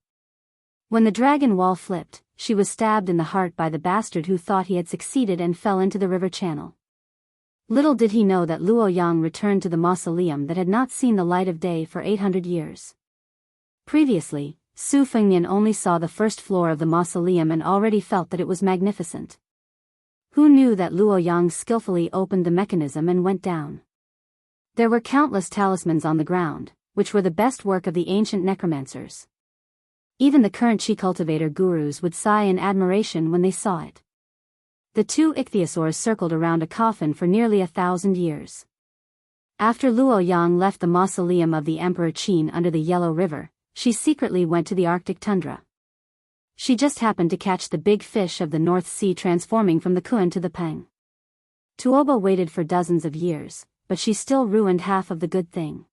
When the dragon wall flipped, she was stabbed in the heart by the bastard who thought he had succeeded and fell into the river channel. Little did he know that Luo Yang returned to the mausoleum that had not seen the light of day for 800 years. Previously, Su Fengnian only saw the first floor of the mausoleum and already felt that it was magnificent. Who knew that Luo Yang skillfully opened the mechanism and went down? There were countless talismans on the ground, which were the best work of the ancient necromancers. Even the current Qi cultivator gurus would sigh in admiration when they saw it. The two ichthyosaurs circled around a coffin for nearly 1,000 years. After Luo Yang left the mausoleum of the Emperor Qin under the Yellow River, she secretly went to the Arctic tundra. She just happened to catch the big fish of the North Sea transforming from the Kun to the Peng. Tuoba waited for dozens of years, but she still ruined half of the good thing.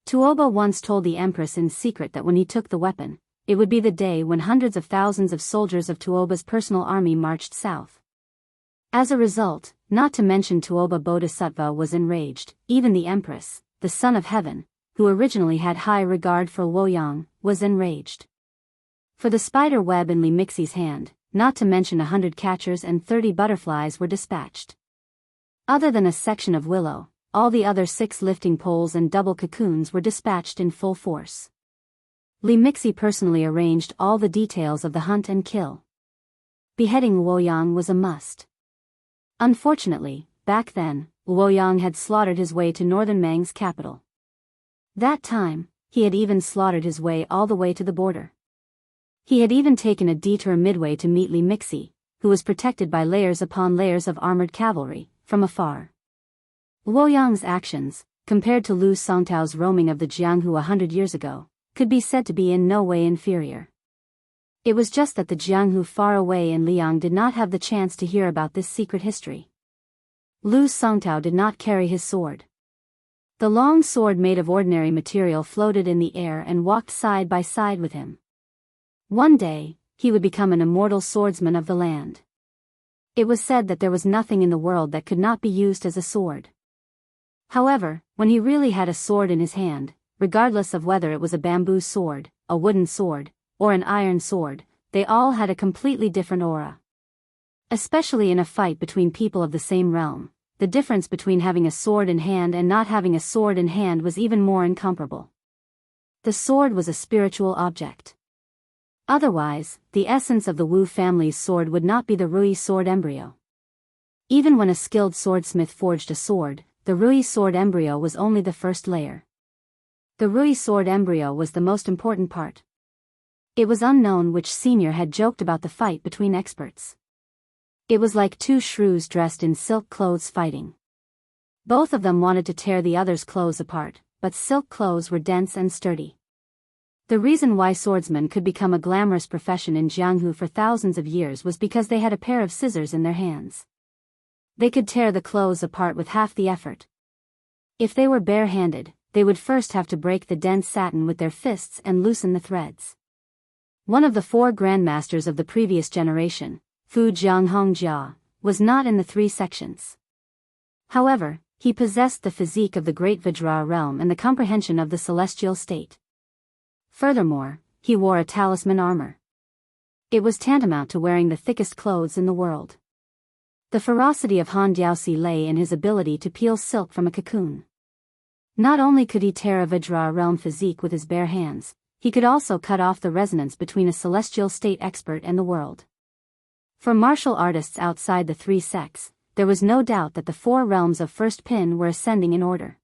Tuoba once told the Empress in secret that when he took the weapon, it would be the day when hundreds of thousands of soldiers of Tuoba's personal army marched south. As a result, not to mention Tuoba Bodhisattva was enraged. Even the Empress, the Son of Heaven, who originally had high regard for Luo Yang, was enraged. For the spider web in Li Mixi's hand, not to mention 100 catchers and 30 butterflies were dispatched. Other than a section of willow, all the other 6 lifting poles and double cocoons were dispatched in full force. Li Mixi personally arranged all the details of the hunt and kill. Beheading Luo Yang was a must. Unfortunately, back then, Luo Yang had slaughtered his way to northern Mang's capital. That time, he had even slaughtered his way all the way to the border. He had even taken a detour midway to meet Li Mixi, who was protected by layers upon layers of armored cavalry, from afar. Luo Yang's actions, compared to Lu Songtao's roaming of the Jianghu 100 years ago, could be said to be in no way inferior. It was just that the Jianghu far away in Liang did not have the chance to hear about this secret history. Lu Songtao did not carry his sword. The long sword made of ordinary material floated in the air and walked side by side with him. One day, he would become an immortal swordsman of the land. It was said that there was nothing in the world that could not be used as a sword. However, when he really had a sword in his hand, regardless of whether it was a bamboo sword, a wooden sword, or an iron sword, they all had a completely different aura. Especially in a fight between people of the same realm, the difference between having a sword in hand and not having a sword in hand was even more incomparable. The sword was a spiritual object. Otherwise, the essence of the Wu family's sword would not be the Rui sword embryo. Even when a skilled swordsmith forged a sword, the Rui sword embryo was only the first layer. The Rui sword embryo was the most important part. It was unknown which senior had joked about the fight between experts. It was like two shrews dressed in silk clothes fighting. Both of them wanted to tear the other's clothes apart, but silk clothes were dense and sturdy. The reason why swordsmen could become a glamorous profession in Jianghu for thousands of years was because they had a pair of scissors in their hands. They could tear the clothes apart with half the effort. If they were bare-handed, they would first have to break the dense satin with their fists and loosen the threads. One of the 4 grandmasters of the previous generation, Fu Jianghongjia, was not in the 3 sections. However, he possessed the physique of the great Vajra realm and the comprehension of the celestial state. Furthermore, he wore a talisman armor. It was tantamount to wearing the thickest clothes in the world. The ferocity of Han Diaosi lay in his ability to peel silk from a cocoon. Not only could he tear a Vajra realm physique with his bare hands, he could also cut off the resonance between a celestial state expert and the world. For martial artists outside the 3 sects, there was no doubt that the 4 realms of first pin were ascending in order.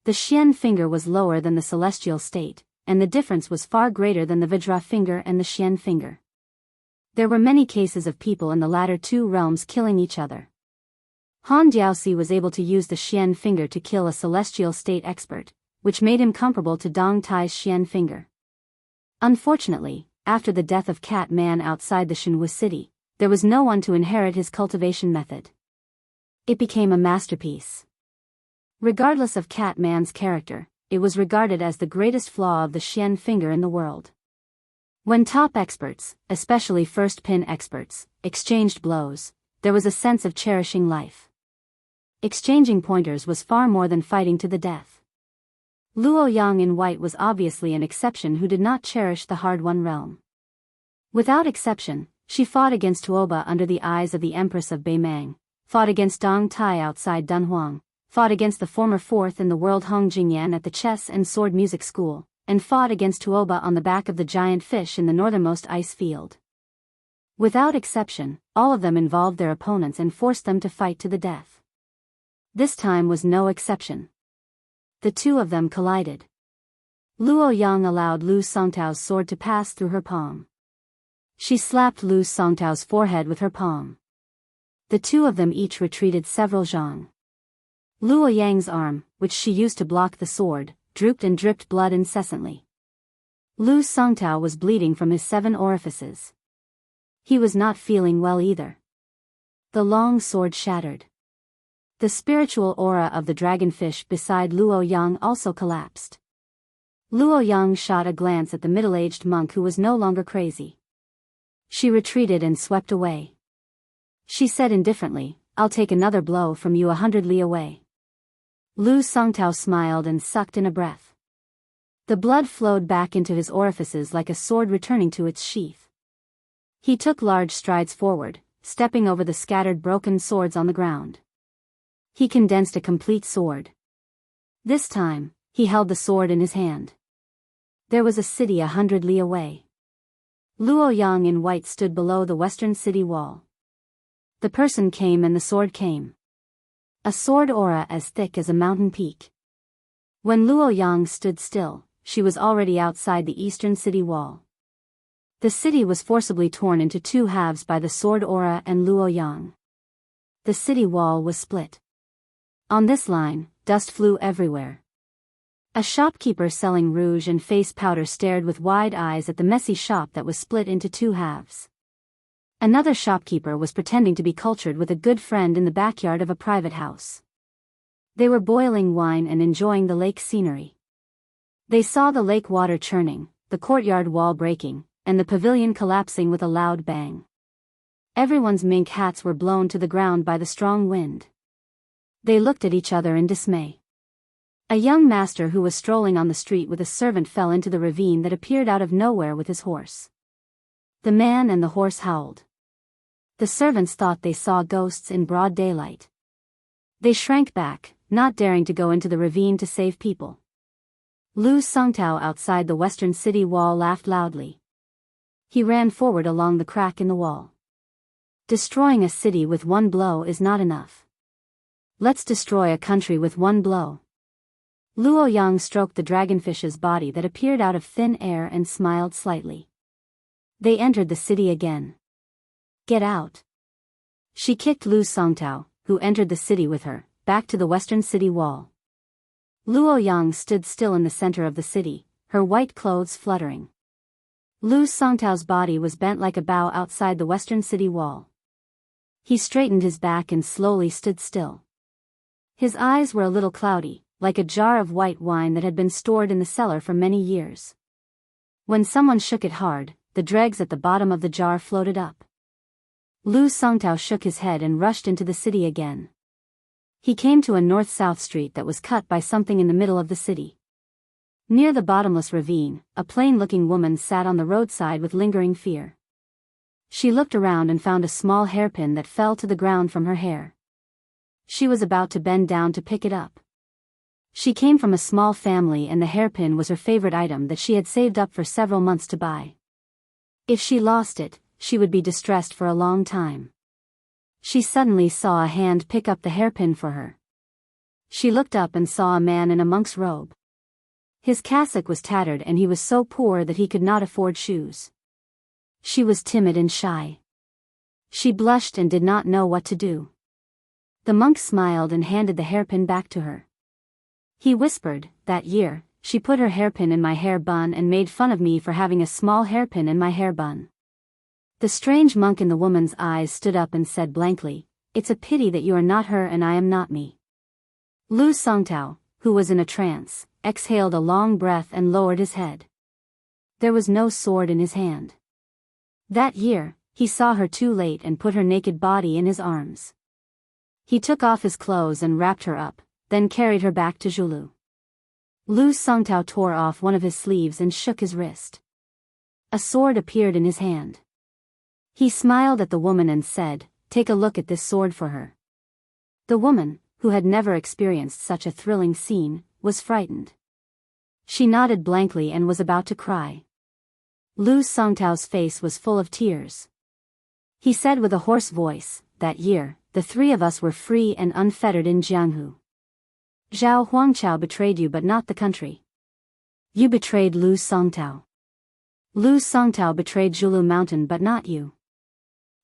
The Xian finger was lower than the celestial state, and the difference was far greater than the Vajra finger and the Xian finger. There were many cases of people in the latter 2 realms killing each other. Han Diaosi was able to use the Xian finger to kill a celestial state expert, which made him comparable to Dong Tai's Xian finger. Unfortunately, after the death of Cat Man outside the Shenwu city, there was no one to inherit his cultivation method. It became a masterpiece. Regardless of Cat Man's character, it was regarded as the greatest flaw of the Xian finger in the world. When top experts, especially first pin experts, exchanged blows, there was a sense of cherishing life. Exchanging pointers was far more than fighting to the death. Luo Yang in white was obviously an exception who did not cherish the hard-won realm. Without exception, she fought against Tuoba under the eyes of the Empress of Beimang, fought against Dong Tai outside Dunhuang, fought against the former 4th in the world Hong Jingyan at the chess and sword music school, and fought against Tuoba on the back of the giant fish in the northernmost ice field. Without exception, all of them involved their opponents and forced them to fight to the death. This time was no exception. The 2 of them collided. Luo Yang allowed Lu Songtao's sword to pass through her palm. She slapped Lu Songtao's forehead with her palm. The 2 of them each retreated several zhang. Luo Yang's arm, which she used to block the sword, drooped and dripped blood incessantly. Lu Songtao was bleeding from his 7 orifices. He was not feeling well either. The long sword shattered. The spiritual aura of the dragonfish beside Luo Yang also collapsed. Luo Yang shot a glance at the middle-aged monk who was no longer crazy. She retreated and swept away. She said indifferently, "I'll take another blow from you 100 li away." Lu Songtao smiled and sucked in a breath. The blood flowed back into his orifices like a sword returning to its sheath. He took large strides forward, stepping over the scattered broken swords on the ground. He condensed a complete sword. This time, he held the sword in his hand. There was a city 100 li away. Luo Yang in white stood below the western city wall. The person came and the sword came. A sword aura as thick as a mountain peak. When Luo Yang stood still, she was already outside the eastern city wall. The city was forcibly torn into 2 halves by the sword aura and Luo Yang. The city wall was split. On this line, dust flew everywhere. A shopkeeper selling rouge and face powder stared with wide eyes at the messy shop that was split into 2 halves. Another shopkeeper was pretending to be cultured with a good friend in the backyard of a private house. They were boiling wine and enjoying the lake scenery. They saw the lake water churning, the courtyard wall breaking, and the pavilion collapsing with a loud bang. Everyone's mink hats were blown to the ground by the strong wind. They looked at each other in dismay. A young master who was strolling on the street with a servant fell into the ravine that appeared out of nowhere with his horse. The man and the horse howled. The servants thought they saw ghosts in broad daylight. They shrank back, not daring to go into the ravine to save people. Lu Songtao outside the western city wall laughed loudly. He ran forward along the crack in the wall. Destroying a city with one blow is not enough. Let's destroy a country with one blow. Luo Yang stroked the dragonfish's body that appeared out of thin air and smiled slightly. They entered the city again. Get out. She kicked Lu Songtao, who entered the city with her, back to the western city wall. Luo Yang stood still in the center of the city, her white clothes fluttering. Lu Songtao's body was bent like a bow outside the western city wall. He straightened his back and slowly stood still. His eyes were a little cloudy, like a jar of white wine that had been stored in the cellar for many years. When someone shook it hard, the dregs at the bottom of the jar floated up. Lu Songtao shook his head and rushed into the city again. He came to a north-south street that was cut by something in the middle of the city. Near the bottomless ravine, a plain-looking woman sat on the roadside with lingering fear. She looked around and found a small hairpin that fell to the ground from her hair. She was about to bend down to pick it up. She came from a small family and the hairpin was her favorite item that she had saved up for several months to buy. If she lost it, she would be distressed for a long time. She suddenly saw a hand pick up the hairpin for her. She looked up and saw a man in a monk's robe. His cassock was tattered and he was so poor that he could not afford shoes. She was timid and shy. She blushed and did not know what to do. The monk smiled and handed the hairpin back to her. He whispered, "That year, she put her hairpin in my hair bun and made fun of me for having a small hairpin in my hair bun." The strange monk in the woman's eyes stood up and said blankly, "It's a pity that you are not her and I am not me." Lu Songtao, who was in a trance, exhaled a long breath and lowered his head. There was no sword in his hand. That year, he saw her too late and put her naked body in his arms. He took off his clothes and wrapped her up, then carried her back to Zhulu. Lu Songtao tore off one of his sleeves and shook his wrist. A sword appeared in his hand. He smiled at the woman and said, "Take a look at this sword for her." The woman, who had never experienced such a thrilling scene, was frightened. She nodded blankly and was about to cry. Lu Songtao's face was full of tears. He said with a hoarse voice, "That year, the three of us were free and unfettered in Jianghu. Zhao Huangchao betrayed you but not the country. You betrayed Lu Songtao. Lu Songtao betrayed Zhulu Mountain but not you."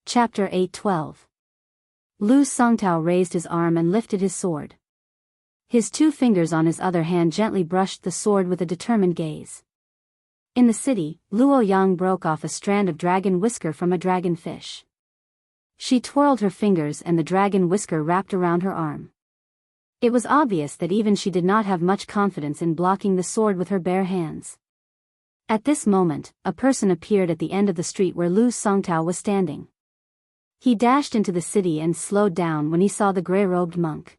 Chapter 8:12. Lu Songtao raised his arm and lifted his sword. His two fingers on his other hand gently brushed the sword with a determined gaze. In the city, Luo Yang broke off a strand of dragon whisker from a dragonfish. She twirled her fingers and the dragon whisker wrapped around her arm. It was obvious that even she did not have much confidence in blocking the sword with her bare hands. At this moment, a person appeared at the end of the street where Lu Songtao was standing. He dashed into the city and slowed down when he saw the gray-robed monk.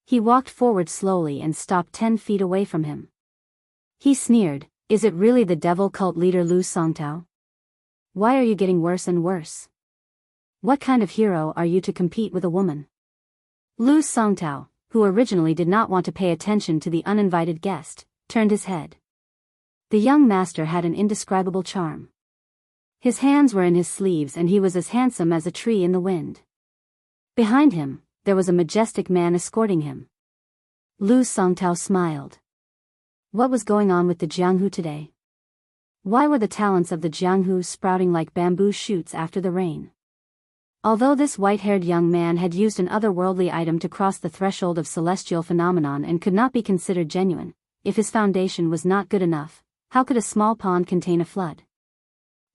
He walked forward slowly and stopped 10 feet away from him. He sneered, "Is it really the devil cult leader Lu Songtao? Why are you getting worse and worse? What kind of hero are you to compete with a woman?" Lu Songtao, who originally did not want to pay attention to the uninvited guest, turned his head. The young master had an indescribable charm. His hands were in his sleeves and he was as handsome as a tree in the wind. Behind him, there was a majestic man escorting him. Lu Songtao smiled. What was going on with the Jianghu today? Why were the talents of the Jianghu sprouting like bamboo shoots after the rain? Although this white-haired young man had used an otherworldly item to cross the threshold of celestial phenomenon and could not be considered genuine, if his foundation was not good enough, how could a small pond contain a flood?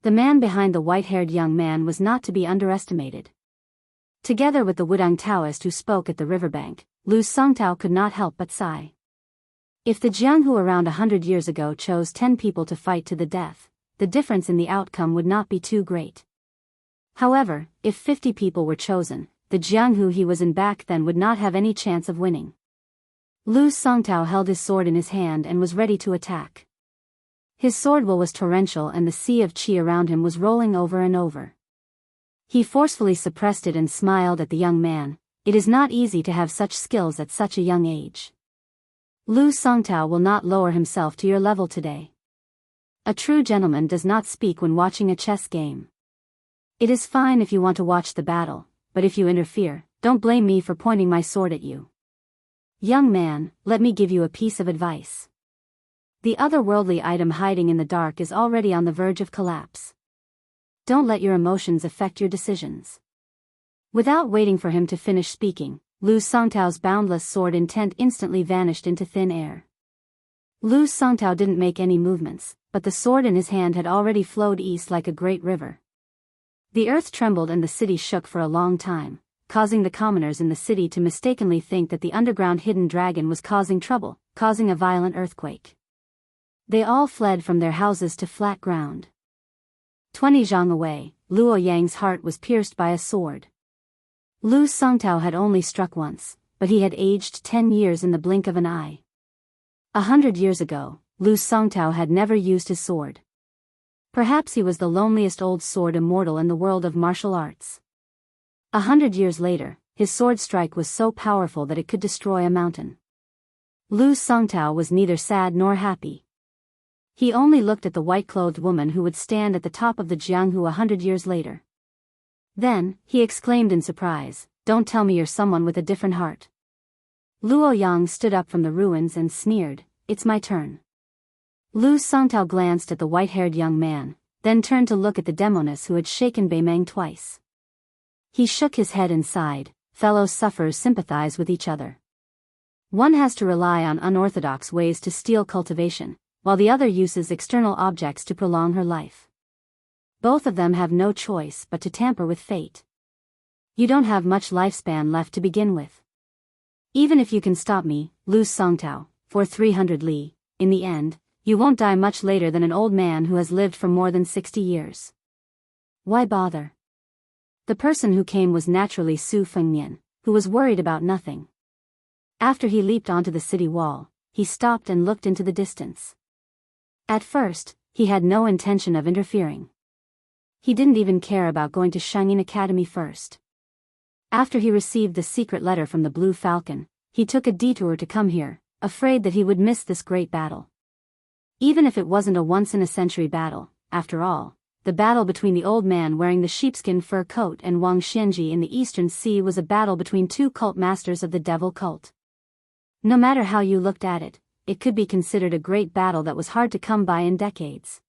The man behind the white-haired young man was not to be underestimated. Together with the Wudang Taoist who spoke at the riverbank, Lu Songtao could not help but sigh. If the Jianghu around 100 years ago chose 10 people to fight to the death, the difference in the outcome would not be too great. However, if 50 people were chosen, the Jianghu he was in back then would not have any chance of winning. Lu Songtao held his sword in his hand and was ready to attack. His sword will was torrential and the sea of qi around him was rolling over and over. He forcefully suppressed it and smiled at the young man. "It is not easy to have such skills at such a young age. Lu Songtao will not lower himself to your level today." A true gentleman does not speak when watching a chess game. It is fine if you want to watch the battle, but if you interfere, don't blame me for pointing my sword at you. Young man, let me give you a piece of advice. The otherworldly item hiding in the dark is already on the verge of collapse. Don't let your emotions affect your decisions. Without waiting for him to finish speaking, Lu Songtao's boundless sword intent instantly vanished into thin air. Lu Songtao didn't make any movements, but the sword in his hand had already flowed east like a great river. The earth trembled and the city shook for a long time, causing the commoners in the city to mistakenly think that the underground hidden dragon was causing trouble, causing a violent earthquake. They all fled from their houses to flat ground. 20 zhang away, Luo Yang's heart was pierced by a sword. Lu Songtao had only struck once, but he had aged 10 years in the blink of an eye. 100 years ago, Lu Songtao had never used his sword. Perhaps he was the loneliest old sword immortal in the world of martial arts. 100 years later, his sword strike was so powerful that it could destroy a mountain. Lu Songtao was neither sad nor happy. He only looked at the white-clothed woman who would stand at the top of the Jianghu 100 years later. Then, he exclaimed in surprise, "Don't tell me you're someone with a different heart." Luo Yang stood up from the ruins and sneered, "It's my turn." Lu Songtao glanced at the white-haired young man, then turned to look at the demoness who had shaken Beimeng twice. He shook his head and sighed, "Fellow sufferers sympathize with each other. One has to rely on unorthodox ways to steal cultivation, while the other uses external objects to prolong her life. Both of them have no choice but to tamper with fate. You don't have much lifespan left to begin with. Even if you can stop me, Lu Songtao, for 300 li, in the end, you won't die much later than an old man who has lived for more than 60 years. Why bother?" The person who came was naturally Su Fengnian, who was worried about nothing. After he leaped onto the city wall, he stopped and looked into the distance. At first, he had no intention of interfering. He didn't even care about going to Shangyin Academy first. After he received the secret letter from the Blue Falcon, he took a detour to come here, afraid that he would miss this great battle. Even if it wasn't a once-in-a-century battle, after all, the battle between the old man wearing the sheepskin fur coat and Wang Xianji in the Eastern Sea was a battle between two cult masters of the devil cult. No matter how you looked at it, it could be considered a great battle that was hard to come by in decades.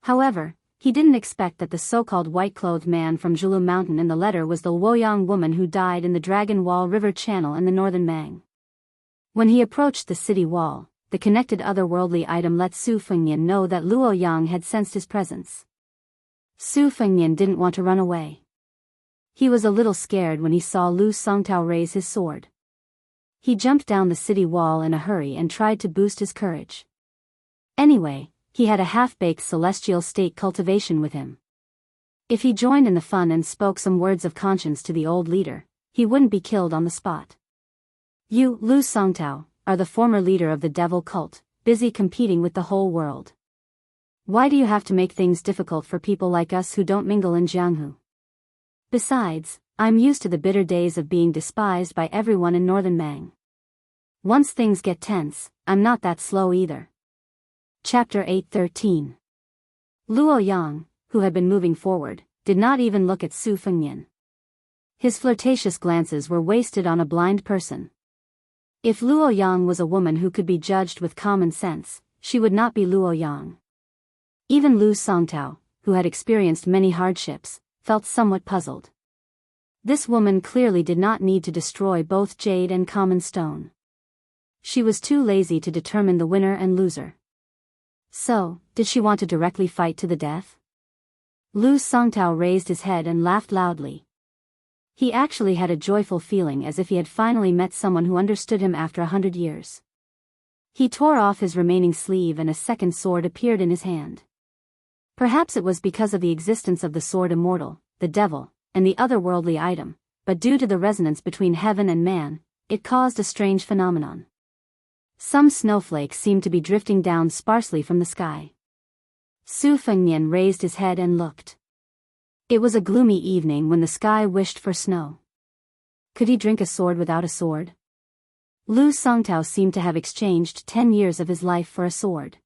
However, he didn't expect that the so-called white-clothed man from Zhulu Mountain in the letter was the Luoyang woman who died in the Dragon Wall River Channel in the northern Mang. When he approached the city wall, the connected otherworldly item let Su Fengnian know that Luoyang had sensed his presence. Su Fengnian didn't want to run away. He was a little scared when he saw Lu Songtao raise his sword. He jumped down the city wall in a hurry and tried to boost his courage. Anyway, he had a half-baked celestial state cultivation with him. If he joined in the fun and spoke some words of conscience to the old leader, he wouldn't be killed on the spot. "You, Lu Songtao, are the former leader of the devil cult, busy competing with the whole world. Why do you have to make things difficult for people like us who don't mingle in Jianghu? Besides, I'm used to the bitter days of being despised by everyone in northern Mang. Once things get tense, I'm not that slow either." Chapter 8:13. Luo Yang, who had been moving forward, did not even look at Su Fengnian. His flirtatious glances were wasted on a blind person. If Luo Yang was a woman who could be judged with common sense, she would not be Luo Yang. Even Lu Songtao, who had experienced many hardships, felt somewhat puzzled. This woman clearly did not need to destroy both jade and common stone. She was too lazy to determine the winner and loser. So, did she want to directly fight to the death? Lu Songtao raised his head and laughed loudly. He actually had a joyful feeling as if he had finally met someone who understood him after 100 years. He tore off his remaining sleeve and a second sword appeared in his hand. Perhaps it was because of the existence of the sword immortal, the devil, and the otherworldly item, but due to the resonance between heaven and man, it caused a strange phenomenon. Some snowflakes seemed to be drifting down sparsely from the sky. Su Fengnian raised his head and looked. It was a gloomy evening when the sky wished for snow. Could he drink a sword without a sword? Lu Songtao seemed to have exchanged 10 years of his life for a sword.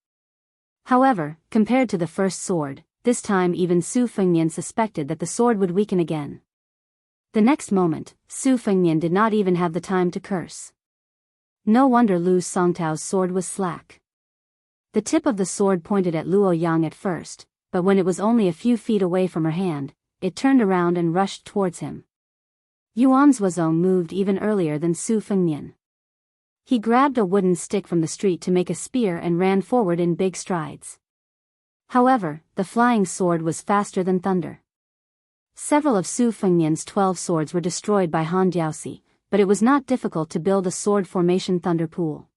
However, compared to the first sword, this time even Su Fengnian suspected that the sword would weaken again. The next moment, Su Fengnian did not even have the time to curse. No wonder Lu Songtao's sword was slack. The tip of the sword pointed at Luo Yang at first, but when it was only a few feet away from her hand, it turned around and rushed towards him. Yuan Zuozong moved even earlier than Su Fengnian. He grabbed a wooden stick from the street to make a spear and ran forward in big strides. However, the flying sword was faster than thunder. Several of Su Fengnian's 12 swords were destroyed by Han Jiaoxi, but it was not difficult to build a sword formation thunder pool.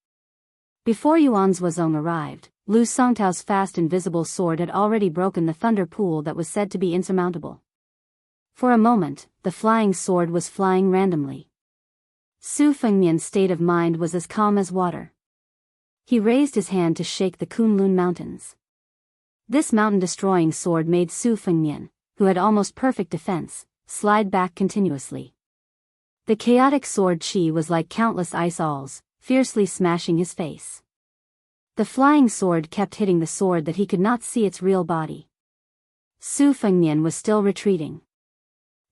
Before Yuan Zuozong arrived, Lu Songtao's fast invisible sword had already broken the thunder pool that was said to be insurmountable. For a moment, the flying sword was flying randomly. Su Fengnian's state of mind was as calm as water. He raised his hand to shake the Kunlun Mountains. This mountain-destroying sword made Su Fengnian, who had almost perfect defense, slide back continuously. The chaotic sword chi was like countless ice alls, fiercely smashing his face. The flying sword kept hitting the sword that he could not see its real body. Su Fengnian was still retreating.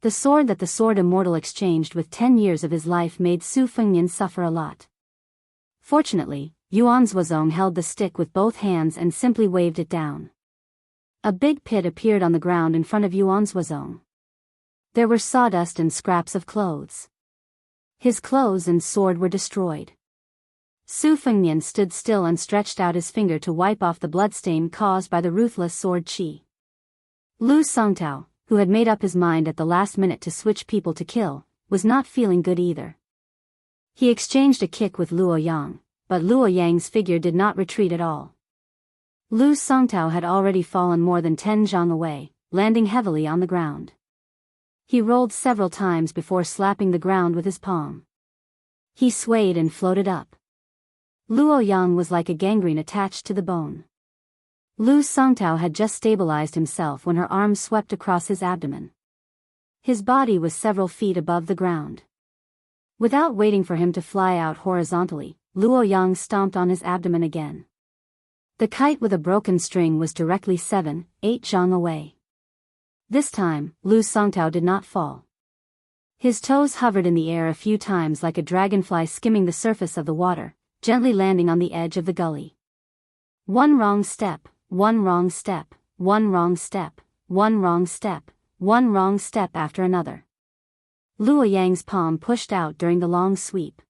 The sword that the sword immortal exchanged with 10 years of his life made Su Fengnian suffer a lot. Fortunately, Yuan Zuozong held the stick with both hands and simply waved it down. A big pit appeared on the ground in front of Yuan Zuozong. There were sawdust and scraps of clothes. His clothes and sword were destroyed. Su Fengnian stood still and stretched out his finger to wipe off the bloodstain caused by the ruthless sword chi. Lu Songtao, who had made up his mind at the last minute to switch people to kill, was not feeling good either. He exchanged a kick with Luo Yang, but Luo Yang's figure did not retreat at all. Lu Songtao had already fallen more than 10 zhang away, landing heavily on the ground. He rolled several times before slapping the ground with his palm. He swayed and floated up. Luo Yang was like a gangrene attached to the bone. Lu Songtao had just stabilized himself when her arms swept across his abdomen. His body was several feet above the ground. Without waiting for him to fly out horizontally, Luo Yang stomped on his abdomen again. The kite with a broken string was directly 7-8 zhang away. This time, Lu Songtao did not fall. His toes hovered in the air a few times like a dragonfly skimming the surface of the water, gently landing on the edge of the gully. One wrong step, one wrong step, one wrong step, one wrong step, one wrong step after another. Luo Yang's palm pushed out during the long sweep.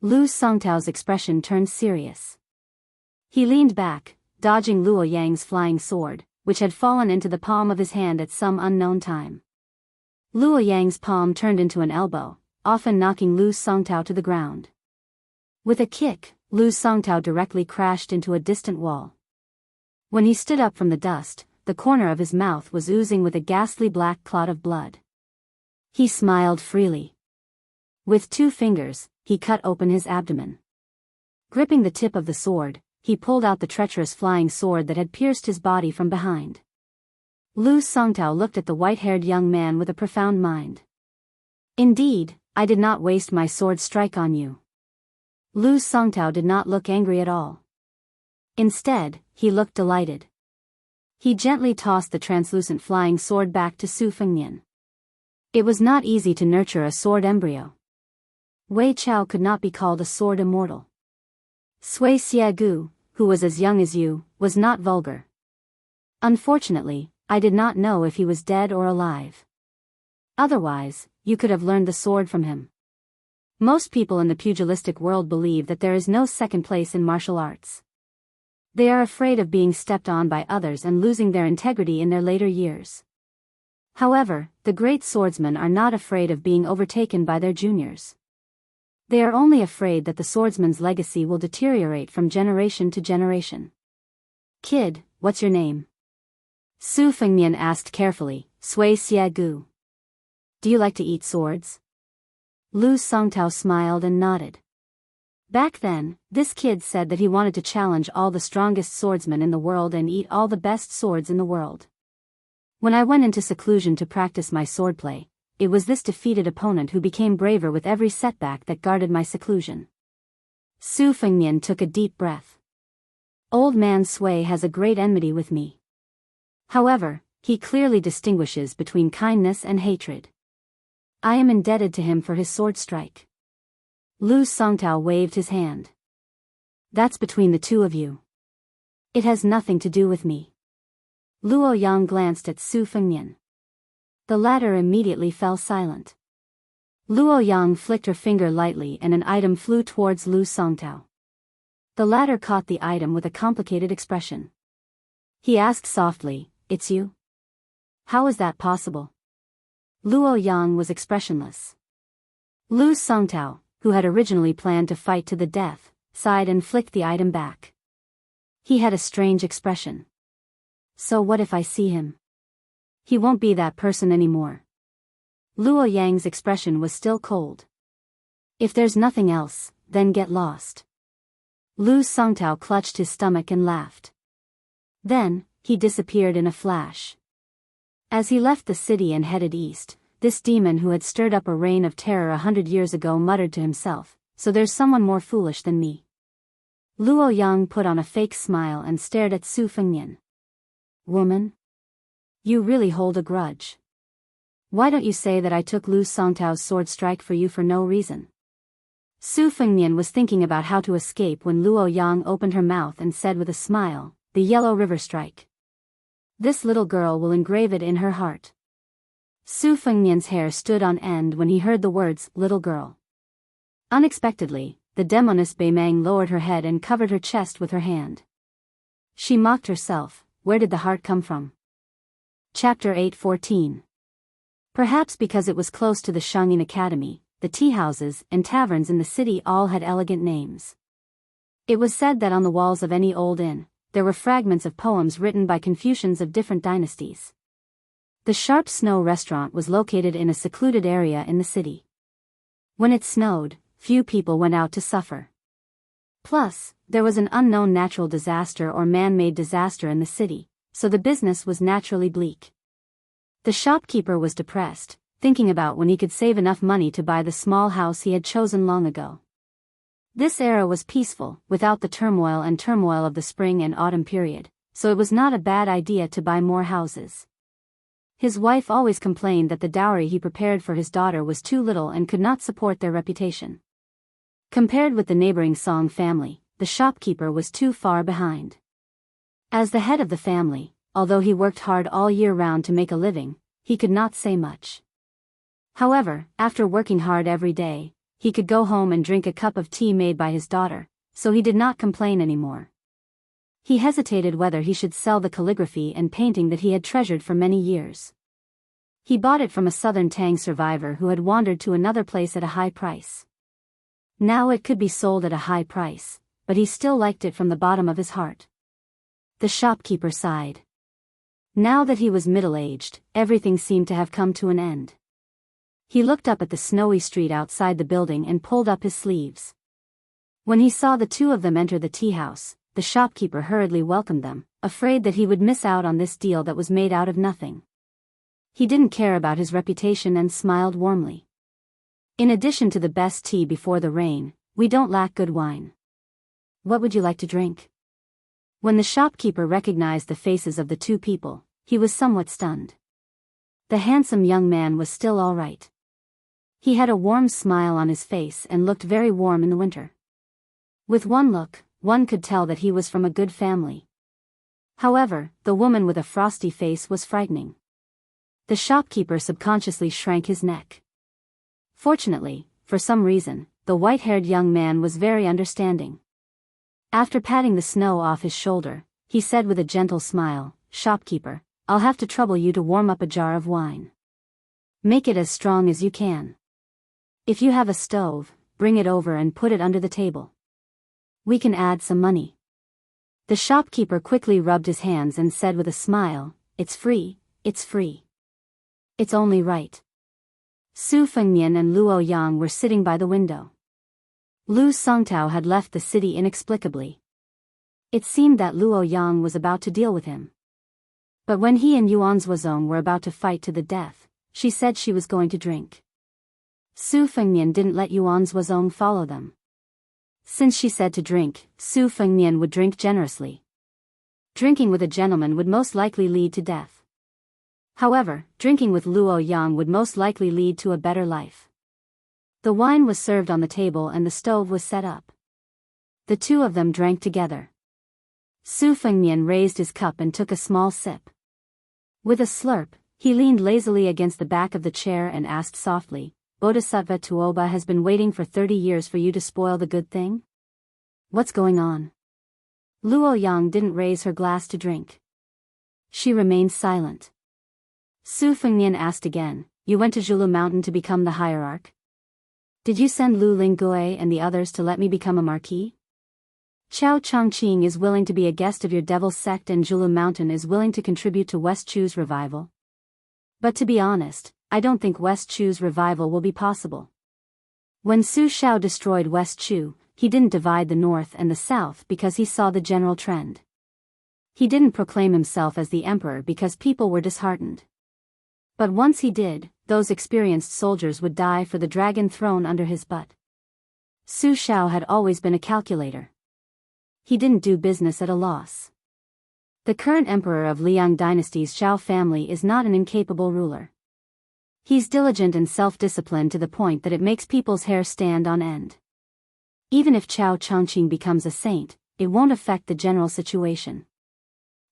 Lu Songtao's expression turned serious. He leaned back, dodging Luo Yang's flying sword, which had fallen into the palm of his hand at some unknown time. Luo Yang's palm turned into an elbow, often knocking Lu Songtao to the ground. With a kick, Lu Songtao directly crashed into a distant wall. When he stood up from the dust, the corner of his mouth was oozing with a ghastly black clot of blood. He smiled freely. With 2 fingers, he cut open his abdomen. Gripping the tip of the sword, he pulled out the treacherous flying sword that had pierced his body from behind. Lu Songtao looked at the white-haired young man with a profound mind. Indeed, I did not waste my sword strike on you. Lu Songtao did not look angry at all. Instead, he looked delighted. He gently tossed the translucent flying sword back to Su Fengnian. It was not easy to nurture a sword embryo. Wei Chao could not be called a sword immortal. Sui Xiegu, who was as young as you, was not vulgar. Unfortunately, I did not know if he was dead or alive. Otherwise, you could have learned the sword from him. Most people in the pugilistic world believe that there is no second place in martial arts. They are afraid of being stepped on by others and losing their integrity in their later years. However, the great swordsmen are not afraid of being overtaken by their juniors. They are only afraid that the swordsman's legacy will deteriorate from generation to generation. Kid, what's your name? Su Fengnian asked carefully, Sui Xiegu. Do you like to eat swords? Lu Songtao smiled and nodded. Back then, this kid said that he wanted to challenge all the strongest swordsmen in the world and eat all the best swords in the world. When I went into seclusion to practice my swordplay, it was this defeated opponent who became braver with every setback that guarded my seclusion. Su Fengnian took a deep breath. Old man Sui has a great enmity with me. However, he clearly distinguishes between kindness and hatred. I am indebted to him for his sword strike. Lu Songtao waved his hand. That's between the two of you. It has nothing to do with me. Luo Yang glanced at Su Fengnian. The latter immediately fell silent. Luo Yang flicked her finger lightly and an item flew towards Lu Songtao. The latter caught the item with a complicated expression. He asked softly, "It's you? How is that possible?" Luo Yang was expressionless. Lu Songtao, who had originally planned to fight to the death, sighed and flicked the item back. He had a strange expression. So what if I see him? He won't be that person anymore. Luo Yang's expression was still cold. If there's nothing else, then get lost. Lu Songtao clutched his stomach and laughed. Then, he disappeared in a flash. As he left the city and headed east, this demon who had stirred up a reign of terror 100 years ago muttered to himself, "So there's someone more foolish than me." Luo Yang put on a fake smile and stared at Su Fengnian. "Woman? You really hold a grudge. Why don't you say that I took Lu Songtao's sword strike for you for no reason?" Su Fengnian was thinking about how to escape when Luo Yang opened her mouth and said with a smile, "The Yellow River Strike. This little girl will engrave it in her heart." Su Fengnian's hair stood on end when he heard the words, "little girl." Unexpectedly, the demoness Beimang lowered her head and covered her chest with her hand. She mocked herself, where did the heart come from? Chapter 8:14. Perhaps because it was close to the Shangyin Academy, the tea-houses and taverns in the city all had elegant names. It was said that on the walls of any old inn, there were fragments of poems written by Confucians of different dynasties. The Sharp Snow restaurant was located in a secluded area in the city. When it snowed, few people went out to suffer. Plus, there was an unknown natural disaster or man-made disaster in the city, so the business was naturally bleak. The shopkeeper was depressed, thinking about when he could save enough money to buy the small house he had chosen long ago. This era was peaceful, without the turmoil of the spring and autumn period, so it was not a bad idea to buy more houses. His wife always complained that the dowry he prepared for his daughter was too little and could not support their reputation. Compared with the neighboring Song family, the shopkeeper was too far behind. As the head of the family, although he worked hard all year round to make a living, he could not say much. However, after working hard every day, he could go home and drink a cup of tea made by his daughter, so he did not complain anymore. He hesitated whether he should sell the calligraphy and painting that he had treasured for many years. He bought it from a southern Tang survivor who had wandered to another place at a high price. Now it could be sold at a high price, but he still liked it from the bottom of his heart. The shopkeeper sighed. Now that he was middle-aged, everything seemed to have come to an end. He looked up at the snowy street outside the building and pulled up his sleeves. When he saw the two of them enter the tea house, the shopkeeper hurriedly welcomed them, afraid that he would miss out on this deal that was made out of nothing. He didn't care about his reputation and smiled warmly. "In addition to the best tea before the rain, we don't lack good wine. What would you like to drink?" When the shopkeeper recognized the faces of the two people, he was somewhat stunned. The handsome young man was still all right. He had a warm smile on his face and looked very warm in the winter. With one look, one could tell that he was from a good family. However, the woman with a frosty face was frightening. The shopkeeper subconsciously shrank his neck. Fortunately, for some reason, the white-haired young man was very understanding. After patting the snow off his shoulder, he said with a gentle smile, "Shopkeeper, I'll have to trouble you to warm up a jar of wine. Make it as strong as you can. If you have a stove, bring it over and put it under the table. We can add some money." The shopkeeper quickly rubbed his hands and said with a smile, "It's free, it's free. It's only right." Su Fengnian and Luo Yang were sitting by the window. Lu Songtao had left the city inexplicably. It seemed that Luo Yang was about to deal with him. But when he and Yuan Zuozong were about to fight to the death, she said she was going to drink. Su Fengnian didn't let Yuan Zuozong follow them. Since she said to drink, Su Fengnian would drink generously. Drinking with a gentleman would most likely lead to death. However, drinking with Luo Yang would most likely lead to a better life. The wine was served on the table and the stove was set up. The two of them drank together. Su Fengnian raised his cup and took a small sip. With a slurp, he leaned lazily against the back of the chair and asked softly, Bodhisattva Tuoba has been waiting for 30 years for you to spoil the good thing? What's going on? Luo Yang didn't raise her glass to drink. She remained silent. Su Fengnian asked again, you went to Zhulu Mountain to become the hierarch? Did you send Lu Lingui and the others to let me become a marquis? Chao Chongqing is willing to be a guest of your devil sect and Zhulu Mountain is willing to contribute to West Chu's revival. But to be honest, I don't think West Chu's revival will be possible. When Su Shao destroyed West Chu, he didn't divide the north and the south because he saw the general trend. He didn't proclaim himself as the emperor because people were disheartened. But once he did, those experienced soldiers would die for the dragon throne under his butt. Su Shao had always been a calculator. He didn't do business at a loss. The current emperor of Liang dynasty's Zhao family is not an incapable ruler. He's diligent and self-disciplined to the point that it makes people's hair stand on end. Even if Chao Chongqing becomes a saint, it won't affect the general situation.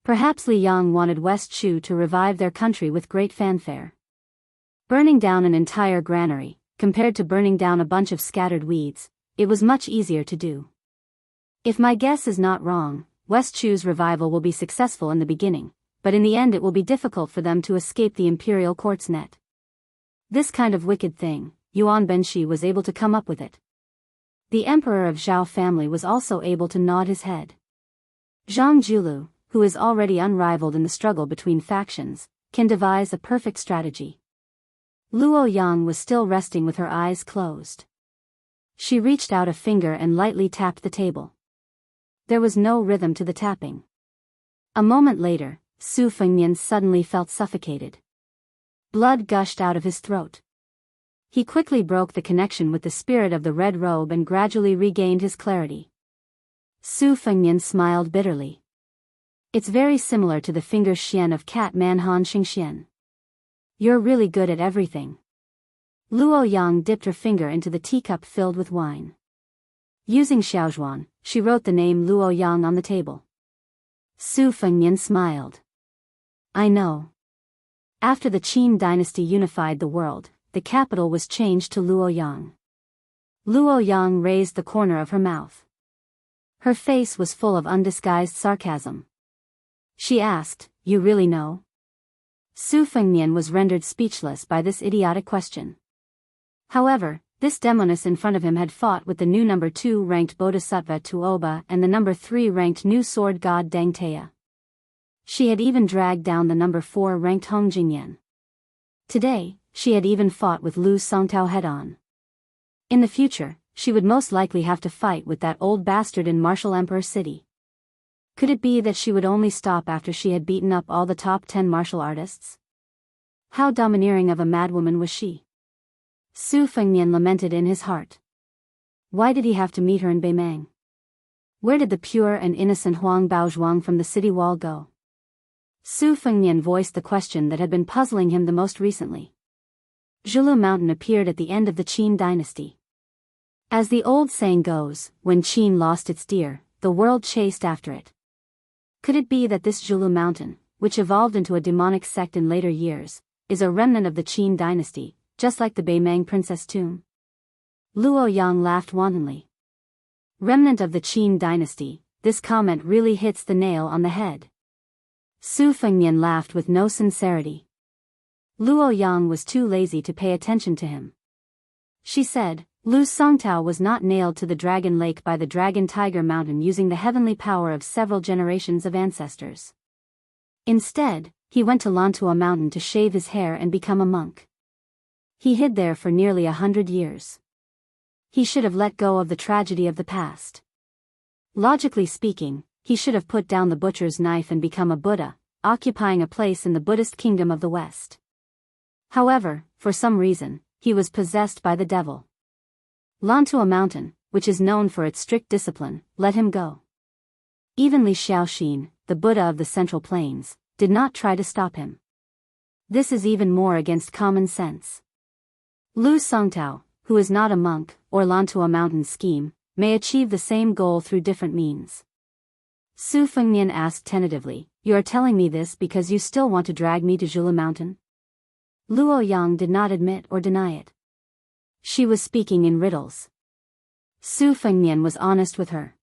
Perhaps Liang wanted West Chu to revive their country with great fanfare. Burning down an entire granary, compared to burning down a bunch of scattered weeds, it was much easier to do. If my guess is not wrong, West Chu's revival will be successful in the beginning, but in the end it will be difficult for them to escape the imperial court's net. This kind of wicked thing, Yuan Benshi was able to come up with it. The emperor of Zhao family was also able to nod his head. Zhang Julu, who is already unrivaled in the struggle between factions, can devise a perfect strategy. Luo Yang was still resting with her eyes closed. She reached out a finger and lightly tapped the table. There was no rhythm to the tapping. A moment later, Su Fengnian suddenly felt suffocated. Blood gushed out of his throat. He quickly broke the connection with the spirit of the red robe and gradually regained his clarity. Su Fengnian smiled bitterly. It's very similar to the finger xian of cat man Han Xingxian. You're really good at everything. Luo Yang dipped her finger into the teacup filled with wine. Using Xiaozhuan, she wrote the name Luo Yang on the table. Su Fengnian smiled. I know. After the Qin dynasty unified the world, the capital was changed to Luoyang. Luoyang raised the corner of her mouth. Her face was full of undisguised sarcasm. She asked, you really know? Su Fengnian was rendered speechless by this idiotic question. However, this demoness in front of him had fought with the new number 2 ranked Bodhisattva Tuoba and the number 3 ranked new sword god Deng Teya. She had even dragged down the number 4 ranked Hong Jingyan. Today, she had even fought with Lu Songtao head-on. In the future, she would most likely have to fight with that old bastard in Martial Emperor City. Could it be that she would only stop after she had beaten up all the top 10 martial artists? How domineering of a madwoman was she? Su Fengnian lamented in his heart. Why did he have to meet her in Beimang? Where did the pure and innocent Huang Baozhuang from the city wall go? Su Fengnian voiced the question that had been puzzling him the most recently. Zhulu Mountain appeared at the end of the Qin dynasty. As the old saying goes, when Qin lost its deer, the world chased after it. Could it be that this Zhulu Mountain, which evolved into a demonic sect in later years, is a remnant of the Qin dynasty, just like the Beimang princess tomb? Luo Yang laughed wantonly. Remnant of the Qin dynasty, this comment really hits the nail on the head. Su Fengnian laughed with no sincerity. Luo Yang was too lazy to pay attention to him. She said, Lu Songtao was not nailed to the Dragon Lake by the Dragon Tiger Mountain using the heavenly power of several generations of ancestors. Instead, he went to Lantua Mountain to shave his hair and become a monk. He hid there for nearly 100 years. He should have let go of the tragedy of the past. Logically speaking, he should have put down the butcher's knife and become a Buddha, occupying a place in the Buddhist kingdom of the West. However, for some reason, he was possessed by the devil. Lantua Mountain, which is known for its strict discipline, let him go. Even Li Xiaoxin, the Buddha of the Central Plains, did not try to stop him. This is even more against common sense. Lu Songtao, who is not a monk, or Lantua Mountain scheme, may achieve the same goal through different means. Su Fengnian asked tentatively, "You are telling me this because you still want to drag me to Zhula Mountain?" Luo Yang did not admit or deny it. She was speaking in riddles. Su Fengnian was honest with her.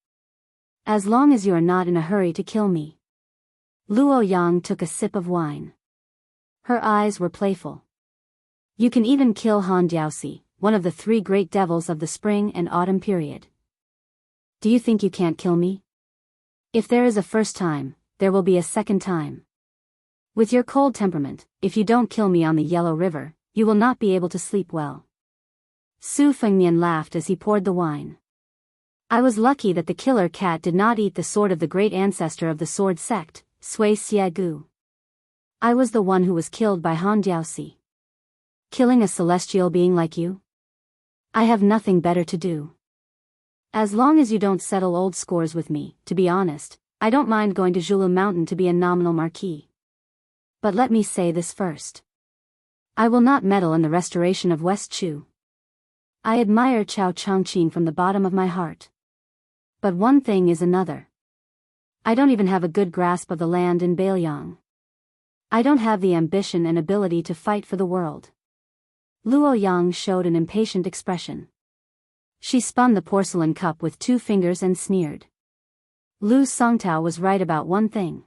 "As long as you are not in a hurry to kill me." Luo Yang took a sip of wine. Her eyes were playful. "You can even kill Han Diaosi, one of the 3 great devils of the spring and autumn period. Do you think you can't kill me? If there is a first time, there will be a second time. With your cold temperament, if you don't kill me on the Yellow River, you will not be able to sleep well." Su Fengnian laughed as he poured the wine. "I was lucky that the killer cat did not eat the sword of the great ancestor of the sword sect, Sui Xiegu. I was the one who was killed by Han Diaosi. Killing a celestial being like you? I have nothing better to do. As long as you don't settle old scores with me, to be honest, I don't mind going to Zhulu Mountain to be a nominal marquis. But let me say this first. I will not meddle in the restoration of West Chu. I admire Chao Changqing from the bottom of my heart. But one thing is another. I don't even have a good grasp of the land in Bailiang. I don't have the ambition and ability to fight for the world." Luo Yang showed an impatient expression. She spun the porcelain cup with 2 fingers and sneered. Lu Songtao was right about one thing.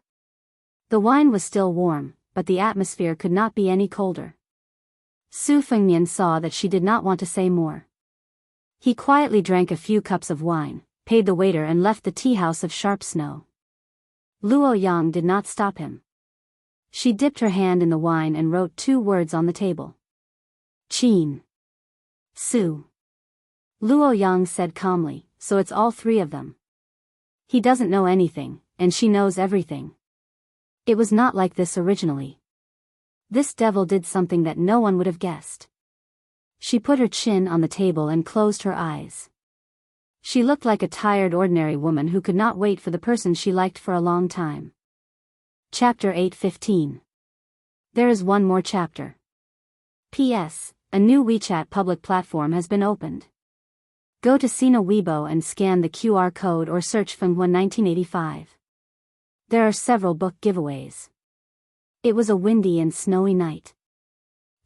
The wine was still warm, but the atmosphere could not be any colder. Su Fengnian saw that she did not want to say more. He quietly drank a few cups of wine, paid the waiter and left the tea house of sharp snow. Luo Yang did not stop him. She dipped her hand in the wine and wrote 2 words on the table. Qin. Su. Luo Yang said calmly, "So it's all 3 of them. He doesn't know anything, and she knows everything. It was not like this originally. This devil did something that no one would have guessed." She put her chin on the table and closed her eyes. She looked like a tired ordinary woman who could not wait for the person she liked for a long time. Chapter 8:15. There is one more chapter. P.S. A new WeChat public platform has been opened. Go to Sina Weibo and scan the QR code or search Fenghua 1985. There are several book giveaways. It was a windy and snowy night.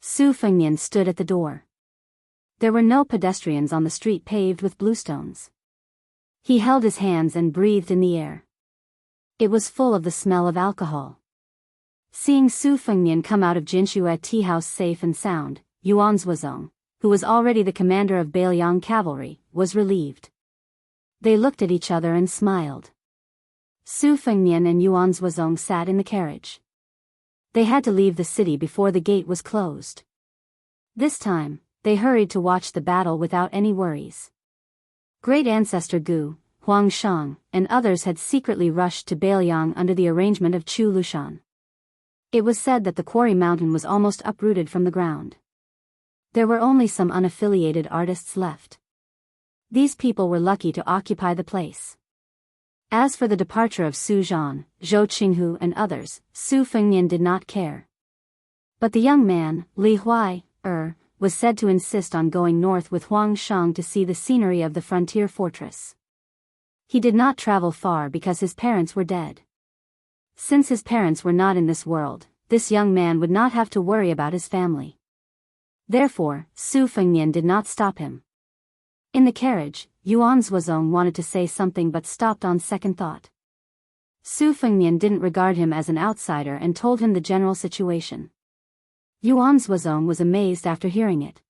Su Fengnian stood at the door. There were no pedestrians on the street paved with bluestones. He held his hands and breathed in the air. It was full of the smell of alcohol. Seeing Su Fengnian come out of Jinshue tea house safe and sound, Yuan Zuozong, who was already the commander of Bailiang cavalry, was relieved. They looked at each other and smiled. Su Fengnian and Yuan Zuozong sat in the carriage. They had to leave the city before the gate was closed. This time, they hurried to watch the battle without any worries. Great ancestor Gu, Huang Shang, and others had secretly rushed to Bailiang under the arrangement of Chu Lushan. It was said that the quarry mountain was almost uprooted from the ground. There were only some unaffiliated artists left. These people were lucky to occupy the place. As for the departure of Su Zhan, Zhou Qinghu and others, Su Fengnian did not care. But the young man, Li Huai, was said to insist on going north with Huang Shang to see the scenery of the frontier fortress. He did not travel far because his parents were dead. Since his parents were not in this world, this young man would not have to worry about his family. Therefore, Su Fengnian did not stop him. In the carriage, Yuan Zuozong wanted to say something but stopped on second thought. Su Fengnian didn't regard him as an outsider and told him the general situation. Yuan Zuozong was amazed after hearing it.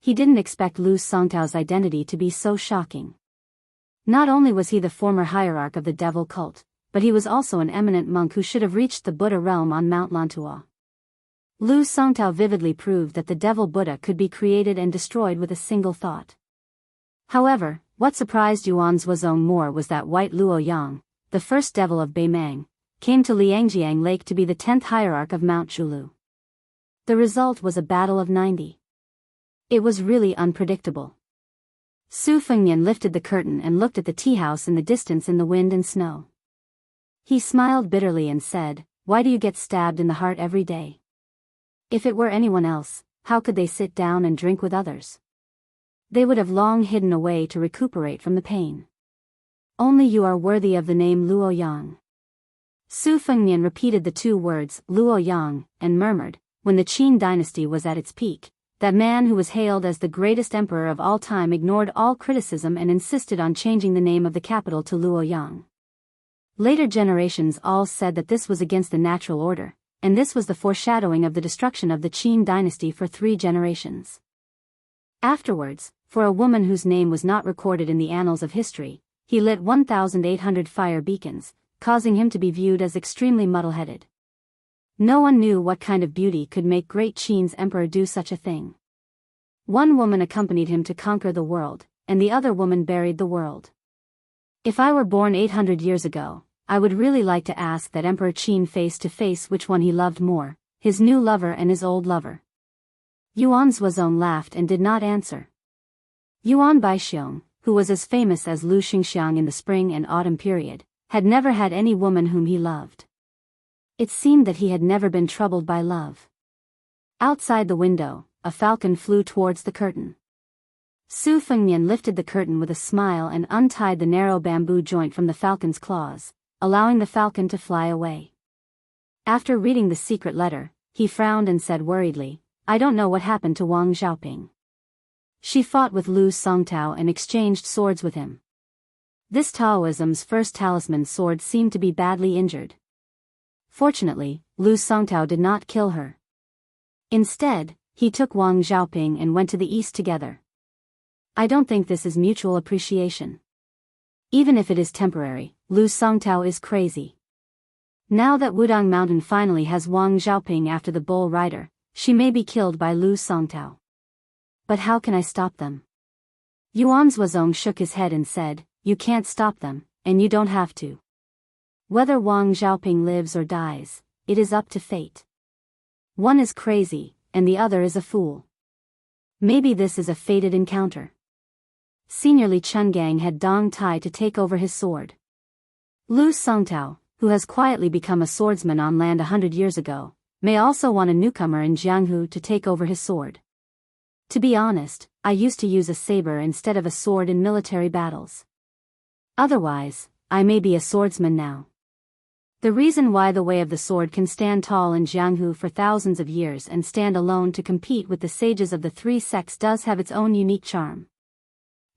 He didn't expect Lu Songtao's identity to be so shocking. Not only was he the former hierarch of the devil cult, but he was also an eminent monk who should have reached the Buddha realm on Mount Lantua. Lu Songtao vividly proved that the devil Buddha could be created and destroyed with a single thought. However, what surprised Yuan Zuozong more was that White Luo Yang, the first devil of Beimang, came to Liangjiang Lake to be the 10th hierarch of Mount Zhulu. The result was a battle of 90. It was really unpredictable. Su Fengnian lifted the curtain and looked at the tea house in the distance in the wind and snow. He smiled bitterly and said, "Why do you get stabbed in the heart every day? If it were anyone else, how could they sit down and drink with others? They would have long hidden away to recuperate from the pain. Only you are worthy of the name Luo Yang." Su Fengnian repeated the two words, Luo Yang, and murmured, when the Qin dynasty was at its peak, that man who was hailed as the greatest emperor of all time ignored all criticism and insisted on changing the name of the capital to Luo Yang. Later generations all said that this was against the natural order, and this was the foreshadowing of the destruction of the Qin dynasty for 3 generations. Afterwards, for a woman whose name was not recorded in the annals of history, he lit 1,800 fire beacons, causing him to be viewed as extremely muddle-headed. No one knew what kind of beauty could make Great Qin's emperor do such a thing. One woman accompanied him to conquer the world, and the other woman buried the world. If I were born 800 years ago, I would really like to ask that Emperor Qin face to face which one he loved more, his new lover and his old lover. Yuan Zhuozong laughed and did not answer. Yuan Baixiong, who was as famous as Lu Xingxiang in the spring and autumn period, had never had any woman whom he loved. It seemed that he had never been troubled by love. Outside the window, a falcon flew towards the curtain. Su Fengnian lifted the curtain with a smile and untied the narrow bamboo joint from the falcon's claws, allowing the falcon to fly away. After reading the secret letter, he frowned and said worriedly, "I don't know what happened to Wang Xiaoping. She fought with Lu Songtao and exchanged swords with him. This Taoism's first talisman sword seemed to be badly injured. Fortunately, Lu Songtao did not kill her. Instead, he took Wang Xiaoping and went to the east together. I don't think this is mutual appreciation. Even if it is temporary, Lu Songtao is crazy. Now that Wudang Mountain finally has Wang Xiaoping after the bull rider, she may be killed by Lu Songtao. But how can I stop them?" Yuan Zhuozong shook his head and said, "You can't stop them, and you don't have to. Whether Wang Xiaoping lives or dies, it is up to fate. One is crazy, and the other is a fool. Maybe this is a fated encounter." Senior Li Chungang had Dong Tai to take over his sword. Lu Songtao, who has quietly become a swordsman on land 100 years ago, may also want a newcomer in Jianghu to take over his sword. To be honest, I used to use a saber instead of a sword in military battles. Otherwise, I may be a swordsman now. The reason why the way of the sword can stand tall in Jianghu for thousands of years and stand alone to compete with the sages of the 3 sects does have its own unique charm.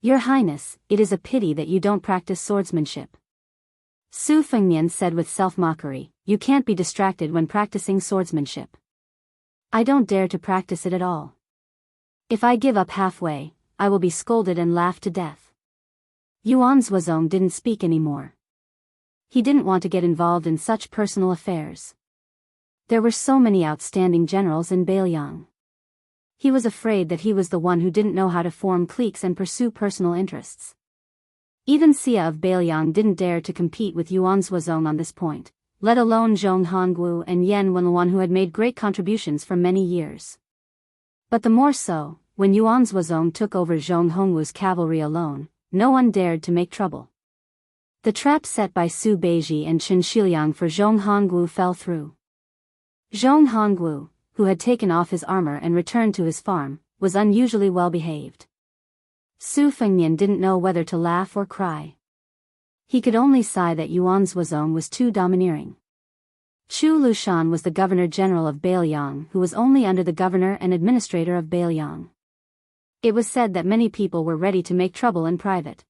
Your Highness, it is a pity that you don't practice swordsmanship. Su Fengnian said with self-mockery, "You can't be distracted when practicing swordsmanship. I don't dare to practice it at all. If I give up halfway, I will be scolded and laughed to death." Yuan Zhuozong didn't speak anymore. He didn't want to get involved in such personal affairs. There were so many outstanding generals in Beiliang. He was afraid that he was the one who didn't know how to form cliques and pursue personal interests. Even Xia of Beiliang didn't dare to compete with Yuan Zhuozong on this point, let alone Zhong Hongwu and Yan Wenluan, who had made great contributions for many years. But the more so, when Yuan Zhuozong took over Zhong Hongwu's cavalry alone, no one dared to make trouble. The trap set by Su Beiji and Chen Shiliang for Zhong Hongwu fell through. Zhong Hongwu, who had taken off his armor and returned to his farm, was unusually well behaved. Su Fengnian didn't know whether to laugh or cry. He could only sigh that Yuan Zhuozong was too domineering. Chu Lushan was the governor-general of Beiliang, who was only under the governor and administrator of Beiliang. It was said that many people were ready to make trouble in private.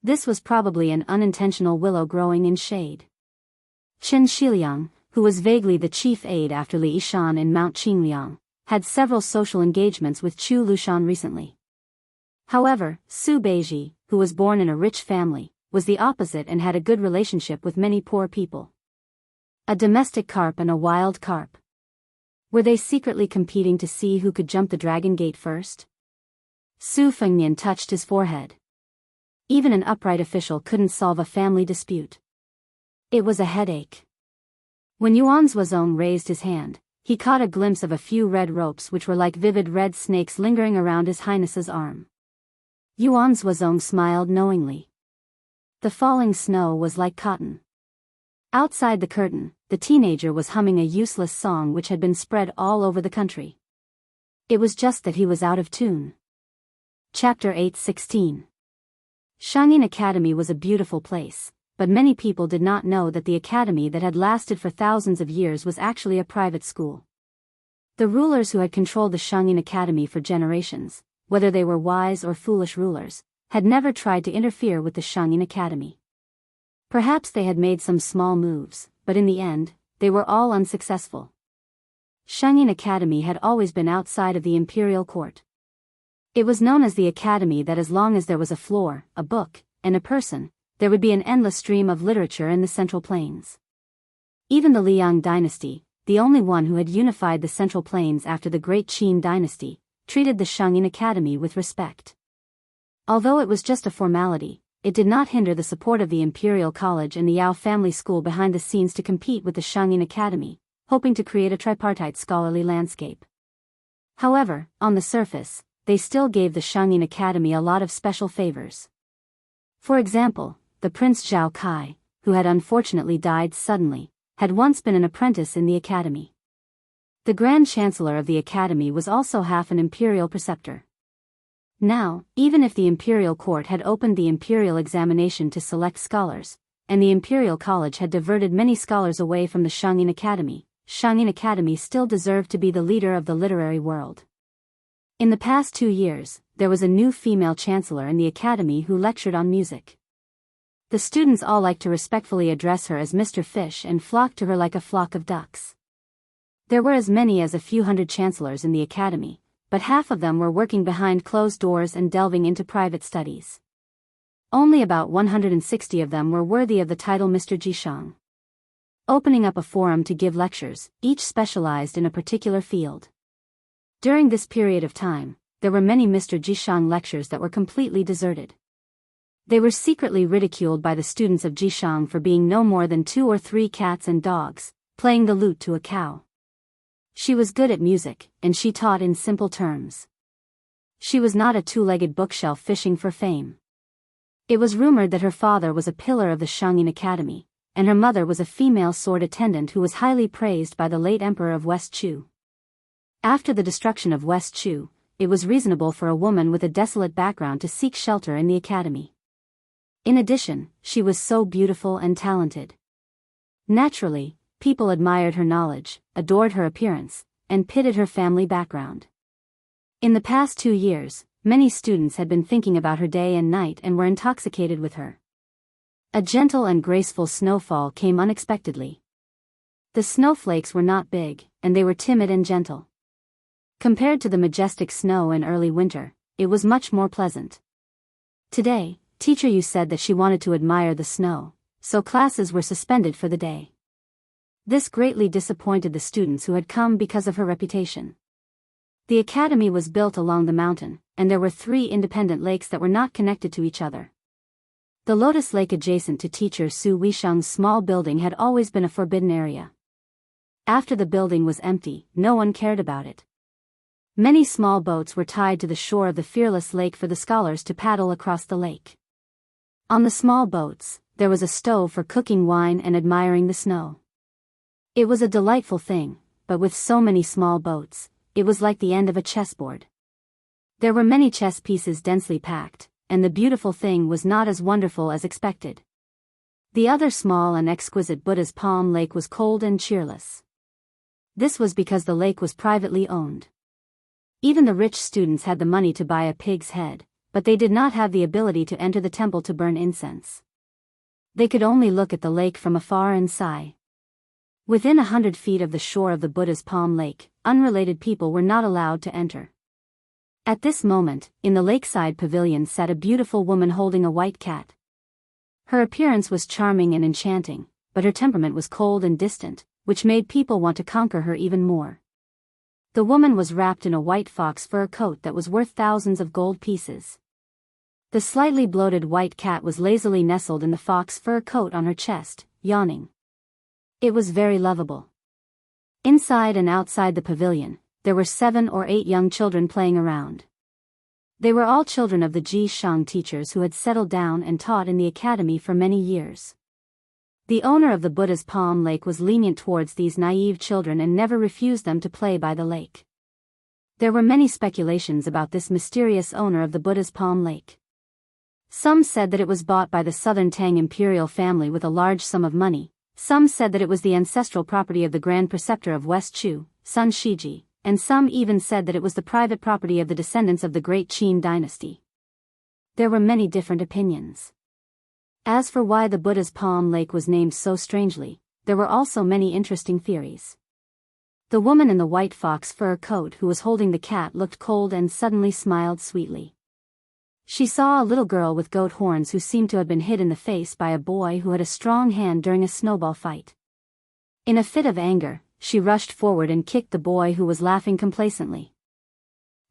This was probably an unintentional willow growing in shade. Chen Shiliang, who was vaguely the chief aide after Li Yishan in Mount Qingliang, had several social engagements with Chu Lushan recently. However, Su Beiji, who was born in a rich family, was the opposite and had a good relationship with many poor people. A domestic carp and a wild carp. Were they secretly competing to see who could jump the dragon gate first? Su Fengnian touched his forehead. Even an upright official couldn't solve a family dispute. It was a headache. When Yuan Zhuozong raised his hand, he caught a glimpse of a few red ropes which were like vivid red snakes lingering around His Highness's arm. Yuan Zhuozong smiled knowingly. The falling snow was like cotton. Outside the curtain, the teenager was humming a useless song which had been spread all over the country. It was just that he was out of tune. Chapter 8:16. Shangyin Academy was a beautiful place, but many people did not know that the academy that had lasted for thousands of years was actually a private school. The rulers who had controlled the Shangyin Academy for generations, whether they were wise or foolish rulers, had never tried to interfere with the Shangyin Academy. Perhaps they had made some small moves, but in the end, they were all unsuccessful. Shangyin Academy had always been outside of the imperial court. It was known as the academy that as long as there was a floor, a book, and a person, there would be an endless stream of literature in the Central Plains. Even the Liang dynasty, the only one who had unified the Central Plains after the Great Qin dynasty, treated the Shangyin Academy with respect. Although it was just a formality, it did not hinder the support of the Imperial College and the Yao family school behind the scenes to compete with the Shangyin Academy, hoping to create a tripartite scholarly landscape. However, on the surface, they still gave the Shangyin Academy a lot of special favors. For example, the Prince Zhao Kai, who had unfortunately died suddenly, had once been an apprentice in the academy. The Grand Chancellor of the academy was also half an imperial preceptor. Now, even if the imperial court had opened the imperial examination to select scholars, and the imperial college had diverted many scholars away from the Shangyin Academy still deserved to be the leader of the literary world. In the past 2 years, there was a new female chancellor in the academy who lectured on music. The students all liked to respectfully address her as Mr. Fish and flocked to her like a flock of ducks. There were as many as a few hundred chancellors in the academy, but half of them were working behind closed doors and delving into private studies. Only about 160 of them were worthy of the title Mr. Jishang. Opening up a forum to give lectures, each specialized in a particular field. During this period of time, there were many Mr. Jishang lectures that were completely deserted. They were secretly ridiculed by the students of Jishang for being no more than 2 or 3 cats and dogs, playing the lute to a cow. She was good at music, and she taught in simple terms. She was not a 2-legged bookshelf fishing for fame. It was rumored that her father was a pillar of the Shangyin Academy, and her mother was a female sword attendant who was highly praised by the late emperor of West Chu. After the destruction of West Chu, it was reasonable for a woman with a desolate background to seek shelter in the academy. In addition, she was so beautiful and talented. Naturally, people admired her knowledge, adored her appearance, and pitied her family background. In the past 2 years, many students had been thinking about her day and night and were intoxicated with her. A gentle and graceful snowfall came unexpectedly. The snowflakes were not big, and they were timid and gentle. Compared to the majestic snow in early winter, it was much more pleasant. Today, Teacher Yu said that she wanted to admire the snow, so classes were suspended for the day. This greatly disappointed the students who had come because of her reputation. The academy was built along the mountain, and there were 3 independent lakes that were not connected to each other. The Lotus Lake adjacent to teacher Su Weisheng's small building had always been a forbidden area. After the building was empty, no one cared about it. Many small boats were tied to the shore of the fearless lake for the scholars to paddle across the lake. On the small boats, there was a stove for cooking wine and admiring the snow. It was a delightful thing, but with so many small boats, it was like the end of a chessboard. There were many chess pieces densely packed, and the beautiful thing was not as wonderful as expected. The other small and exquisite Buddha's Palm Lake was cold and cheerless. This was because the lake was privately owned. Even the rich students had the money to buy a pig's head, but they did not have the ability to enter the temple to burn incense. They could only look at the lake from afar and sigh. Within 100 feet of the shore of the Buddha's Palm Lake, unrelated people were not allowed to enter. At this moment, in the lakeside pavilion sat a beautiful woman holding a white cat. Her appearance was charming and enchanting, but her temperament was cold and distant, which made people want to conquer her even more. The woman was wrapped in a white fox fur coat that was worth thousands of gold pieces. The slightly bloated white cat was lazily nestled in the fox fur coat on her chest, yawning. It was very lovable. Inside and outside the pavilion, there were 7 or 8 young children playing around. They were all children of the Ji Shang teachers who had settled down and taught in the academy for many years. The owner of the Buddha's Palm Lake was lenient towards these naive children and never refused them to play by the lake. There were many speculations about this mysterious owner of the Buddha's Palm Lake. Some said that it was bought by the Southern Tang imperial family with a large sum of money. Some said that it was the ancestral property of the Grand Preceptor of West Chu, Sun Shiji, and some even said that it was the private property of the descendants of the Great Qin dynasty. There were many different opinions. As for why the Buddha's Palm Lake was named so strangely, there were also many interesting theories. The woman in the white fox fur coat who was holding the cat looked cold and suddenly smiled sweetly. She saw a little girl with goat horns who seemed to have been hit in the face by a boy who had a strong hand during a snowball fight. In a fit of anger, she rushed forward and kicked the boy who was laughing complacently.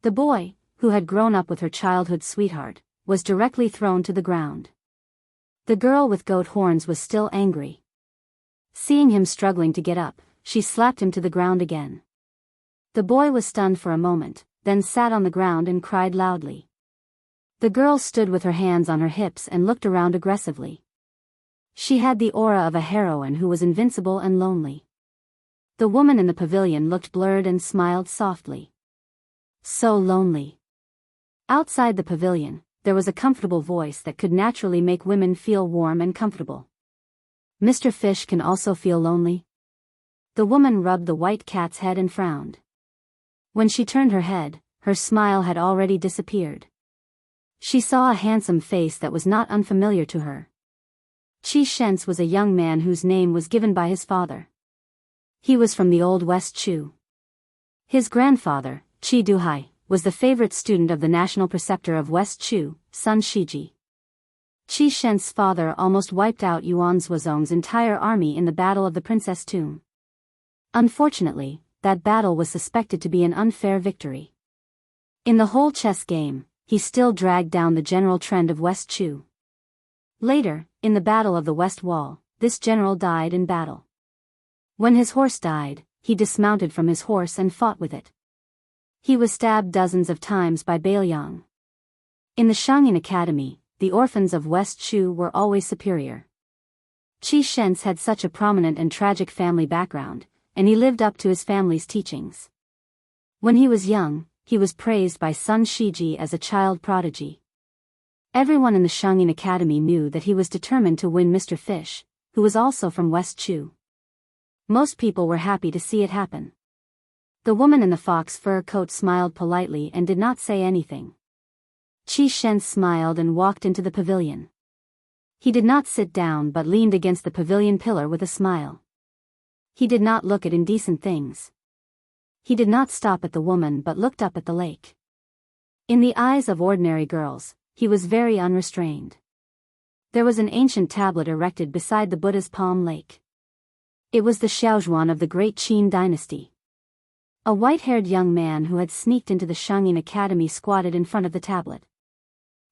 The boy, who had grown up with her childhood sweetheart, was directly thrown to the ground. The girl with goat horns was still angry. Seeing him struggling to get up, she slapped him to the ground again. The boy was stunned for a moment, then sat on the ground and cried loudly. The girl stood with her hands on her hips and looked around aggressively. She had the aura of a heroine who was invincible and lonely. The woman in the pavilion looked blurred and smiled softly. So lonely. Outside the pavilion, there was a comfortable voice that could naturally make women feel warm and comfortable. Mr. Fish can also feel lonely. The woman rubbed the white cat's head and frowned. When she turned her head, her smile had already disappeared. She saw a handsome face that was not unfamiliar to her. Qi Shens was a young man whose name was given by his father. He was from the old West Chu. His grandfather, Qi Duhai, was the favorite student of the national preceptor of West Chu, Sun Shiji. Qi Shens's father almost wiped out Yuan Zhuozong's entire army in the Battle of the Princess Tomb. Unfortunately, that battle was suspected to be an unfair victory. In the whole chess game, he still dragged down the general trend of West Chu. Later, in the Battle of the West Wall, this general died in battle. When his horse died, he dismounted from his horse and fought with it. He was stabbed dozens of times by Bailiang. In the Shangyin Academy, the orphans of West Chu were always superior. Qi Shens had such a prominent and tragic family background, and he lived up to his family's teachings. When he was young, he was praised by Sun Shiji as a child prodigy. Everyone in the Shangyin Academy knew that he was determined to win Mr. Fish, who was also from West Chu. Most people were happy to see it happen. The woman in the fox fur coat smiled politely and did not say anything. Qi Shen smiled and walked into the pavilion. He did not sit down but leaned against the pavilion pillar with a smile. He did not look at indecent things. He did not stop at the woman but looked up at the lake. In the eyes of ordinary girls, he was very unrestrained. There was an ancient tablet erected beside the Buddha's Palm Lake. It was the Xiaozhuan of the Great Qin dynasty. A white-haired young man who had sneaked into the Shangyin Academy squatted in front of the tablet.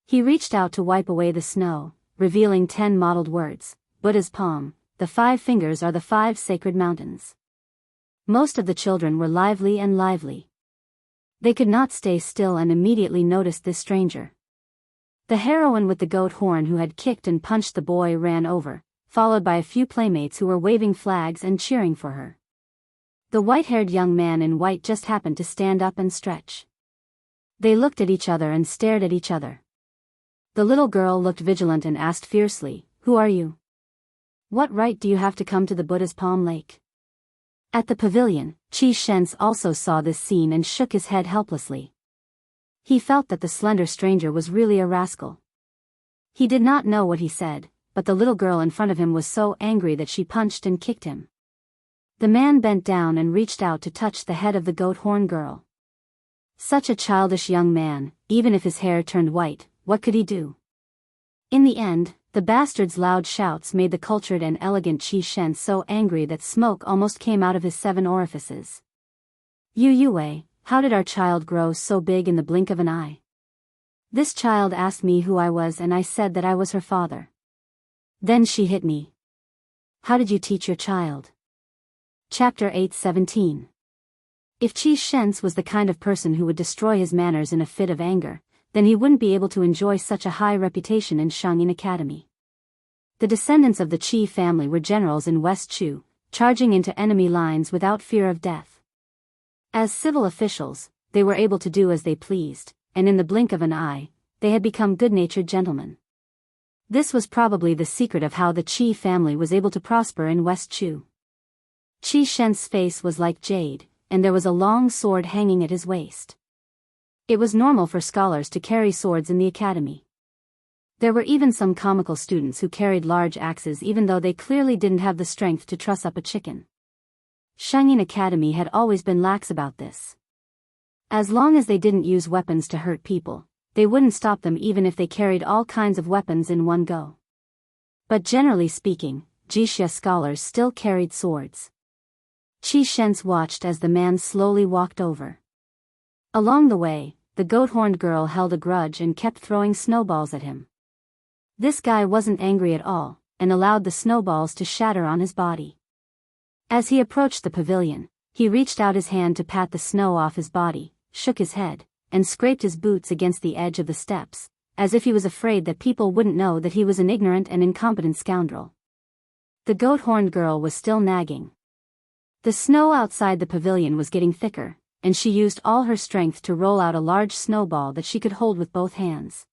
He reached out to wipe away the snow, revealing 10 mottled words. Buddha's palm, the 5 fingers are the 5 sacred mountains. Most of the children were lively and lively. They could not stay still and immediately noticed this stranger. The heroine with the goat horn who had kicked and punched the boy ran over, followed by a few playmates who were waving flags and cheering for her. The white-haired young man in white just happened to stand up and stretch. They looked at each other and stared at each other. The little girl looked vigilant and asked fiercely, "Who are you? What right do you have to come to the Buddha's Palm Lake?" At the pavilion, Qi Shens also saw this scene and shook his head helplessly. He felt that the slender stranger was really a rascal. He did not know what he said, but the little girl in front of him was so angry that she punched and kicked him. The man bent down and reached out to touch the head of the goat horn girl. Such a childish young man, even if his hair turned white, what could he do? In the end, the bastard's loud shouts made the cultured and elegant Qi Shen so angry that smoke almost came out of his 7 orifices. Yu Yue, how did our child grow so big in the blink of an eye? This child asked me who I was and I said that I was her father. Then she hit me. How did you teach your child? Chapter 8:17. If Qi Shens was the kind of person who would destroy his manners in a fit of anger, then he wouldn't be able to enjoy such a high reputation in Shangyin Academy. The descendants of the Qi family were generals in West Chu, charging into enemy lines without fear of death. As civil officials, they were able to do as they pleased, and in the blink of an eye, they had become good-natured gentlemen. This was probably the secret of how the Qi family was able to prosper in West Chu. Qi Shen's face was like jade, and there was a long sword hanging at his waist. It was normal for scholars to carry swords in the academy. There were even some comical students who carried large axes even though they clearly didn't have the strength to truss up a chicken. Shangyin Academy had always been lax about this. As long as they didn't use weapons to hurt people, they wouldn't stop them even if they carried all kinds of weapons in one go. But generally speaking, Jixia scholars still carried swords. Qi Shens watched as the man slowly walked over. Along the way, the goat-horned girl held a grudge and kept throwing snowballs at him. This guy wasn't angry at all, and allowed the snowballs to shatter on his body. As he approached the pavilion, he reached out his hand to pat the snow off his body, shook his head, and scraped his boots against the edge of the steps, as if he was afraid that people wouldn't know that he was an ignorant and incompetent scoundrel. The goat-horned girl was still nagging. The snow outside the pavilion was getting thicker, and she used all her strength to roll out a large snowball that she could hold with both hands.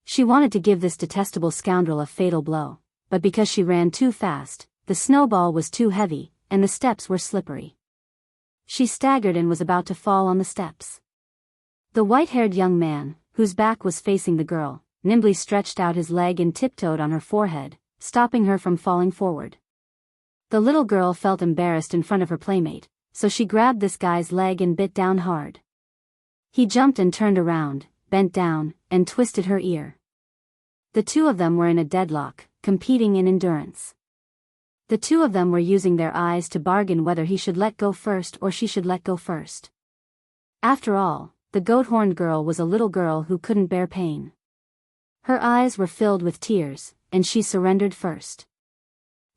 She wanted to give this detestable scoundrel a fatal blow, but because she ran too fast, the snowball was too heavy, and the steps were slippery. She staggered and was about to fall on the steps. The white-haired young man, whose back was facing the girl, nimbly stretched out his leg and tiptoed on her forehead, stopping her from falling forward. The little girl felt embarrassed in front of her playmate, so she grabbed this guy's leg and bit down hard. He jumped and turned around, bent down, and twisted her ear. The two of them were in a deadlock, competing in endurance. The two of them were using their eyes to bargain whether he should let go first or she should let go first. After all, the goat-horned girl was a little girl who couldn't bear pain. Her eyes were filled with tears, and she surrendered first.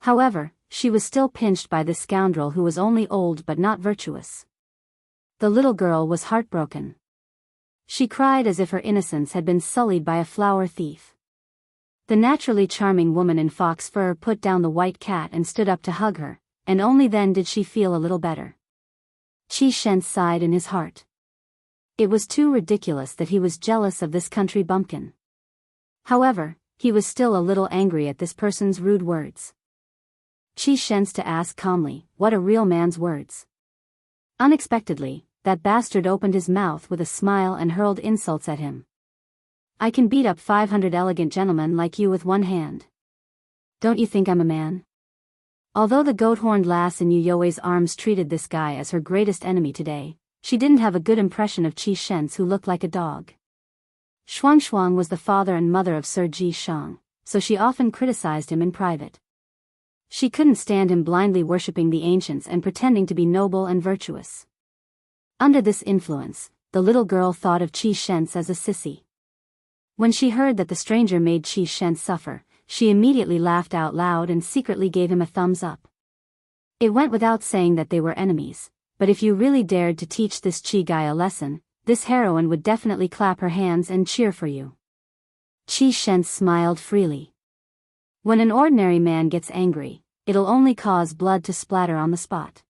However, she was still pinched by this scoundrel who was only old but not virtuous. The little girl was heartbroken. She cried as if her innocence had been sullied by a flower thief. The naturally charming woman in fox fur put down the white cat and stood up to hug her, and only then did she feel a little better. Qi Shen sighed in his heart. It was too ridiculous that he was jealous of this country bumpkin. However, he was still a little angry at this person's rude words. Qi Shen's to ask calmly, what are real man's words? Unexpectedly, that bastard opened his mouth with a smile and hurled insults at him. I can beat up 500 elegant gentlemen like you with one hand. Don't you think I'm a man? Although the goat-horned lass in Yu You's arms treated this guy as her greatest enemy today, she didn't have a good impression of Qi Shen's who looked like a dog. Shuang was the father and mother of Sir Ji Shang, so she often criticized him in private. She couldn't stand him blindly worshipping the ancients and pretending to be noble and virtuous. Under this influence, the little girl thought of Qi Shen's as a sissy. When she heard that the stranger made Qi Shen suffer, she immediately laughed out loud and secretly gave him a thumbs up. It went without saying that they were enemies, but if you really dared to teach this Qi guy a lesson, this heroine would definitely clap her hands and cheer for you. Qi Shen smiled freely. When an ordinary man gets angry, it'll only cause blood to splatter on the spot.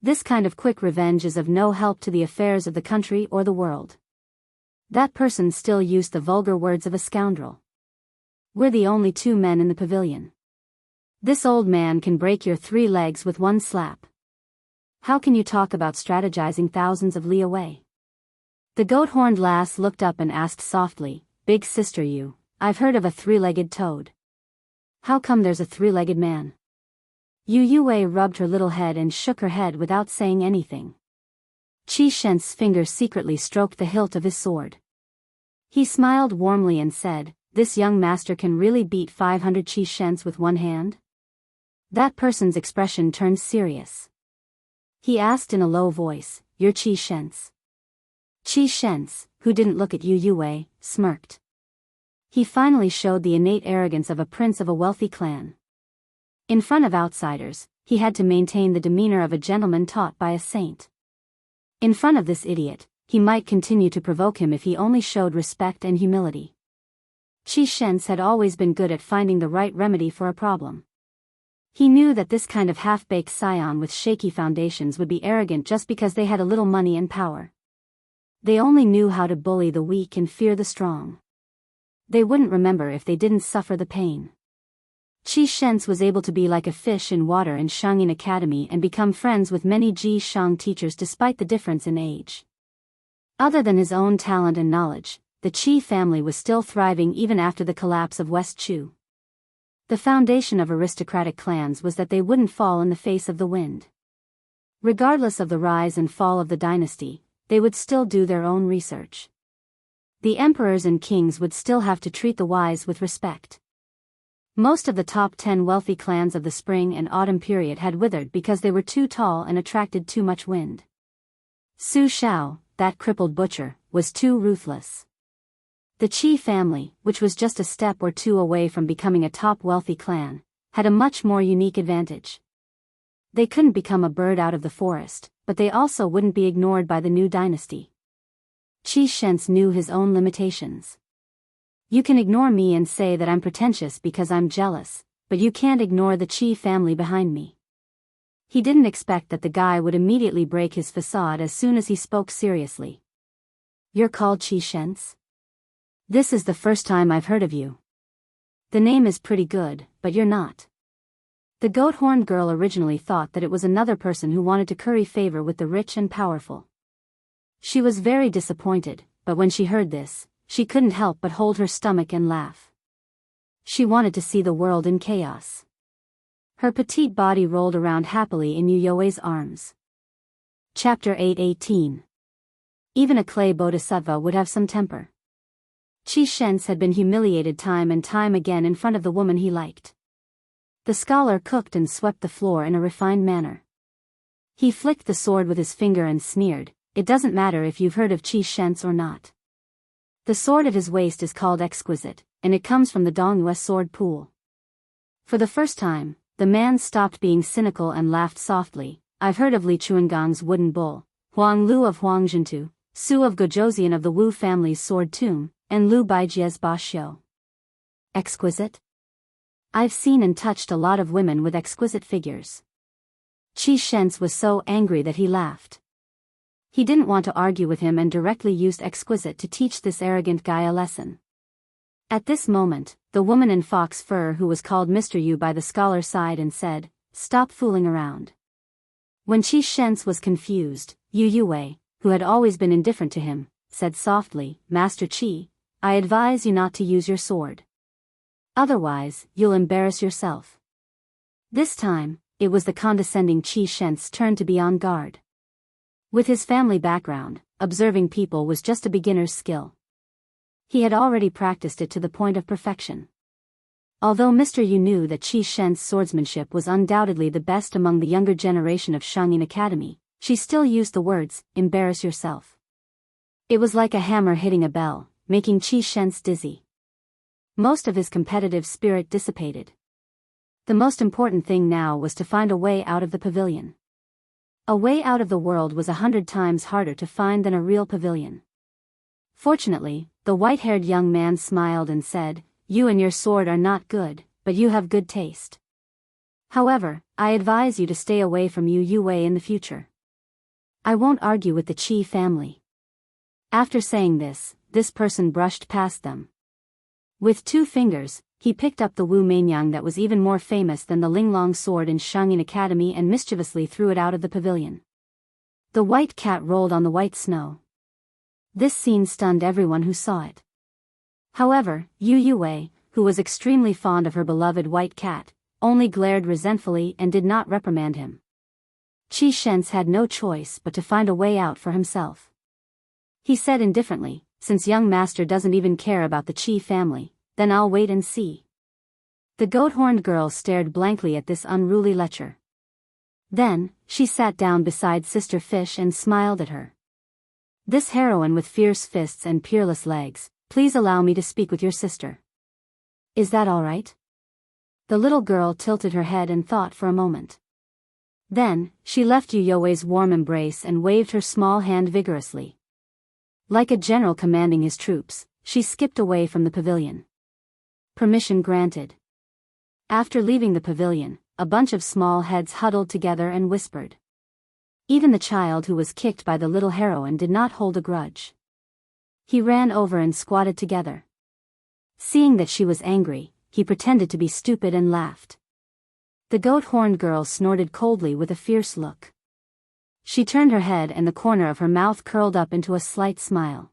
This kind of quick revenge is of no help to the affairs of the country or the world. That person still used the vulgar words of a scoundrel. We're the only two men in the pavilion. This old man can break your 3 legs with one slap. How can you talk about strategizing thousands of li away? The goat-horned lass looked up and asked softly, Big sister I've heard of a 3-legged toad. How come there's a 3-legged man? Yu Yue rubbed her little head and shook her head without saying anything. Qi Shen's finger secretly stroked the hilt of his sword. He smiled warmly and said, This young master can really beat 500 Qi Shens with one hand? That person's expression turned serious. He asked in a low voice, You're Qi Shens? Qi Shens, who didn't look at Yu Yue, smirked. He finally showed the innate arrogance of a prince of a wealthy clan. In front of outsiders, he had to maintain the demeanor of a gentleman taught by a saint. In front of this idiot, he might continue to provoke him if he only showed respect and humility. Qi Shens had always been good at finding the right remedy for a problem. He knew that this kind of half-baked scion with shaky foundations would be arrogant just because they had a little money and power. They only knew how to bully the weak and fear the strong. They wouldn't remember if they didn't suffer the pain. Qi Shens was able to be like a fish in water in Shangyin Academy and become friends with many Ji Shang teachers despite the difference in age. Other than his own talent and knowledge, the Qi family was still thriving even after the collapse of West Chu. The foundation of aristocratic clans was that they wouldn't fall in the face of the wind. Regardless of the rise and fall of the dynasty, they would still do their own research. The emperors and kings would still have to treat the wise with respect. Most of the top 10 wealthy clans of the spring and autumn period had withered because they were too tall and attracted too much wind. Su Shao, that crippled butcher, was too ruthless. The Qi family, which was just a step or two away from becoming a top wealthy clan, had a much more unique advantage. They couldn't become a bird out of the forest, but they also wouldn't be ignored by the new dynasty. Qi Shens knew his own limitations. You can ignore me and say that I'm pretentious because I'm jealous, but you can't ignore the Qi family behind me. He didn't expect that the guy would immediately break his facade as soon as he spoke seriously. You're called Qi Shens? This is the first time I've heard of you. The name is pretty good, but you're not. The goat-horned girl originally thought that it was another person who wanted to curry favor with the rich and powerful. She was very disappointed, but when she heard this, she couldn't help but hold her stomach and laugh. She wanted to see the world in chaos. Her petite body rolled around happily in Yu Yue's arms. Chapter 8:18. Even a clay bodhisattva would have some temper. Qi Shens had been humiliated time and time again in front of the woman he liked. The scholar cooked and swept the floor in a refined manner. He flicked the sword with his finger and sneered, "It doesn't matter if you've heard of Qi Shens or not. The sword at his waist is called Exquisite, and it comes from the Dongyue sword pool." For the first time, the man stopped being cynical and laughed softly. "I've heard of Li Chuangong's wooden bull, Huang Lu of Huangjintu, Su of Gojozian of the Wu family's sword tomb, and Lu Baijie's Ba Xiu. Exquisite? I've seen and touched a lot of women with exquisite figures." Qi Shens was so angry that he laughed. He didn't want to argue with him and directly used exquisite to teach this arrogant guy a lesson. At this moment, the woman in fox fur who was called Mr. Yu by the scholar sighed and said, "Stop fooling around." When Qi Shens was confused, Yu Yue, who had always been indifferent to him, said softly, "Master Qi, I advise you not to use your sword. Otherwise, you'll embarrass yourself." This time, it was the condescending Qi Shens' turn to be on guard. With his family background, observing people was just a beginner's skill. He had already practiced it to the point of perfection. Although Mr. Yu knew that Qi Shens' swordsmanship was undoubtedly the best among the younger generation of Shangyin Academy, she still used the words, "embarrass yourself." It was like a hammer hitting a bell, making Qi Shens dizzy. Most of his competitive spirit dissipated. The most important thing now was to find a way out of the pavilion. A way out of the world was 100 times harder to find than a real pavilion. Fortunately, the white-haired young man smiled and said, "You and your sword are not good, but you have good taste. However, I advise you to stay away from Yu Yue in the future. I won't argue with the Qi family." After saying this person brushed past them. With 2 fingers, he picked up the Wu Mainyang that was even more famous than the Linglong sword in Shangyin Academy and mischievously threw it out of the pavilion. The white cat rolled on the white snow. This scene stunned everyone who saw it. However, Yu Yue, who was extremely fond of her beloved white cat, only glared resentfully and did not reprimand him. Qi Shens had no choice but to find a way out for himself. He said indifferently, "Since young master doesn't even care about the Qi family, then I'll wait and see." The goat-horned girl stared blankly at this unruly lecher. Then, she sat down beside Sister Fish and smiled at her. "This heroine with fierce fists and peerless legs, please allow me to speak with your sister. Is that all right?" The little girl tilted her head and thought for a moment. Then, she left Yu Yue's warm embrace and waved her small hand vigorously. Like a general commanding his troops, she skipped away from the pavilion. Permission granted. After leaving the pavilion, a bunch of small heads huddled together and whispered. Even the child who was kicked by the little heroine did not hold a grudge. He ran over and squatted together. Seeing that she was angry, he pretended to be stupid and laughed. The goat-horned girl snorted coldly with a fierce look. She turned her head and the corner of her mouth curled up into a slight smile.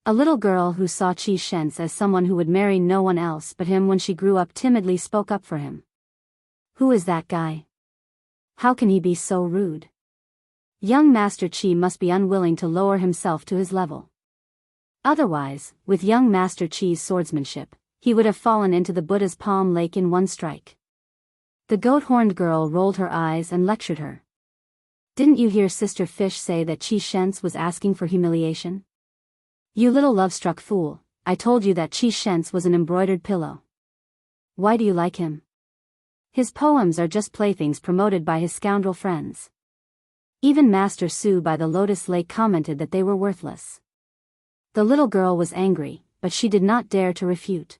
A little girl who saw Chi Shentz as someone who would marry no one else but him when she grew up timidly spoke up for him. Who is that guy? How can he be so rude? Young Master Chi must be unwilling to lower himself to his level. Otherwise, with young Master Chi's swordsmanship, he would have fallen into the Buddha's palm lake in one strike. The goat-horned girl rolled her eyes and lectured her. Didn't you hear Sister Fish say that Chi Shentz was asking for humiliation? You little love-struck fool, I told you that Chi Shentz was an embroidered pillow. Why do you like him? His poems are just playthings promoted by his scoundrel friends. Even Master Su by the Lotus Lake commented that they were worthless. The little girl was angry, but she did not dare to refute.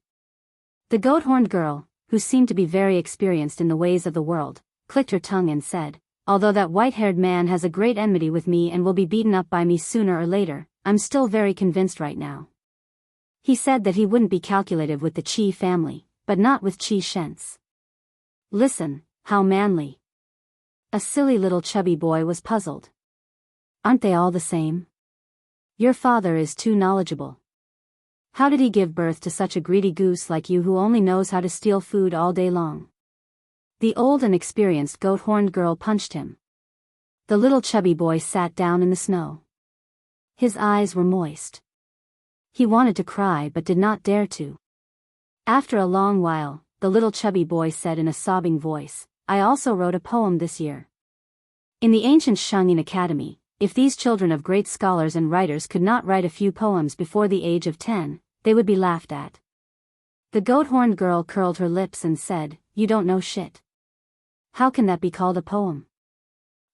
The goat-horned girl, who seemed to be very experienced in the ways of the world, clicked her tongue and said, although that white-haired man has a great enmity with me and will be beaten up by me sooner or later, I'm still very convinced right now. He said that he wouldn't be calculative with the Chi family, but not with Chi Shentz. Listen, how manly. A silly little chubby boy was puzzled. Aren't they all the same? Your father is too knowledgeable. How did he give birth to such a greedy goose like you who only knows how to steal food all day long? The old and experienced goat-horned girl punched him. The little chubby boy sat down in the snow. His eyes were moist. He wanted to cry but did not dare to. After a long while, the little chubby boy said in a sobbing voice, I also wrote a poem this year. In the ancient Shangyin Academy, if these children of great scholars and writers could not write a few poems before the age of 10, they would be laughed at. The goat-horned girl curled her lips and said, You don't know shit. How can that be called a poem?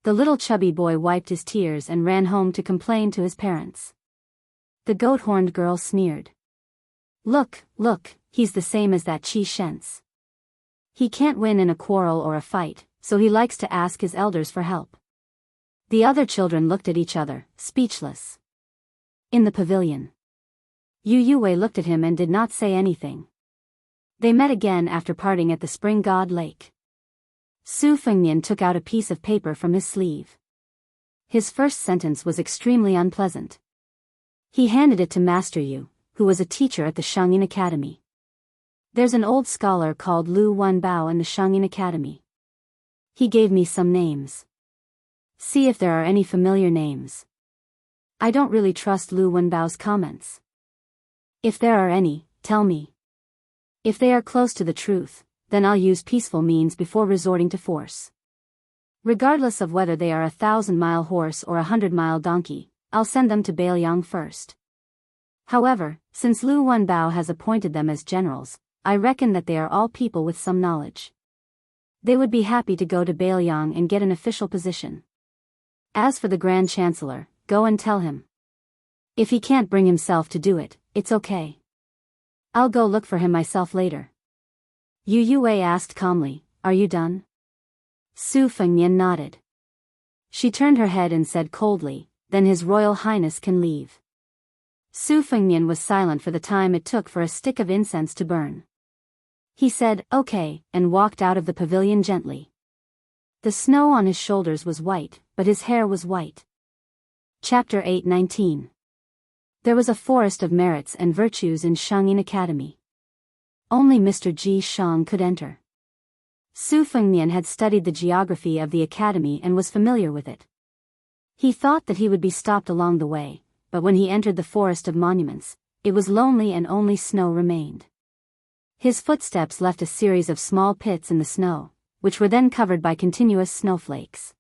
The little chubby boy wiped his tears and ran home to complain to his parents. The goat-horned girl sneered. Look, he's the same as that Chi Shentz. He can't win in a quarrel or a fight, so he likes to ask his elders for help. The other children looked at each other, speechless. In the pavilion, Yu Yue looked at him and did not say anything. They met again after parting at the Spring God Lake. Su Fengnian took out a piece of paper from his sleeve. His first sentence was extremely unpleasant. He handed it to Master Yu, who was a teacher at the Shangyin Academy. There's an old scholar called Lu Wenbao in the Shangyin Academy. He gave me some names. See if there are any familiar names. I don't really trust Lu Wenbao's comments. If there are any, tell me. If they are close to the truth, then I'll use peaceful means before resorting to force. Regardless of whether they are 1,000-mile horse or 100-mile donkey, I'll send them to Bailiang first. However, since Lu Wenbao has appointed them as generals, I reckon that they are all people with some knowledge. They would be happy to go to Bailiang and get an official position. As for the Grand Chancellor, go and tell him. If he can't bring himself to do it, it's okay. I'll go look for him myself later. Yu Yue asked calmly, Are you done? Su Fengnian nodded. She turned her head and said coldly, Then His Royal Highness can leave. Su Fengnian was silent for the time it took for a stick of incense to burn. He said, Okay, and walked out of the pavilion gently. The snow on his shoulders was white, but his hair was white. Chapter 8:19. There was a forest of merits and virtues in Shangyin Academy. Only Mr. Ji Shang could enter. Su Fengnian had studied the geography of the academy and was familiar with it. He thought that he would be stopped along the way, but when he entered the forest of monuments, it was lonely and only snow remained. His footsteps left a series of small pits in the snow, which were then covered by continuous snowflakes.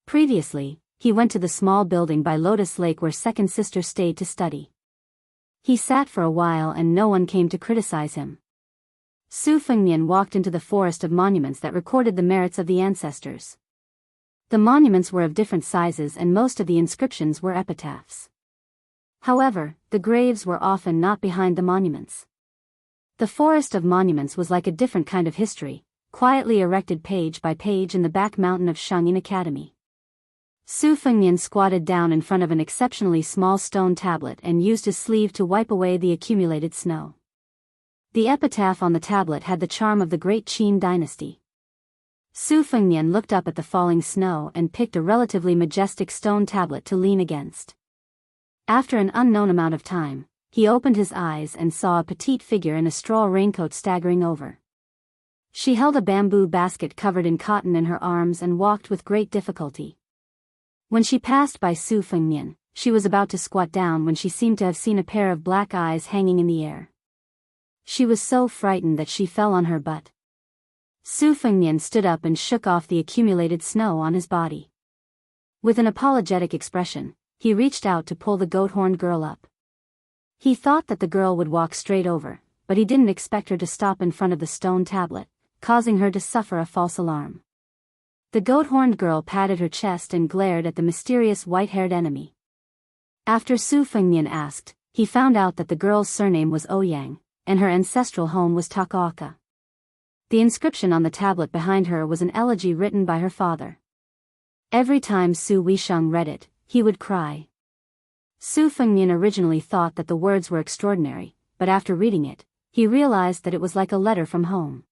Previously, he went to the small building by Lotus Lake where Second Sister stayed to study. He sat for a while and no one came to criticize him. Su Fengnian walked into the forest of monuments that recorded the merits of the ancestors. The monuments were of different sizes and most of the inscriptions were epitaphs. However, the graves were often not behind the monuments. The forest of monuments was like a different kind of history, quietly erected page by page in the back mountain of Shangyin Academy. Su Fengnian squatted down in front of an exceptionally small stone tablet and used his sleeve to wipe away the accumulated snow. The epitaph on the tablet had the charm of the great Qin dynasty. Su Fengnian looked up at the falling snow and picked a relatively majestic stone tablet to lean against. After an unknown amount of time, he opened his eyes and saw a petite figure in a straw raincoat staggering over. She held a bamboo basket covered in cotton in her arms and walked with great difficulty. When she passed by Su Fengnian, she was about to squat down when she seemed to have seen a pair of black eyes hanging in the air. She was so frightened that she fell on her butt. Su Fengnian stood up and shook off the accumulated snow on his body. With an apologetic expression, he reached out to pull the goat-horned girl up. He thought that the girl would walk straight over, but he didn't expect her to stop in front of the stone tablet, causing her to suffer a false alarm. The goat-horned girl patted her chest and glared at the mysterious white-haired enemy. After Su Fengnian asked, he found out that the girl's surname was Ouyang, and her ancestral home was Takaoka. The inscription on the tablet behind her was an elegy written by her father. Every time Su Weisheng read it, he would cry. Su Fengnian originally thought that the words were extraordinary, but after reading it, he realized that it was like a letter from home.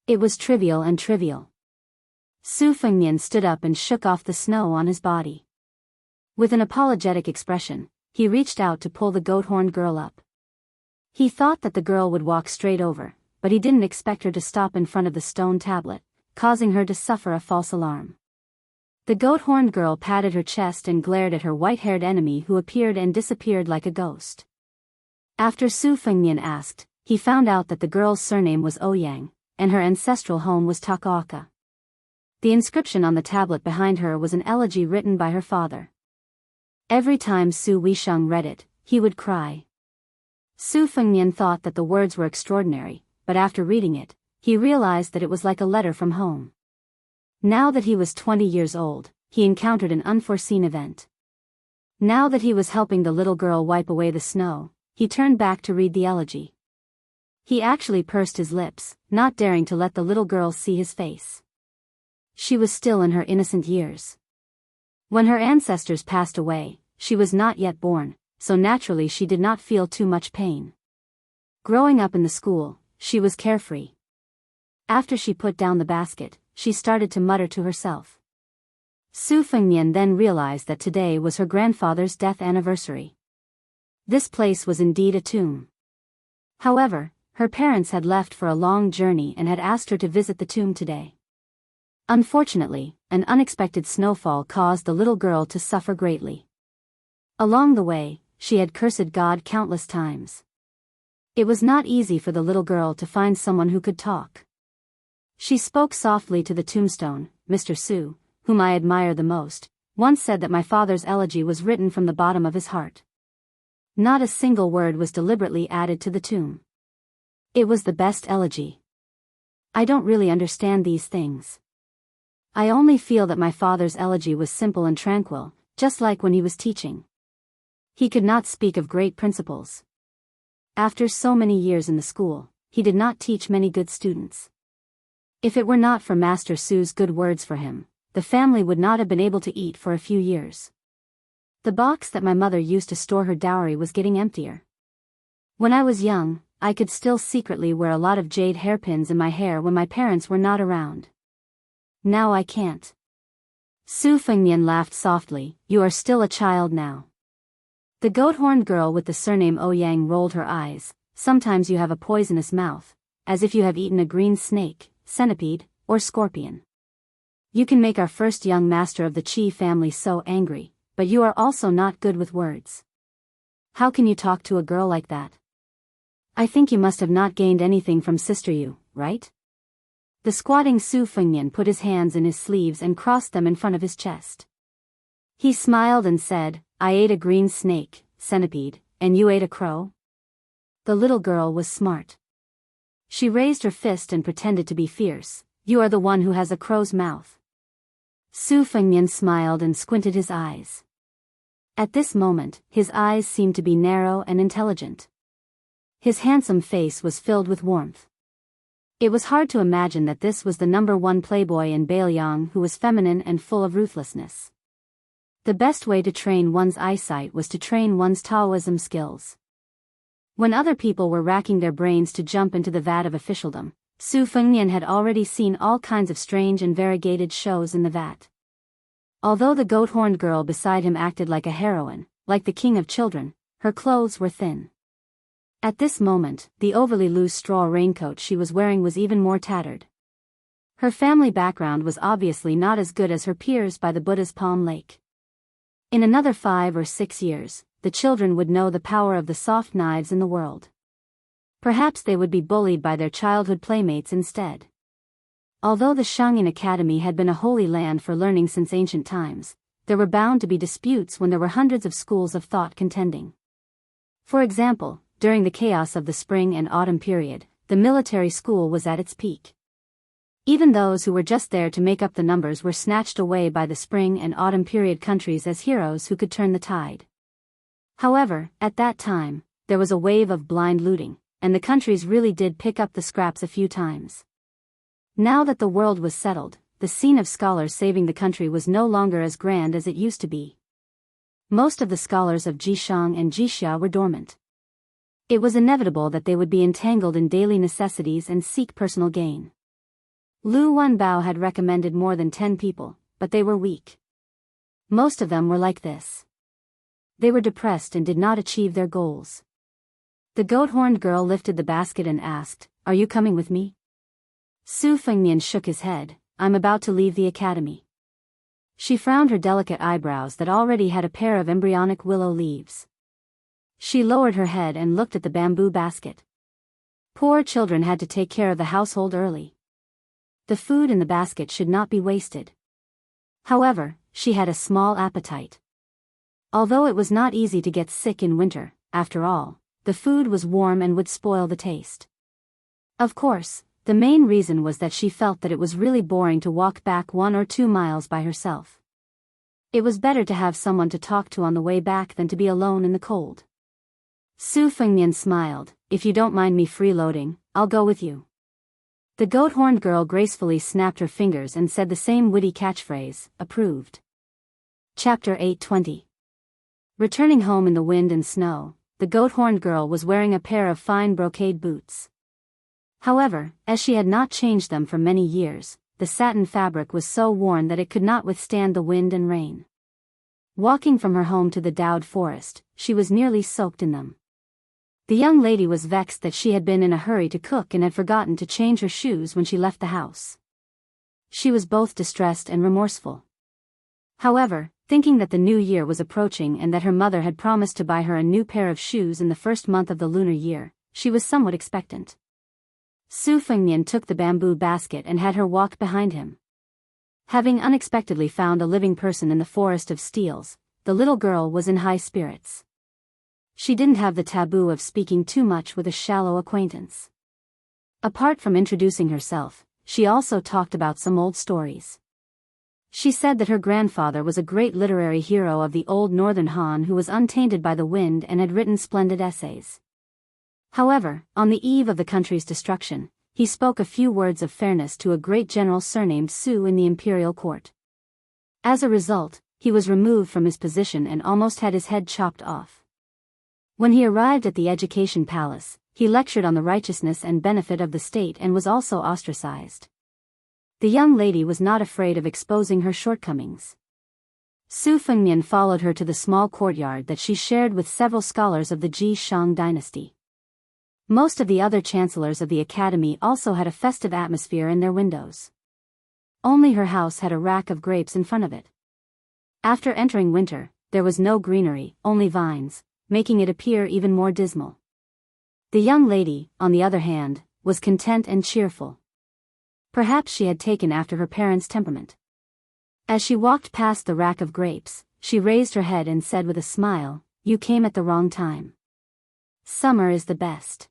It was trivial and trivial. Su Fengnian stood up and shook off the snow on his body. With an apologetic expression, he reached out to pull the goat-horned girl up. He thought that the girl would walk straight over, but he didn't expect her to stop in front of the stone tablet, causing her to suffer a false alarm. The goat-horned girl patted her chest and glared at her white-haired enemy who appeared and disappeared like a ghost. After Su Fengnian asked, he found out that the girl's surname was Ouyang, and her ancestral home was Takaoka. The inscription on the tablet behind her was an elegy written by her father. Every time Su Weisheng read it, he would cry. Su Fengnian thought that the words were extraordinary, but after reading it, he realized that it was like a letter from home. Now that he was 20 years old, he encountered an unforeseen event. Now that he was helping the little girl wipe away the snow, he turned back to read the elegy. He actually pursed his lips, not daring to let the little girl see his face. She was still in her innocent years. When her ancestors passed away, she was not yet born, so naturally she did not feel too much pain. Growing up in the school, she was carefree. After she put down the basket, she started to mutter to herself. Su Fengnian then realized that today was her grandfather's death anniversary. This place was indeed a tomb. However, her parents had left for a long journey and had asked her to visit the tomb today. Unfortunately, an unexpected snowfall caused the little girl to suffer greatly. Along the way, she had cursed God countless times. It was not easy for the little girl to find someone who could talk. She spoke softly to the tombstone. Mr. Su, whom I admire the most, once said that my father's elegy was written from the bottom of his heart. Not a single word was deliberately added to the tomb. It was the best elegy. I don't really understand these things. I only feel that my father's elegy was simple and tranquil, just like when he was teaching. He could not speak of great principles. After so many years in the school, he did not teach many good students. If it were not for Master Su's good words for him, the family would not have been able to eat for a few years. The box that my mother used to store her dowry was getting emptier. When I was young, I could still secretly wear a lot of jade hairpins in my hair when my parents were not around. Now I can't. Su Fengnian laughed softly. You are still a child now. The goat-horned girl with the surname Ouyang rolled her eyes. Sometimes you have a poisonous mouth, as if you have eaten a green snake, centipede, or scorpion. You can make our first young master of the Qi family so angry, but you are also not good with words. How can you talk to a girl like that? I think you must have not gained anything from Sister Yu, right? The squatting Su Fengnian put his hands in his sleeves and crossed them in front of his chest. He smiled and said, I ate a green snake, centipede, and you ate a crow? The little girl was smart. She raised her fist and pretended to be fierce. You are the one who has a crow's mouth. Su Fengnian smiled and squinted his eyes. At this moment, his eyes seemed to be narrow and intelligent. His handsome face was filled with warmth. It was hard to imagine that this was the #1 playboy in Baelyang who was feminine and full of ruthlessness. The best way to train one's eyesight was to train one's Taoism skills. When other people were racking their brains to jump into the vat of officialdom, Su Fengnian had already seen all kinds of strange and variegated shows in the vat. Although the goat-horned girl beside him acted like a heroine, like the king of children, her clothes were thin. At this moment, the overly loose straw raincoat she was wearing was even more tattered. Her family background was obviously not as good as her peers by the Buddha's Palm Lake. In another 5 or 6 years, the children would know the power of the soft knives in the world. Perhaps they would be bullied by their childhood playmates instead. Although the Shangyin Academy had been a holy land for learning since ancient times, there were bound to be disputes when there were hundreds of schools of thought contending. For example, during the chaos of the spring and autumn period, the military school was at its peak. Even those who were just there to make up the numbers were snatched away by the spring and autumn period countries as heroes who could turn the tide. However, at that time, there was a wave of blind looting, and the countries really did pick up the scraps a few times. Now that the world was settled, the scene of scholars saving the country was no longer as grand as it used to be. Most of the scholars of Jishang and Jixia were dormant. It was inevitable that they would be entangled in daily necessities and seek personal gain. Lu Wenbao had recommended more than 10 people, but they were weak. Most of them were like this. They were depressed and did not achieve their goals. The goat-horned girl lifted the basket and asked, "Are you coming with me?" Su Fengnian shook his head. "I'm about to leave the academy." She frowned her delicate eyebrows that already had a pair of embryonic willow leaves. She lowered her head and looked at the bamboo basket. Poor children had to take care of the household early. The food in the basket should not be wasted. However, she had a small appetite. Although it was not easy to get sick in winter, after all, the food was warm and would spoil the taste. Of course, the main reason was that she felt that it was really boring to walk back 1 or 2 miles by herself. It was better to have someone to talk to on the way back than to be alone in the cold. Su Fengnian smiled. "If you don't mind me freeloading, I'll go with you." The goat-horned girl gracefully snapped her fingers and said the same witty catchphrase, "Approved." Chapter 820. Returning home in the wind and snow, the goat-horned girl was wearing a pair of fine brocade boots. However, as she had not changed them for many years, the satin fabric was so worn that it could not withstand the wind and rain. Walking from her home to the Dowd forest, she was nearly soaked in them. The young lady was vexed that she had been in a hurry to cook and had forgotten to change her shoes when she left the house. She was both distressed and remorseful. However, thinking that the new year was approaching and that her mother had promised to buy her a new pair of shoes in the first month of the lunar year, she was somewhat expectant. Su Fengnian took the bamboo basket and had her walk behind him. Having unexpectedly found a living person in the forest of steels, the little girl was in high spirits. She didn't have the taboo of speaking too much with a shallow acquaintance. Apart from introducing herself, she also talked about some old stories. She said that her grandfather was a great literary hero of the old northern Han who was untainted by the wind and had written splendid essays. However, on the eve of the country's destruction, he spoke a few words of fairness to a great general surnamed Su in the imperial court. As a result, he was removed from his position and almost had his head chopped off. When he arrived at the education palace, he lectured on the righteousness and benefit of the state and was also ostracized. The young lady was not afraid of exposing her shortcomings. Su Fengnian followed her to the small courtyard that she shared with several scholars of the Ji Shang dynasty. Most of the other chancellors of the academy also had a festive atmosphere in their windows. Only her house had a rack of grapes in front of it. After entering winter, there was no greenery, only vines, making it appear even more dismal. The young lady, on the other hand, was content and cheerful. Perhaps she had taken after her parents' temperament. As she walked past the rack of grapes, she raised her head and said with a smile, "You came at the wrong time. Summer is the best.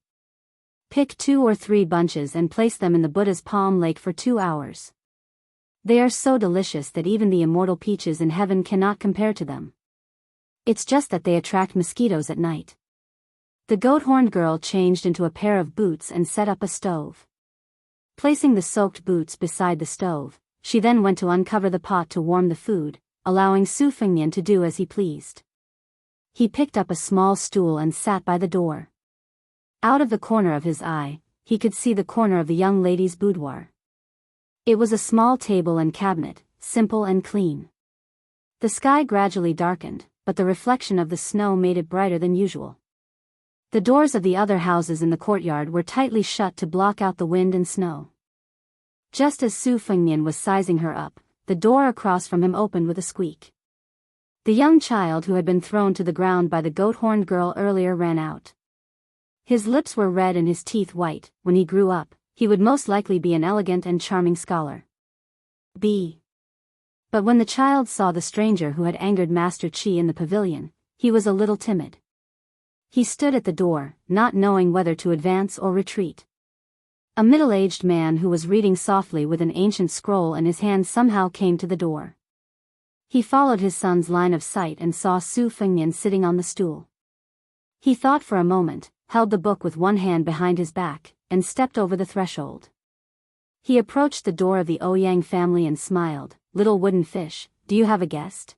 Pick 2 or 3 bunches and place them in the Buddha's Palm Lake for 2 hours. They are so delicious that even the immortal peaches in heaven cannot compare to them." It's just that they attract mosquitoes at night. The goat-horned girl changed into a pair of boots and set up a stove. Placing the soaked boots beside the stove, she then went to uncover the pot to warm the food, allowing Su Fengnian to do as he pleased. He picked up a small stool and sat by the door. Out of the corner of his eye, he could see the corner of the young lady's boudoir. It was a small table and cabinet, simple and clean. The sky gradually darkened, but the reflection of the snow made it brighter than usual. The doors of the other houses in the courtyard were tightly shut to block out the wind and snow. Just as Su Fengnian was sizing her up, the door across from him opened with a squeak. The young child who had been thrown to the ground by the goat-horned girl earlier ran out. His lips were red and his teeth white. When he grew up, he would most likely be an elegant and charming scholar. But when the child saw the stranger who had angered Master Qi in the pavilion, he was a little timid. He stood at the door, not knowing whether to advance or retreat. A middle-aged man who was reading softly with an ancient scroll in his hand somehow came to the door. He followed his son's line of sight and saw Su Fengnian sitting on the stool. He thought for a moment, held the book with one hand behind his back, and stepped over the threshold. He approached the door of the Ouyang family and smiled. "Little wooden fish, do you have a guest?"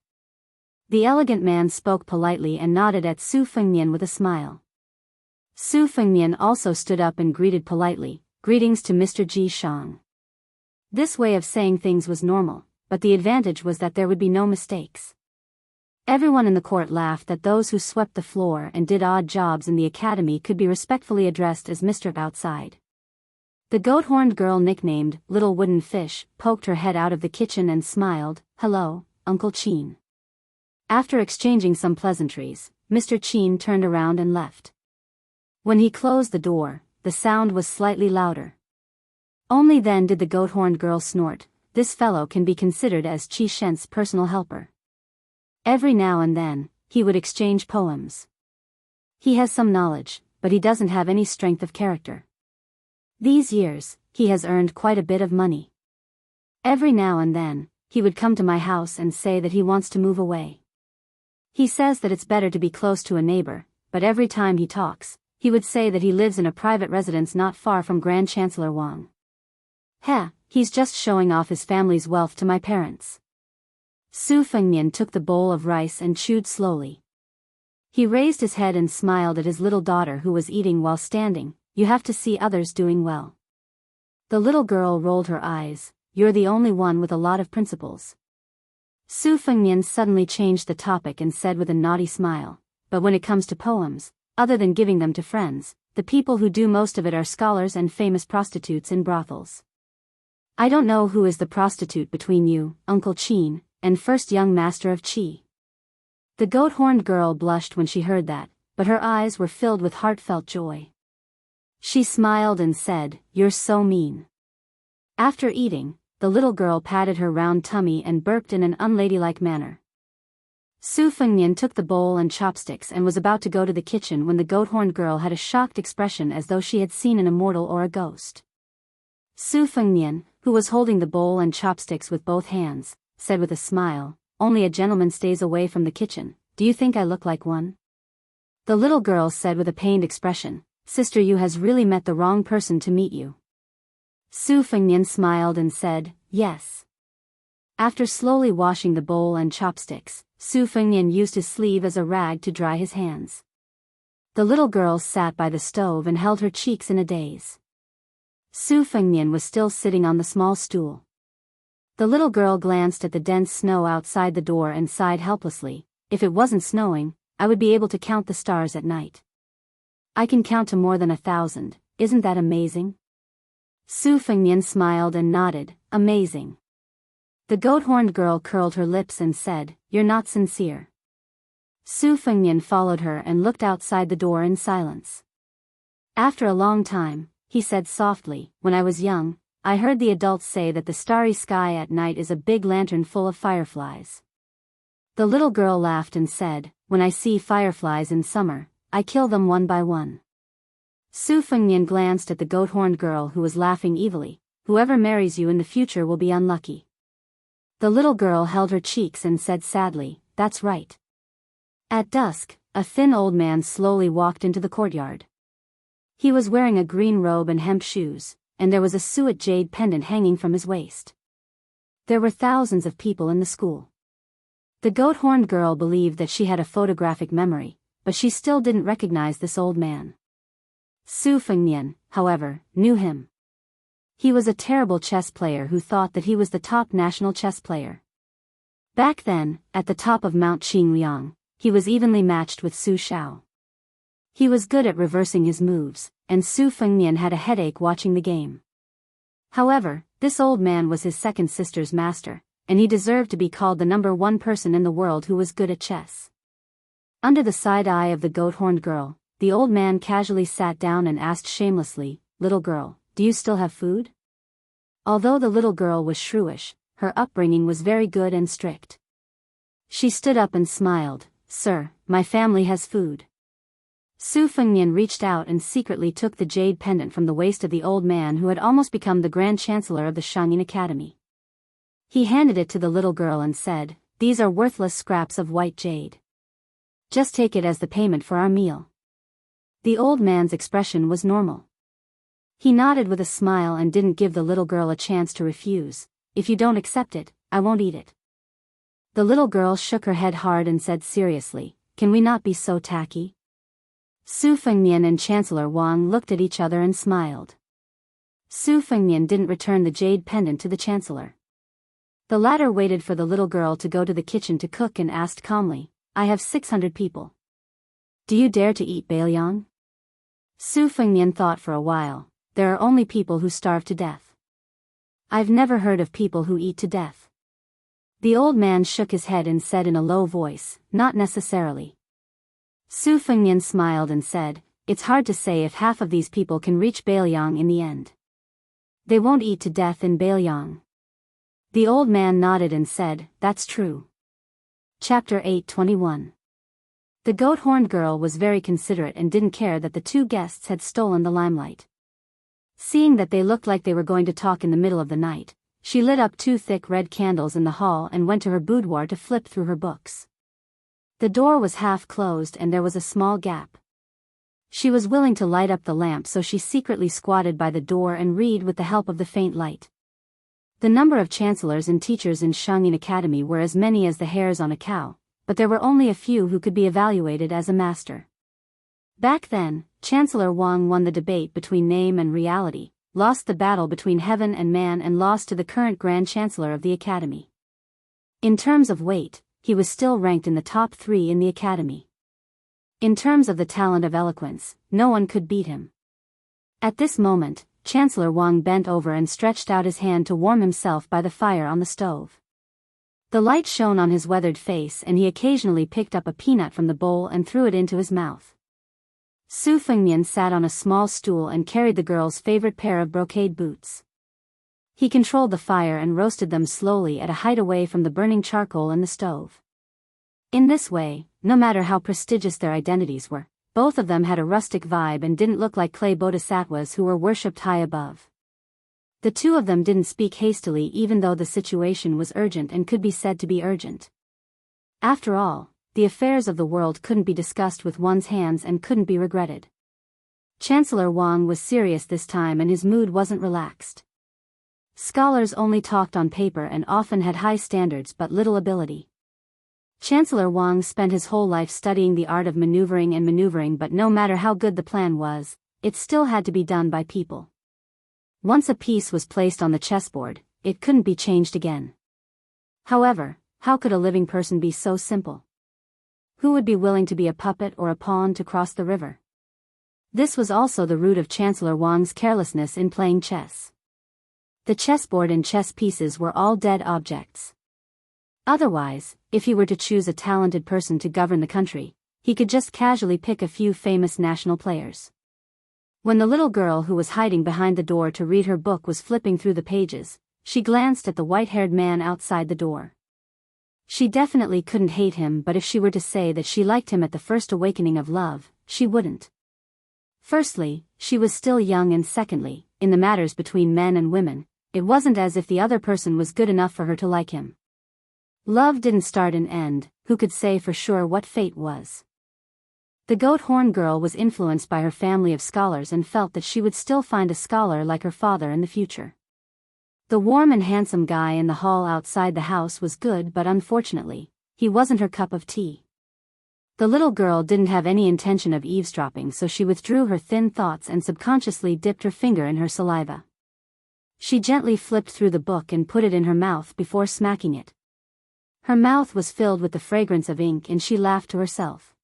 The elegant man spoke politely and nodded at Su Fengnian with a smile. Su Fengnian also stood up and greeted politely, "Greetings to Mr. Ji Shang." This way of saying things was normal, but the advantage was that there would be no mistakes. Everyone in the court laughed that those who swept the floor and did odd jobs in the academy could be respectfully addressed as Mr. outside. The goat-horned girl nicknamed Little Wooden Fish poked her head out of the kitchen and smiled. "Hello, Uncle Qin." After exchanging some pleasantries, Mr. Qin turned around and left. When he closed the door, the sound was slightly louder. Only then did the goat-horned girl snort. This fellow can be considered as Qi Shen's personal helper. Every now and then, he would exchange poems. He has some knowledge, but he doesn't have any strength of character. These years, he has earned quite a bit of money. Every now and then, he would come to my house and say that he wants to move away. He says that it's better to be close to a neighbor, but every time he talks, he would say that he lives in a private residence not far from Grand Chancellor Wang. He's just showing off his family's wealth to my parents. Su Fengnian took the bowl of rice and chewed slowly. He raised his head and smiled at his little daughter who was eating while standing. "You have to see others doing well." The little girl rolled her eyes. "You're the only one with a lot of principles." Su Fengnian suddenly changed the topic and said with a naughty smile, "But when it comes to poems, other than giving them to friends, the people who do most of it are scholars and famous prostitutes in brothels. I don't know who is the prostitute between you, Uncle Qin, and first young master of Qi." The goat-horned girl blushed when she heard that, but her eyes were filled with heartfelt joy. She smiled and said, "You're so mean." After eating, the little girl patted her round tummy and burped in an unladylike manner. Su Fengnian took the bowl and chopsticks and was about to go to the kitchen when the goat-horned girl had a shocked expression as though she had seen an immortal or a ghost. Su Fengnian, who was holding the bowl and chopsticks with both hands, said with a smile, "Only a gentleman stays away from the kitchen. Do you think I look like one?" The little girl said with a pained expression, "Sister, you has really met the wrong person to meet you." Su Fengnian smiled and said, "Yes." After slowly washing the bowl and chopsticks, Su Fengnian used his sleeve as a rag to dry his hands. The little girl sat by the stove and held her cheeks in a daze. Su Fengnian was still sitting on the small stool. The little girl glanced at the dense snow outside the door and sighed helplessly. "If it wasn't snowing, I would be able to count the stars at night. I can count to more than 1,000, isn't that amazing?" Su Fengnian smiled and nodded, "Amazing." The goat-horned girl curled her lips and said, "You're not sincere." Su Fengnian followed her and looked outside the door in silence. After a long time, he said softly, "When I was young, I heard the adults say that the starry sky at night is a big lantern full of fireflies." The little girl laughed and said, "When I see fireflies in summer, I kill them one by one." Su Fengnian glanced at the goat-horned girl who was laughing evilly. "Whoever marries you in the future will be unlucky." The little girl held her cheeks and said sadly, "That's right." At dusk, a thin old man slowly walked into the courtyard. He was wearing a green robe and hemp shoes, and there was a suet jade pendant hanging from his waist. There were thousands of people in the school. The goat-horned girl believed that she had a photographic memory, but she still didn't recognize this old man. Su Fengnian, however, knew him. He was a terrible chess player who thought that he was the top national chess player. Back then, at the top of Mount Qingliang, he was evenly matched with Su Shao. He was good at reversing his moves, and Su Fengnian had a headache watching the game. However, this old man was his second sister's master, and he deserved to be called the number one person in the world who was good at chess. Under the side eye of the goat-horned girl, the old man casually sat down and asked shamelessly, "Little girl, do you still have food?" Although the little girl was shrewish, her upbringing was very good and strict. She stood up and smiled, "Sir, my family has food." Su Fengnian reached out and secretly took the jade pendant from the waist of the old man who had almost become the Grand Chancellor of the Shangyin Academy. He handed it to the little girl and said, "These are worthless scraps of white jade. Just take it as the payment for our meal." The old man's expression was normal. He nodded with a smile and didn't give the little girl a chance to refuse. "If you don't accept it, I won't eat it." The little girl shook her head hard and said seriously, "Can we not be so tacky?" Su Fengnian and Chancellor Wang looked at each other and smiled. Su Fengnian didn't return the jade pendant to the Chancellor. The latter waited for the little girl to go to the kitchen to cook and asked calmly, "I have 600 people. Do you dare to eat Bailiang?" Su Fengnian thought for a while. "There are only people who starve to death. I've never heard of people who eat to death." The old man shook his head and said in a low voice, "Not necessarily." Su Fengnian smiled and said, "It's hard to say if half of these people can reach Bailiang in the end. They won't eat to death in Bailiang." The old man nodded and said, "That's true." Chapter 8:21. The goat-horned girl was very considerate and didn't care that the two guests had stolen the limelight. Seeing that they looked like they were going to talk in the middle of the night, she lit up 2 thick red candles in the hall and went to her boudoir to flip through her books. The door was half closed and there was a small gap. She was willing to light up the lamp, so she secretly squatted by the door and read with the help of the faint light. The number of chancellors and teachers in Shangyin Academy were as many as the hairs on a cow, but there were only a few who could be evaluated as a master. Back then, Chancellor Wang won the debate between name and reality, lost the battle between heaven and man, and lost to the current Grand Chancellor of the Academy. In terms of weight, he was still ranked in the top 3 in the Academy. In terms of the talent of eloquence, no one could beat him. At this moment, Chancellor Wang bent over and stretched out his hand to warm himself by the fire on the stove. The light shone on his weathered face and he occasionally picked up a peanut from the bowl and threw it into his mouth. Su Fengnian sat on a small stool and carried the girl's favorite pair of brocade boots. He controlled the fire and roasted them slowly at a height away from the burning charcoal in the stove. In this way, no matter how prestigious their identities were, both of them had a rustic vibe and didn't look like clay bodhisattvas who were worshipped high above. The two of them didn't speak hastily even though the situation was urgent and could be said to be urgent. After all, the affairs of the world couldn't be discussed with one's hands and couldn't be regretted. Chancellor Wang was serious this time and his mood wasn't relaxed. Scholars only talked on paper and often had high standards but little ability. Chancellor Wang spent his whole life studying the art of maneuvering, but no matter how good the plan was, it still had to be done by people. Once a piece was placed on the chessboard, it couldn't be changed again. However, how could a living person be so simple? Who would be willing to be a puppet or a pawn to cross the river? This was also the root of Chancellor Wang's carelessness in playing chess. The chessboard and chess pieces were all dead objects. Otherwise, if he were to choose a talented person to govern the country, he could just casually pick a few famous national players. When the little girl who was hiding behind the door to read her book was flipping through the pages, she glanced at the white-haired man outside the door. She definitely couldn't hate him, but if she were to say that she liked him at the first awakening of love, she wouldn't. Firstly, she was still young, and secondly, in the matters between men and women, it wasn't as if the other person was good enough for her to like him. Love didn't start and end, who could say for sure what fate was? The goat horn girl was influenced by her family of scholars and felt that she would still find a scholar like her father in the future. The warm and handsome guy in the hall outside the house was good, but unfortunately, he wasn't her cup of tea. The little girl didn't have any intention of eavesdropping, so she withdrew her thin thoughts and subconsciously dipped her finger in her saliva. She gently flipped through the book and put it in her mouth before smacking it. Her mouth was filled with the fragrance of ink and she laughed to herself.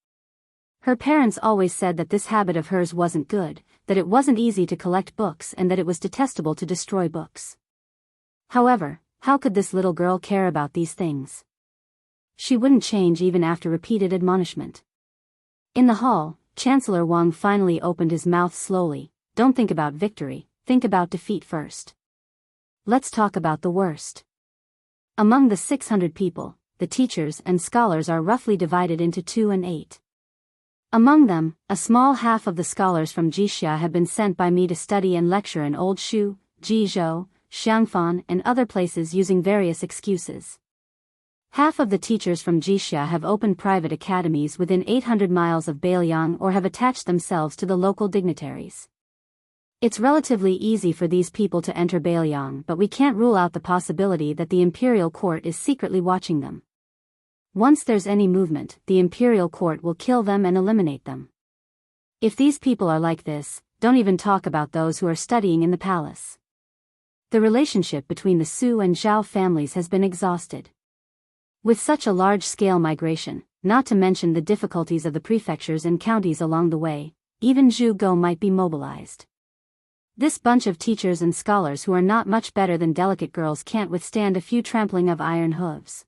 Her parents always said that this habit of hers wasn't good, that it wasn't easy to collect books and that it was detestable to destroy books. However, how could this little girl care about these things? She wouldn't change even after repeated admonishment. In the hall, Chancellor Wang finally opened his mouth slowly. Don't think about victory, think about defeat first. Let's talk about the worst. Among the 600 people, the teachers and scholars are roughly divided into 2 and 8. Among them, a small half of the scholars from Jixia have been sent by me to study and lecture in Old Shu, Jizhou, Xiangfan and other places using various excuses. Half of the teachers from Jixia have opened private academies within 800 miles of Beiliang or have attached themselves to the local dignitaries. It's relatively easy for these people to enter Beiliang, but we can't rule out the possibility that the imperial court is secretly watching them. Once there's any movement, the imperial court will kill them and eliminate them. If these people are like this, don't even talk about those who are studying in the palace. The relationship between the Su and Zhao families has been exhausted. With such a large-scale migration, not to mention the difficulties of the prefectures and counties along the way, even Zhugo might be mobilized. This bunch of teachers and scholars who are not much better than delicate girls can't withstand a few trampling of iron hooves.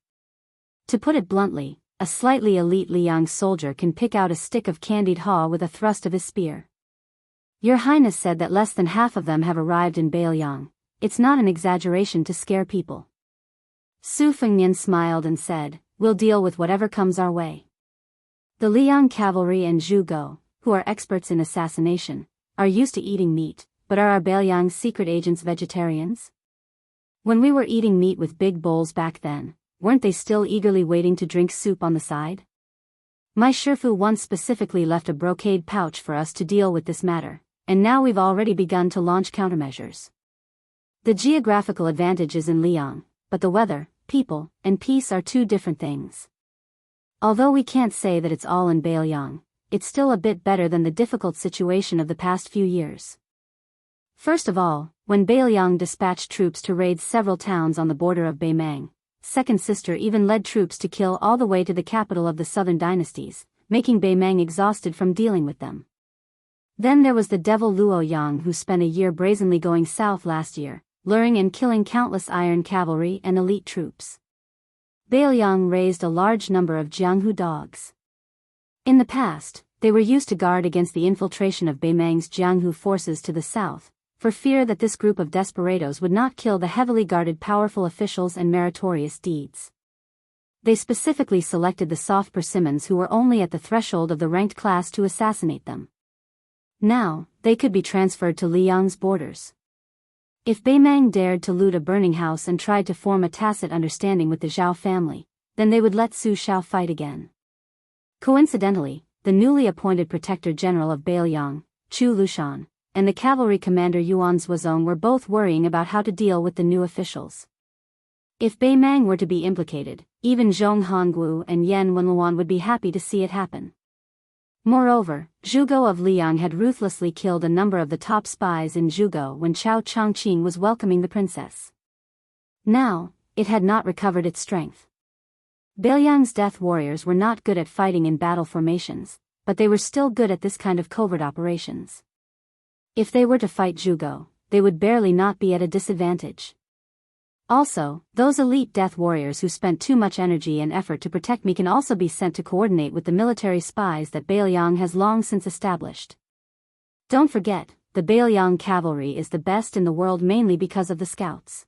To put it bluntly, a slightly elite Liang soldier can pick out a stick of candied haw with a thrust of his spear. Your Highness said that less than half of them have arrived in Beiliang. It's not an exaggeration to scare people. Su Fengnian smiled and said, we'll deal with whatever comes our way. The Liang cavalry and Zhugo, who are experts in assassination, are used to eating meat. But are our Beiliang secret agents vegetarians? When we were eating meat with big bowls back then, weren't they still eagerly waiting to drink soup on the side? My Shifu once specifically left a brocade pouch for us to deal with this matter, and now we've already begun to launch countermeasures. The geographical advantage is in Liang, but the weather, people, and peace are two different things. Although we can't say that it's all in Beiliang, it's still a bit better than the difficult situation of the past few years. First of all, when Beiliang dispatched troops to raid several towns on the border of Beimang, Second Sister even led troops to kill all the way to the capital of the southern dynasties, making Beimang exhausted from dealing with them. Then there was the devil Luo Yang, who spent a year brazenly going south last year, luring and killing countless iron cavalry and elite troops. Beiliang raised a large number of Jianghu dogs. In the past, they were used to guard against the infiltration of Beimang's Jianghu forces to the south, for fear that this group of desperados would not kill the heavily guarded powerful officials and meritorious deeds. They specifically selected the soft persimmons who were only at the threshold of the ranked class to assassinate them. Now, they could be transferred to Liang's borders. If Beimang dared to loot a burning house and tried to form a tacit understanding with the Zhao family, then they would let Su Xiao fight again. Coincidentally, the newly appointed Protector General of Beiliang, Chu Lushan, and the cavalry commander Yuan Zuozong were both worrying about how to deal with the new officials. If Beimang were to be implicated, even Zhong Hongwu and Yan Wenluan would be happy to see it happen. Moreover, Zhugo of Liang had ruthlessly killed a number of the top spies in Zhugo when Chao Chongqing was welcoming the princess. Now, it had not recovered its strength. Beiliang's death warriors were not good at fighting in battle formations, but they were still good at this kind of covert operations. If they were to fight Zhugo, they would barely not be at a disadvantage. Also, those elite death warriors who spent too much energy and effort to protect me can also be sent to coordinate with the military spies that Beiliang has long since established. Don't forget, the Beiliang cavalry is the best in the world mainly because of the scouts.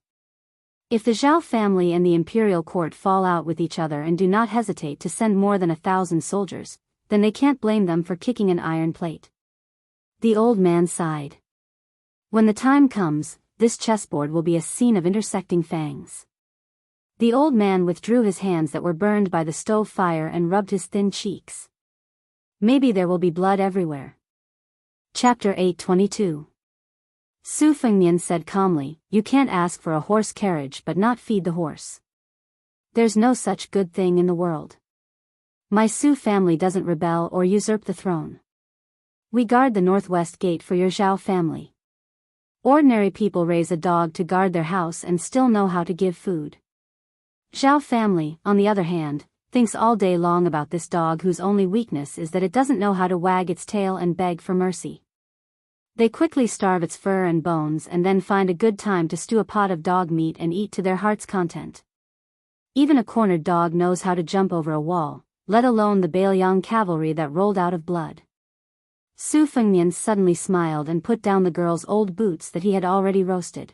If the Zhao family and the imperial court fall out with each other and do not hesitate to send more than 1,000 soldiers, then they can't blame them for kicking an iron plate. The old man sighed. When the time comes, this chessboard will be a scene of intersecting fangs. The old man withdrew his hands that were burned by the stove fire and rubbed his thin cheeks. Maybe there will be blood everywhere. Chapter 8:22. Su Fengnian said calmly, "You can't ask for a horse carriage but not feed the horse. There's no such good thing in the world. My Su family doesn't rebel or usurp the throne. We guard the northwest gate for your Zhao family. Ordinary people raise a dog to guard their house and still know how to give food. Zhao family, on the other hand, thinks all day long about this dog whose only weakness is that it doesn't know how to wag its tail and beg for mercy. They quickly starve its fur and bones and then find a good time to stew a pot of dog meat and eat to their heart's content. Even a cornered dog knows how to jump over a wall, let alone the Bailiang cavalry that rolled out of blood." Su Fengnian suddenly smiled and put down the girl's old boots that he had already roasted.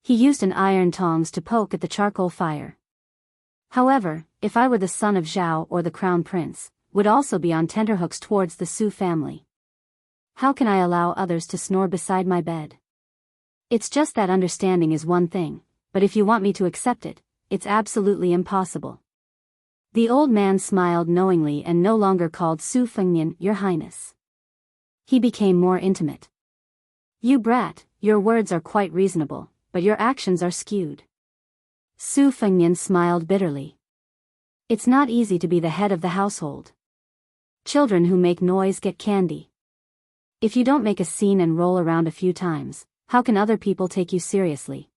He used an iron tongs to poke at the charcoal fire. "However, if I were the son of Zhao or the crown prince, would also be on tenterhooks towards the Su family. How can I allow others to snore beside my bed? It's just that understanding is one thing, but if you want me to accept it, it's absolutely impossible." The old man smiled knowingly and no longer called Su Fengnian Your Highness. He became more intimate. "You brat, your words are quite reasonable, but your actions are skewed." Su Fengnian smiled bitterly. "It's not easy to be the head of the household. Children who make noise get candy. If you don't make a scene and roll around a few times, how can other people take you seriously?"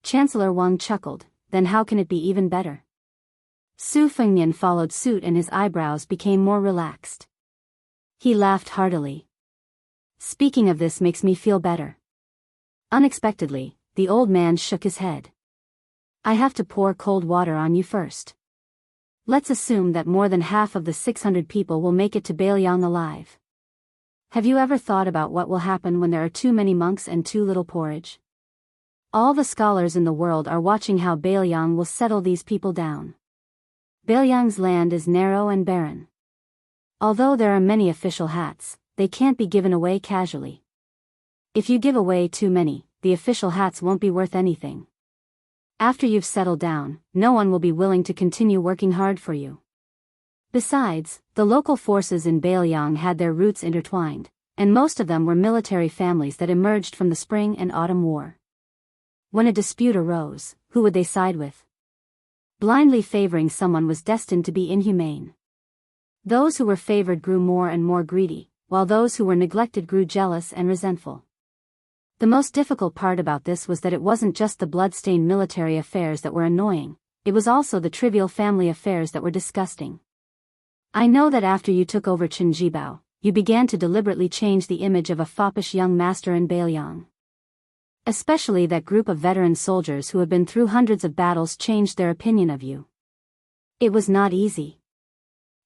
Chancellor Wang chuckled, "Then how can it be even better?" Su Fengnian followed suit and his eyebrows became more relaxed. He laughed heartily. "Speaking of this makes me feel better." Unexpectedly, the old man shook his head. "I have to pour cold water on you first. Let's assume that more than half of the 600 people will make it to Bailiang alive. Have you ever thought about what will happen when there are too many monks and too little porridge? All the scholars in the world are watching how Bailiang will settle these people down. Bailiang's land is narrow and barren. Although there are many official hats, they can't be given away casually. If you give away too many, the official hats won't be worth anything. After you've settled down, no one will be willing to continue working hard for you. Besides, the local forces in Bailiang had their roots intertwined, and most of them were military families that emerged from the Spring and Autumn War. When a dispute arose, who would they side with? Blindly favoring someone was destined to be inhumane. Those who were favored grew more and more greedy, while those who were neglected grew jealous and resentful. The most difficult part about this was that it wasn't just the blood-stained military affairs that were annoying, it was also the trivial family affairs that were disgusting. I know that after you took over Qinjibao, you began to deliberately change the image of a foppish young master in Bailiang. Especially that group of veteran soldiers who have been through hundreds of battles changed their opinion of you. It was not easy.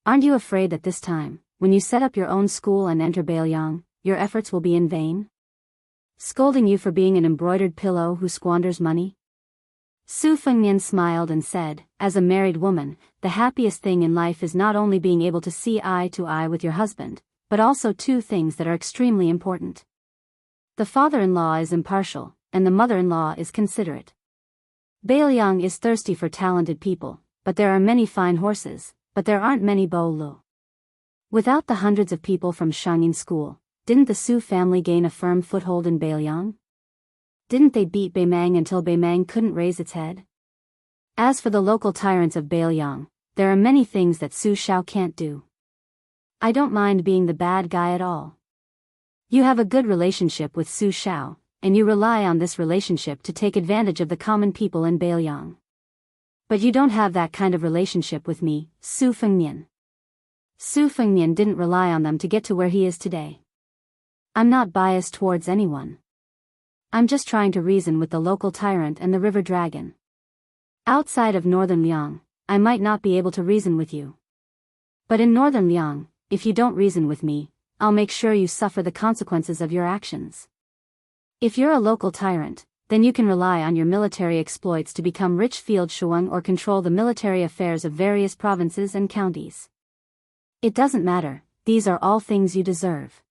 Aren't you afraid that this time, when you set up your own school and enter Bailiang, your efforts will be in vain? Scolding you for being an embroidered pillow who squanders money? Su Fengnian smiled and said, "As a married woman, the happiest thing in life is not only being able to see eye to eye with your husband, but also two things that are extremely important. The father-in-law is impartial, and the mother-in-law is considerate. Bailiang is thirsty for talented people, but there are many fine horses, but there aren't many Bo Lu. Without the hundreds of people from Shangyin School, didn't the Su family gain a firm foothold in Bailiang? Didn't they beat Beimang until Beimang couldn't raise its head? As for the local tyrants of Bailiang, there are many things that Su Shao can't do. I don't mind being the bad guy at all. You have a good relationship with Su Shao, and you rely on this relationship to take advantage of the common people in Bailiang. But you don't have that kind of relationship with me, Su Fengnian." Su Fengnian didn't rely on them to get to where he is today. "I'm not biased towards anyone. I'm just trying to reason with the local tyrant and the river dragon. Outside of Northern Liang, I might not be able to reason with you. But in Northern Liang, if you don't reason with me, I'll make sure you suffer the consequences of your actions. If you're a local tyrant, then you can rely on your military exploits to become rich field shuang or control the military affairs of various provinces and counties. It doesn't matter, these are all things you deserve.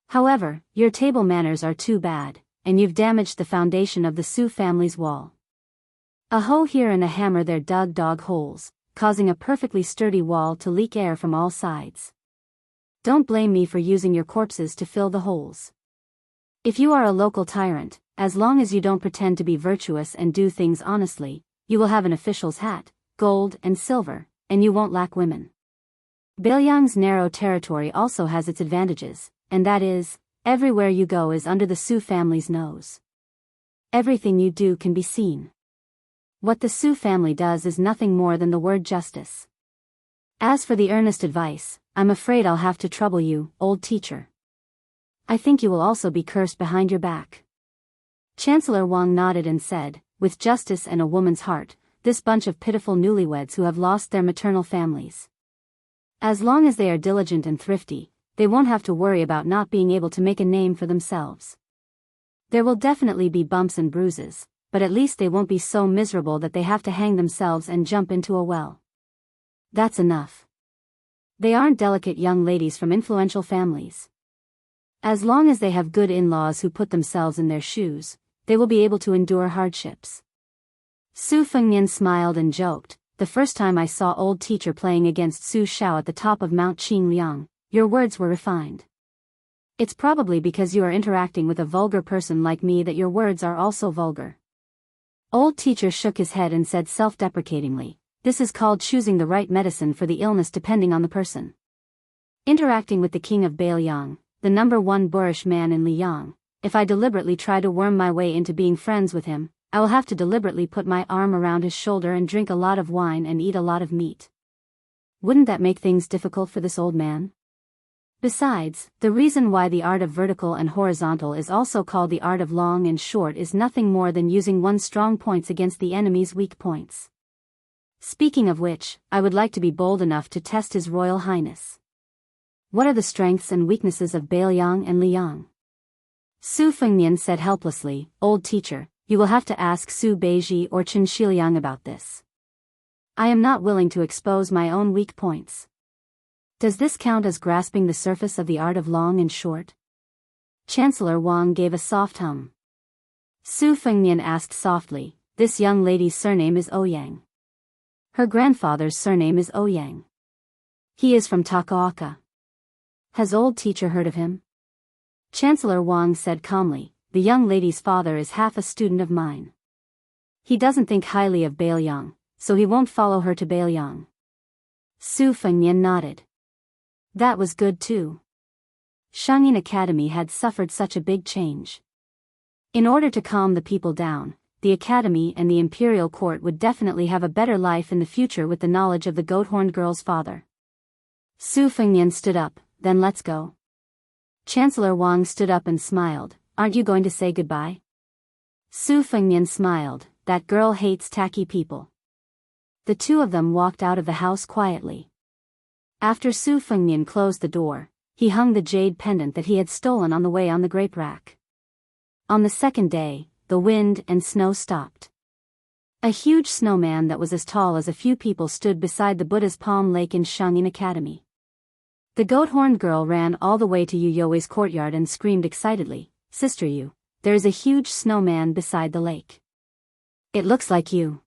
However, your table manners are too bad, and you've damaged the foundation of the Su family's wall. A hoe here and a hammer there dug holes, causing a perfectly sturdy wall to leak air from all sides. Don't blame me for using your corpses to fill the holes. If you are a local tyrant, as long as you don't pretend to be virtuous and do things honestly, you will have an official's hat, gold and silver, and you won't lack women. Baelyang's narrow territory also has its advantages, and that is, everywhere you go is under the Su family's nose. Everything you do can be seen. What the Su family does is nothing more than the word justice. As for the earnest advice, I'm afraid I'll have to trouble you, old teacher. I think you will also be cursed behind your back. Chancellor Wang nodded and said, with justice and a woman's heart, this bunch of pitiful newlyweds who have lost their maternal families. As long as they are diligent and thrifty, they won't have to worry about not being able to make a name for themselves. There will definitely be bumps and bruises, but at least they won't be so miserable that they have to hang themselves and jump into a well. That's enough. They aren't delicate young ladies from influential families. As long as they have good in-laws who put themselves in their shoes, they will be able to endure hardships. Su Fengnian smiled and joked, the first time I saw old teacher playing against Su Xiao at the top of Mount Qingliang, your words were refined. It's probably because you are interacting with a vulgar person like me that your words are also vulgar. Old teacher shook his head and said self-deprecatingly, this is called choosing the right medicine for the illness depending on the person. Interacting with the king of Baelyang, the #1 boorish man in Liyang, if I deliberately try to worm my way into being friends with him, I will have to deliberately put my arm around his shoulder and drink a lot of wine and eat a lot of meat. Wouldn't that make things difficult for this old man? Besides, the reason why the art of vertical and horizontal is also called the art of long and short is nothing more than using one's strong points against the enemy's weak points. Speaking of which, I would like to be bold enough to test His Royal Highness. What are the strengths and weaknesses of Baelyang and Liyang? Su Fengnian said helplessly, old teacher, you will have to ask Su Beiji or Chen Shiliang about this. I am not willing to expose my own weak points. Does this count as grasping the surface of the art of long and short? Chancellor Wang gave a soft hum. Su Fengnian asked softly, this young lady's surname is Ouyang. Her grandfather's surname is Ouyang. He is from Takaoka. Has old teacher heard of him? Chancellor Wang said calmly, the young lady's father is half a student of mine. He doesn't think highly of Baelyang, so he won't follow her to Baelyang. Su Fengnian nodded. That was good too. Shangyin Academy had suffered such a big change. In order to calm the people down, the academy and the imperial court would definitely have a better life in the future with the knowledge of the goat-horned girl's father. Su Fengnian stood up, then let's go. Chancellor Wang stood up and smiled, aren't you going to say goodbye? Su Fengnian smiled, that girl hates tacky people. The two of them walked out of the house quietly. After Su Fengnian closed the door, he hung the jade pendant that he had stolen on the way on the grape rack. On the second day, the wind and snow stopped. A huge snowman that was as tall as a few people stood beside the Buddha's Palm Lake in Shangyin Academy. The goat-horned girl ran all the way to Yu Youwei's courtyard and screamed excitedly, Sister Yu, there is a huge snowman beside the lake. It looks like you.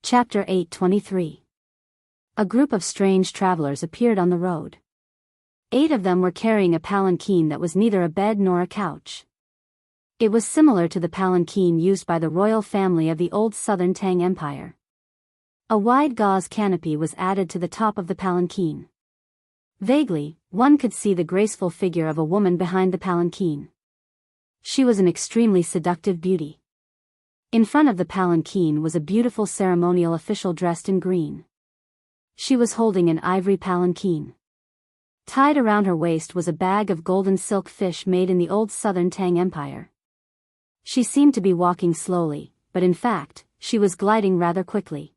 Chapter 8:23. A group of strange travelers appeared on the road. 8 of them were carrying a palanquin that was neither a bed nor a couch. It was similar to the palanquin used by the royal family of the old southern Tang Empire. A wide gauze canopy was added to the top of the palanquin. Vaguely, one could see the graceful figure of a woman behind the palanquin. She was an extremely seductive beauty. In front of the palanquin was a beautiful ceremonial official dressed in green. She was holding an ivory palanquin. Tied around her waist was a bag of golden silk fish made in the old southern Tang Empire. She seemed to be walking slowly, but in fact, she was gliding rather quickly.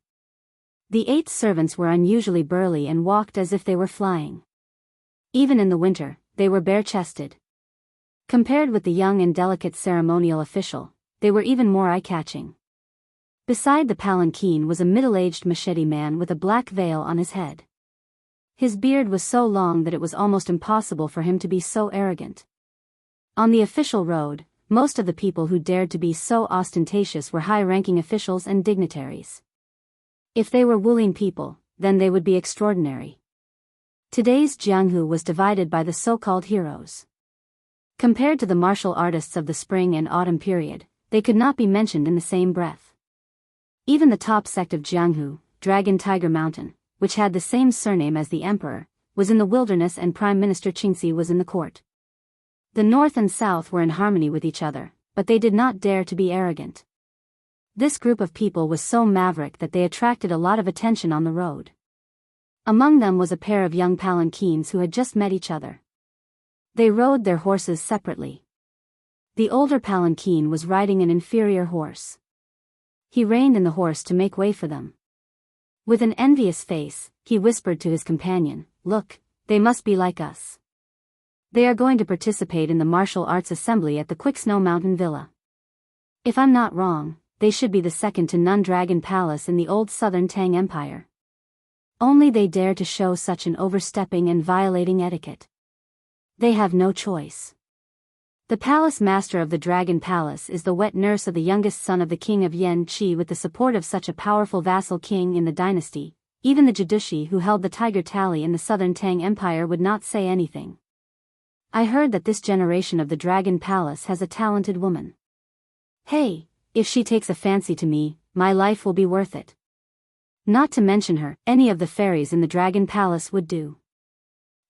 The 8 servants were unusually burly and walked as if they were flying. Even in the winter, they were bare-chested. Compared with the young and delicate ceremonial official, they were even more eye-catching. Beside the palanquin was a middle-aged machete man with a black veil on his head. His beard was so long that it was almost impossible for him to be so arrogant. On the official road, most of the people who dared to be so ostentatious were high-ranking officials and dignitaries. If they were Wuling people, then they would be extraordinary. Today's Jianghu was divided by the so-called heroes. Compared to the martial artists of the spring and autumn period, they could not be mentioned in the same breath. Even the top sect of Jianghu, Dragon Tiger Mountain, which had the same surname as the emperor, was in the wilderness and Prime Minister Qingxi was in the court. The north and south were in harmony with each other, but they did not dare to be arrogant. This group of people was so maverick that they attracted a lot of attention on the road. Among them was a pair of young palanquins who had just met each other. They rode their horses separately. The older palanquin was riding an inferior horse. He reined in the horse to make way for them. With an envious face, he whispered to his companion, "Look, they must be like us. They are going to participate in the martial arts assembly at the Quick Snow Mountain Villa. If I'm not wrong, they should be the second to none Dragon Palace in the old southern Tang Empire. Only they dare to show such an overstepping and violating etiquette. They have no choice. The palace master of the Dragon Palace is the wet nurse of the youngest son of the king of Yen Qi. With the support of such a powerful vassal king in the dynasty, even the Jidushi who held the Tiger Tally in the southern Tang Empire would not say anything. I heard that this generation of the Dragon Palace has a talented woman. Hey, if she takes a fancy to me, my life will be worth it. Not to mention her, any of the fairies in the Dragon Palace would do."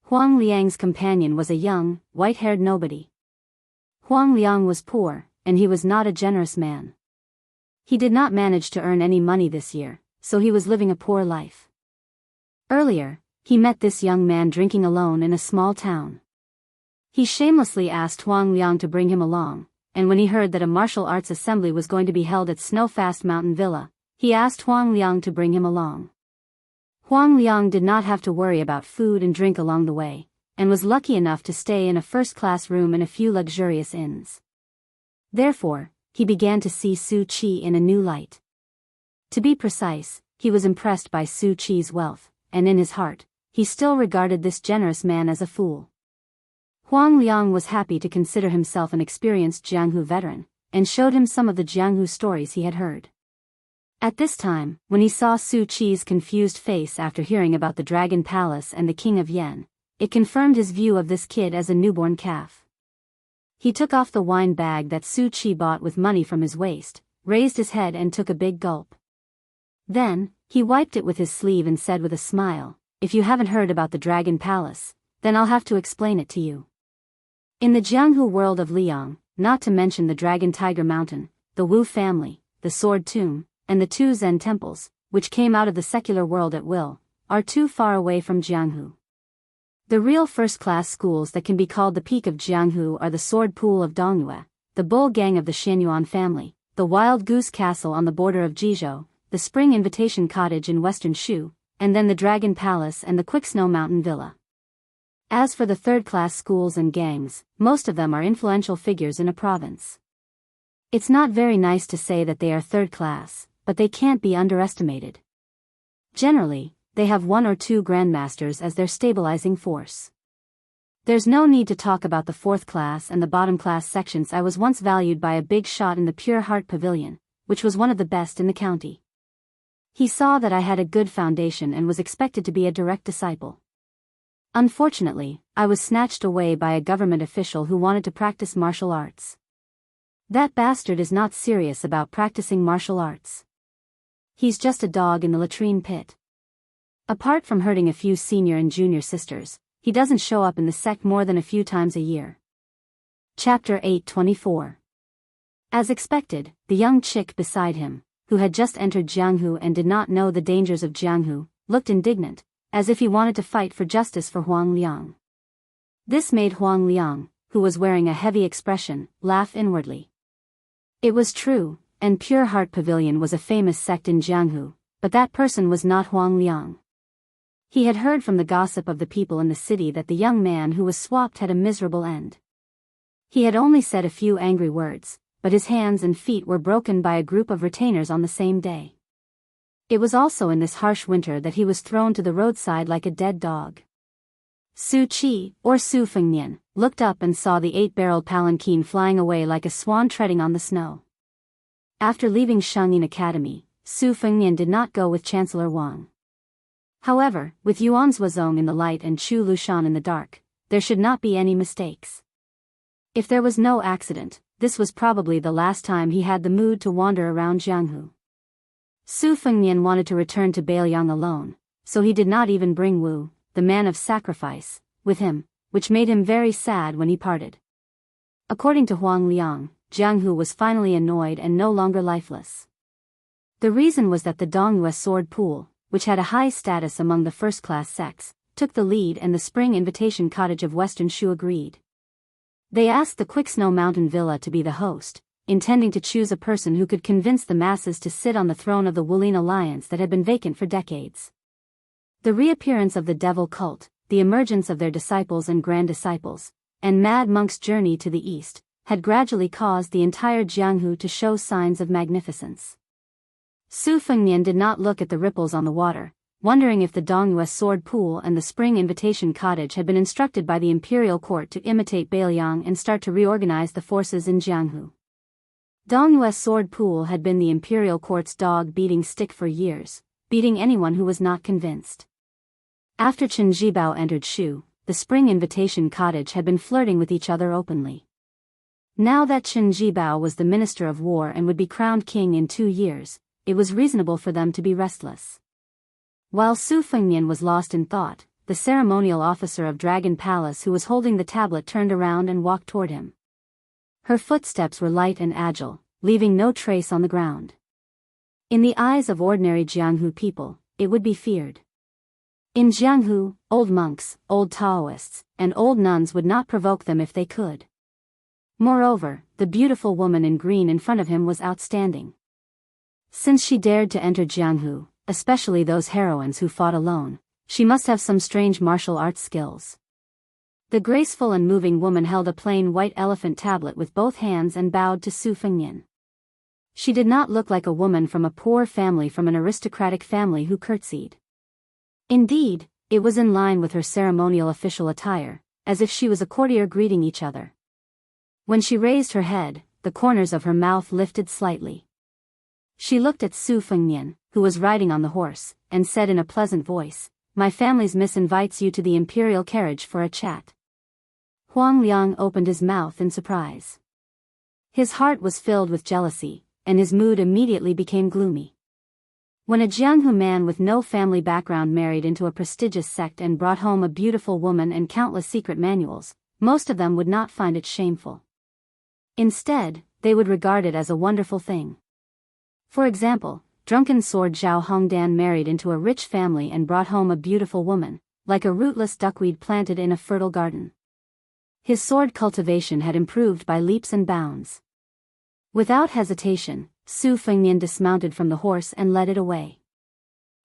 Huang Liang's companion was a young, white-haired nobody. Huang Liang was poor, and he was not a generous man. He did not manage to earn any money this year, so he was living a poor life. Earlier, he met this young man drinking alone in a small town. He shamelessly asked Huang Liang to bring him along, and when he heard that a martial arts assembly was going to be held at Snowfast Mountain Villa, he asked Huang Liang to bring him along. Huang Liang did not have to worry about food and drink along the way, and was lucky enough to stay in a first-class room in a few luxurious inns. Therefore, he began to see Su Qi in a new light. To be precise, he was impressed by Su Qi's wealth, and in his heart, he still regarded this generous man as a fool. Huang Liang was happy to consider himself an experienced Jianghu veteran, and showed him some of the Jianghu stories he had heard. At this time, when he saw Su Qi's confused face after hearing about the Dragon Palace and the King of Yen, it confirmed his view of this kid as a newborn calf. He took off the wine bag that Su Qi bought with money from his waist, raised his head and took a big gulp. Then, he wiped it with his sleeve and said with a smile, "If you haven't heard about the Dragon Palace, then I'll have to explain it to you. In the Jianghu world of Liang, not to mention the Dragon Tiger Mountain, the Wu family, the Sword Tomb, and the two Zen temples, which came out of the secular world at will, are too far away from Jianghu. The real first-class schools that can be called the peak of Jianghu are the Sword Pool of Dongyue, the Bull Gang of the Xianyuan family, the Wild Goose Castle on the border of Jizhou, the Spring Invitation Cottage in western Shu, and then the Dragon Palace and the Quick Snow Mountain Villa. As for the third-class schools and gangs, most of them are influential figures in a province. It's not very nice to say that they are third-class, but they can't be underestimated. Generally, they have one or two grandmasters as their stabilizing force. There's no need to talk about the fourth class and the bottom class sections. I was once valued by a big shot in the Pure Heart Pavilion, which was one of the best in the county. He saw that I had a good foundation and was expected to be a direct disciple. Unfortunately, I was snatched away by a government official who wanted to practice martial arts. That bastard is not serious about practicing martial arts. He's just a dog in the latrine pit. Apart from hurting a few senior and junior sisters, he doesn't show up in the sect more than a few times a year. Chapter 824. As expected, the young chick beside him, who had just entered Jianghu and did not know the dangers of Jianghu, looked indignant, as if he wanted to fight for justice for Huang Liang. This made Huang Liang, who was wearing a heavy expression, laugh inwardly. It was true, and Pure Heart Pavilion was a famous sect in Jianghu, but that person was not Huang Liang. He had heard from the gossip of the people in the city that the young man who was swapped had a miserable end. He had only said a few angry words, but his hands and feet were broken by a group of retainers on the same day. It was also in this harsh winter that he was thrown to the roadside like a dead dog. Su Qi, or Su Fengnian, looked up and saw the 8-barreled palanquin flying away like a swan treading on the snow. After leaving Shangyin Academy, Su Fengnian did not go with Chancellor Wang. However, with Yuan Zuozong in the light and Chu Lushan in the dark, there should not be any mistakes. If there was no accident, this was probably the last time he had the mood to wander around Jianghu. Su Fengnian wanted to return to Beiliang alone, so he did not even bring Wu, the man of sacrifice, with him, which made him very sad when he parted. According to Huang Liang, Jianghu was finally annoyed and no longer lifeless. The reason was that the Dongyue sword pool, which had a high status among the first-class sects, took the lead and the Spring Invitation Cottage of Western Shu agreed. They asked the Quick Snow Mountain Villa to be the host, intending to choose a person who could convince the masses to sit on the throne of the Wulin alliance that had been vacant for decades. The reappearance of the devil cult, the emergence of their disciples and grand disciples, and Mad Monk's journey to the east, had gradually caused the entire Jianghu to show signs of magnificence. Su Fengnian did not look at the ripples on the water, wondering if the Dongyue sword pool and the Spring Invitation Cottage had been instructed by the imperial court to imitate Beiliang and start to reorganize the forces in Jianghu. Dongyue sword pool had been the imperial court's dog-beating stick for years, beating anyone who was not convinced. After Chen Zhibao entered Shu, the Spring Invitation Cottage had been flirting with each other openly. Now that Chen Zhibao was the Minister of War and would be crowned king in 2 years, it was reasonable for them to be restless. While Su Fengnian was lost in thought, the ceremonial officer of Dragon Palace who was holding the tablet turned around and walked toward him. Her footsteps were light and agile, leaving no trace on the ground. In the eyes of ordinary Jianghu people, it would be feared. In Jianghu, old monks, old Taoists, and old nuns would not provoke them if they could. Moreover, the beautiful woman in green in front of him was outstanding. Since she dared to enter Jianghu, especially those heroines who fought alone, she must have some strange martial arts skills. The graceful and moving woman held a plain white elephant tablet with both hands and bowed to Su Fengnian. She did not look like a woman from a poor family from an aristocratic family who curtsied. Indeed, it was in line with her ceremonial official attire, as if she was a courtier greeting each other. When she raised her head, the corners of her mouth lifted slightly. She looked at Su Fengnian, who was riding on the horse, and said in a pleasant voice, "My family's miss invites you to the imperial carriage for a chat." Huang Liang opened his mouth in surprise. His heart was filled with jealousy, and his mood immediately became gloomy. When a Jianghu man with no family background married into a prestigious sect and brought home a beautiful woman and countless secret manuals, most of them would not find it shameful. Instead, they would regard it as a wonderful thing. For example, drunken sword Zhao Hongdan married into a rich family and brought home a beautiful woman, like a rootless duckweed planted in a fertile garden. His sword cultivation had improved by leaps and bounds. Without hesitation, Su Fengnian dismounted from the horse and led it away.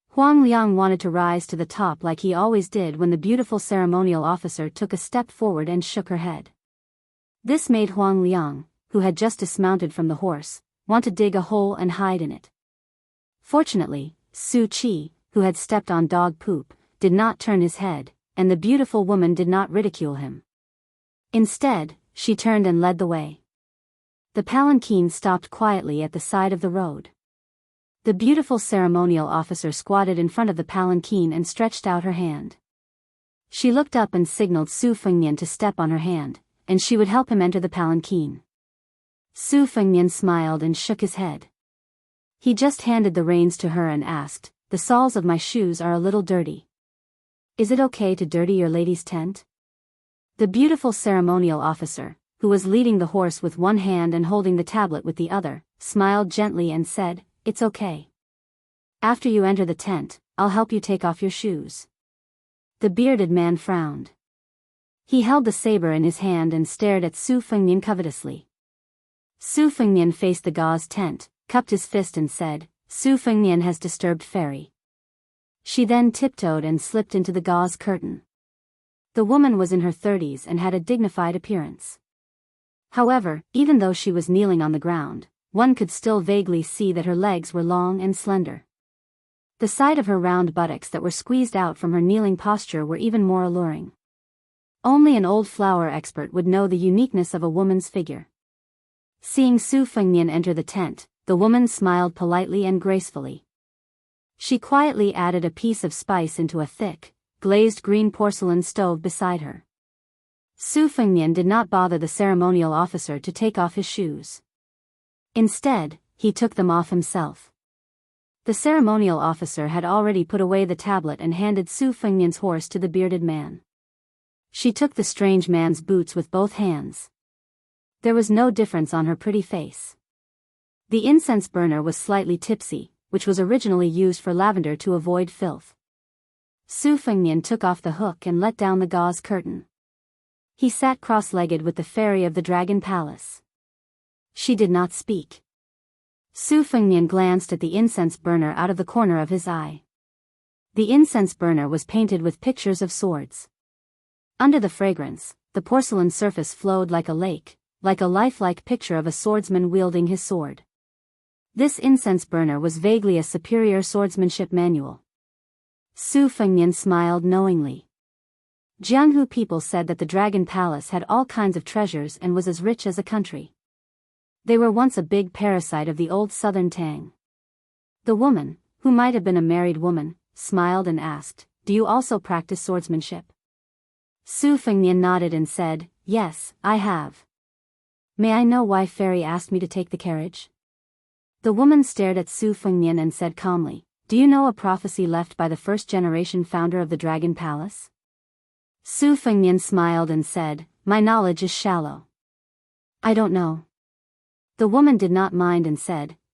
Huang Liang wanted to rise to the top like he always did when the beautiful ceremonial officer took a step forward and shook her head. This made Huang Liang, who had just dismounted from the horse, want to dig a hole and hide in it. Fortunately, Su Qi, who had stepped on dog poop, did not turn his head, and the beautiful woman did not ridicule him. Instead, she turned and led the way. The palanquin stopped quietly at the side of the road. The beautiful ceremonial officer squatted in front of the palanquin and stretched out her hand. She looked up and signaled Su Fengnian to step on her hand, and she would help him enter the palanquin. Su Fengnian smiled and shook his head. He just handed the reins to her and asked, "The soles of my shoes are a little dirty. Is it okay to dirty your lady's tent?" The beautiful ceremonial officer, who was leading the horse with one hand and holding the tablet with the other, smiled gently and said, "It's okay. After you enter the tent, I'll help you take off your shoes." The bearded man frowned. He held the saber in his hand and stared at Su Fengnian covetously. Su Fengnian faced the gauze tent, cupped his fist and said, "Su Fengnian has disturbed Fairy." She then tiptoed and slipped into the gauze curtain. The woman was in her 30s and had a dignified appearance. However, even though she was kneeling on the ground, one could still vaguely see that her legs were long and slender. The sight of her round buttocks that were squeezed out from her kneeling posture were even more alluring. Only an old flower expert would know the uniqueness of a woman's figure. Seeing Su Fengnian enter the tent, the woman smiled politely and gracefully. She quietly added a piece of spice into a thick, glazed green porcelain stove beside her. Su Fengnian did not bother the ceremonial officer to take off his shoes. Instead, he took them off himself. The ceremonial officer had already put away the tablet and handed Su Fengnian's horse to the bearded man. She took the strange man's boots with both hands. There was no difference on her pretty face. The incense burner was slightly tipsy, which was originally used for lavender to avoid filth. Su Fengnian took off the hook and let down the gauze curtain. He sat cross-legged with the fairy of the Dragon Palace. She did not speak. Su Fengnian glanced at the incense burner out of the corner of his eye. The incense burner was painted with pictures of swords. Under the fragrance, the porcelain surface flowed like a lake, like a lifelike picture of a swordsman wielding his sword. This incense burner was vaguely a superior swordsmanship manual. Su Fengnian smiled knowingly. Jianghu people said that the Dragon Palace had all kinds of treasures and was as rich as a country. They were once a big parasite of the old southern Tang. The woman, who might have been a married woman, smiled and asked, "Do you also practice swordsmanship?" Su Fengnian nodded and said, "Yes, I have." "May I know why Fairy asked me to take the carriage?" The woman stared at Su Fengnian and said calmly, "Do you know a prophecy left by the first-generation founder of the Dragon Palace?" Su Fengnian smiled and said, "My knowledge is shallow. I don't know." The woman did not mind and said,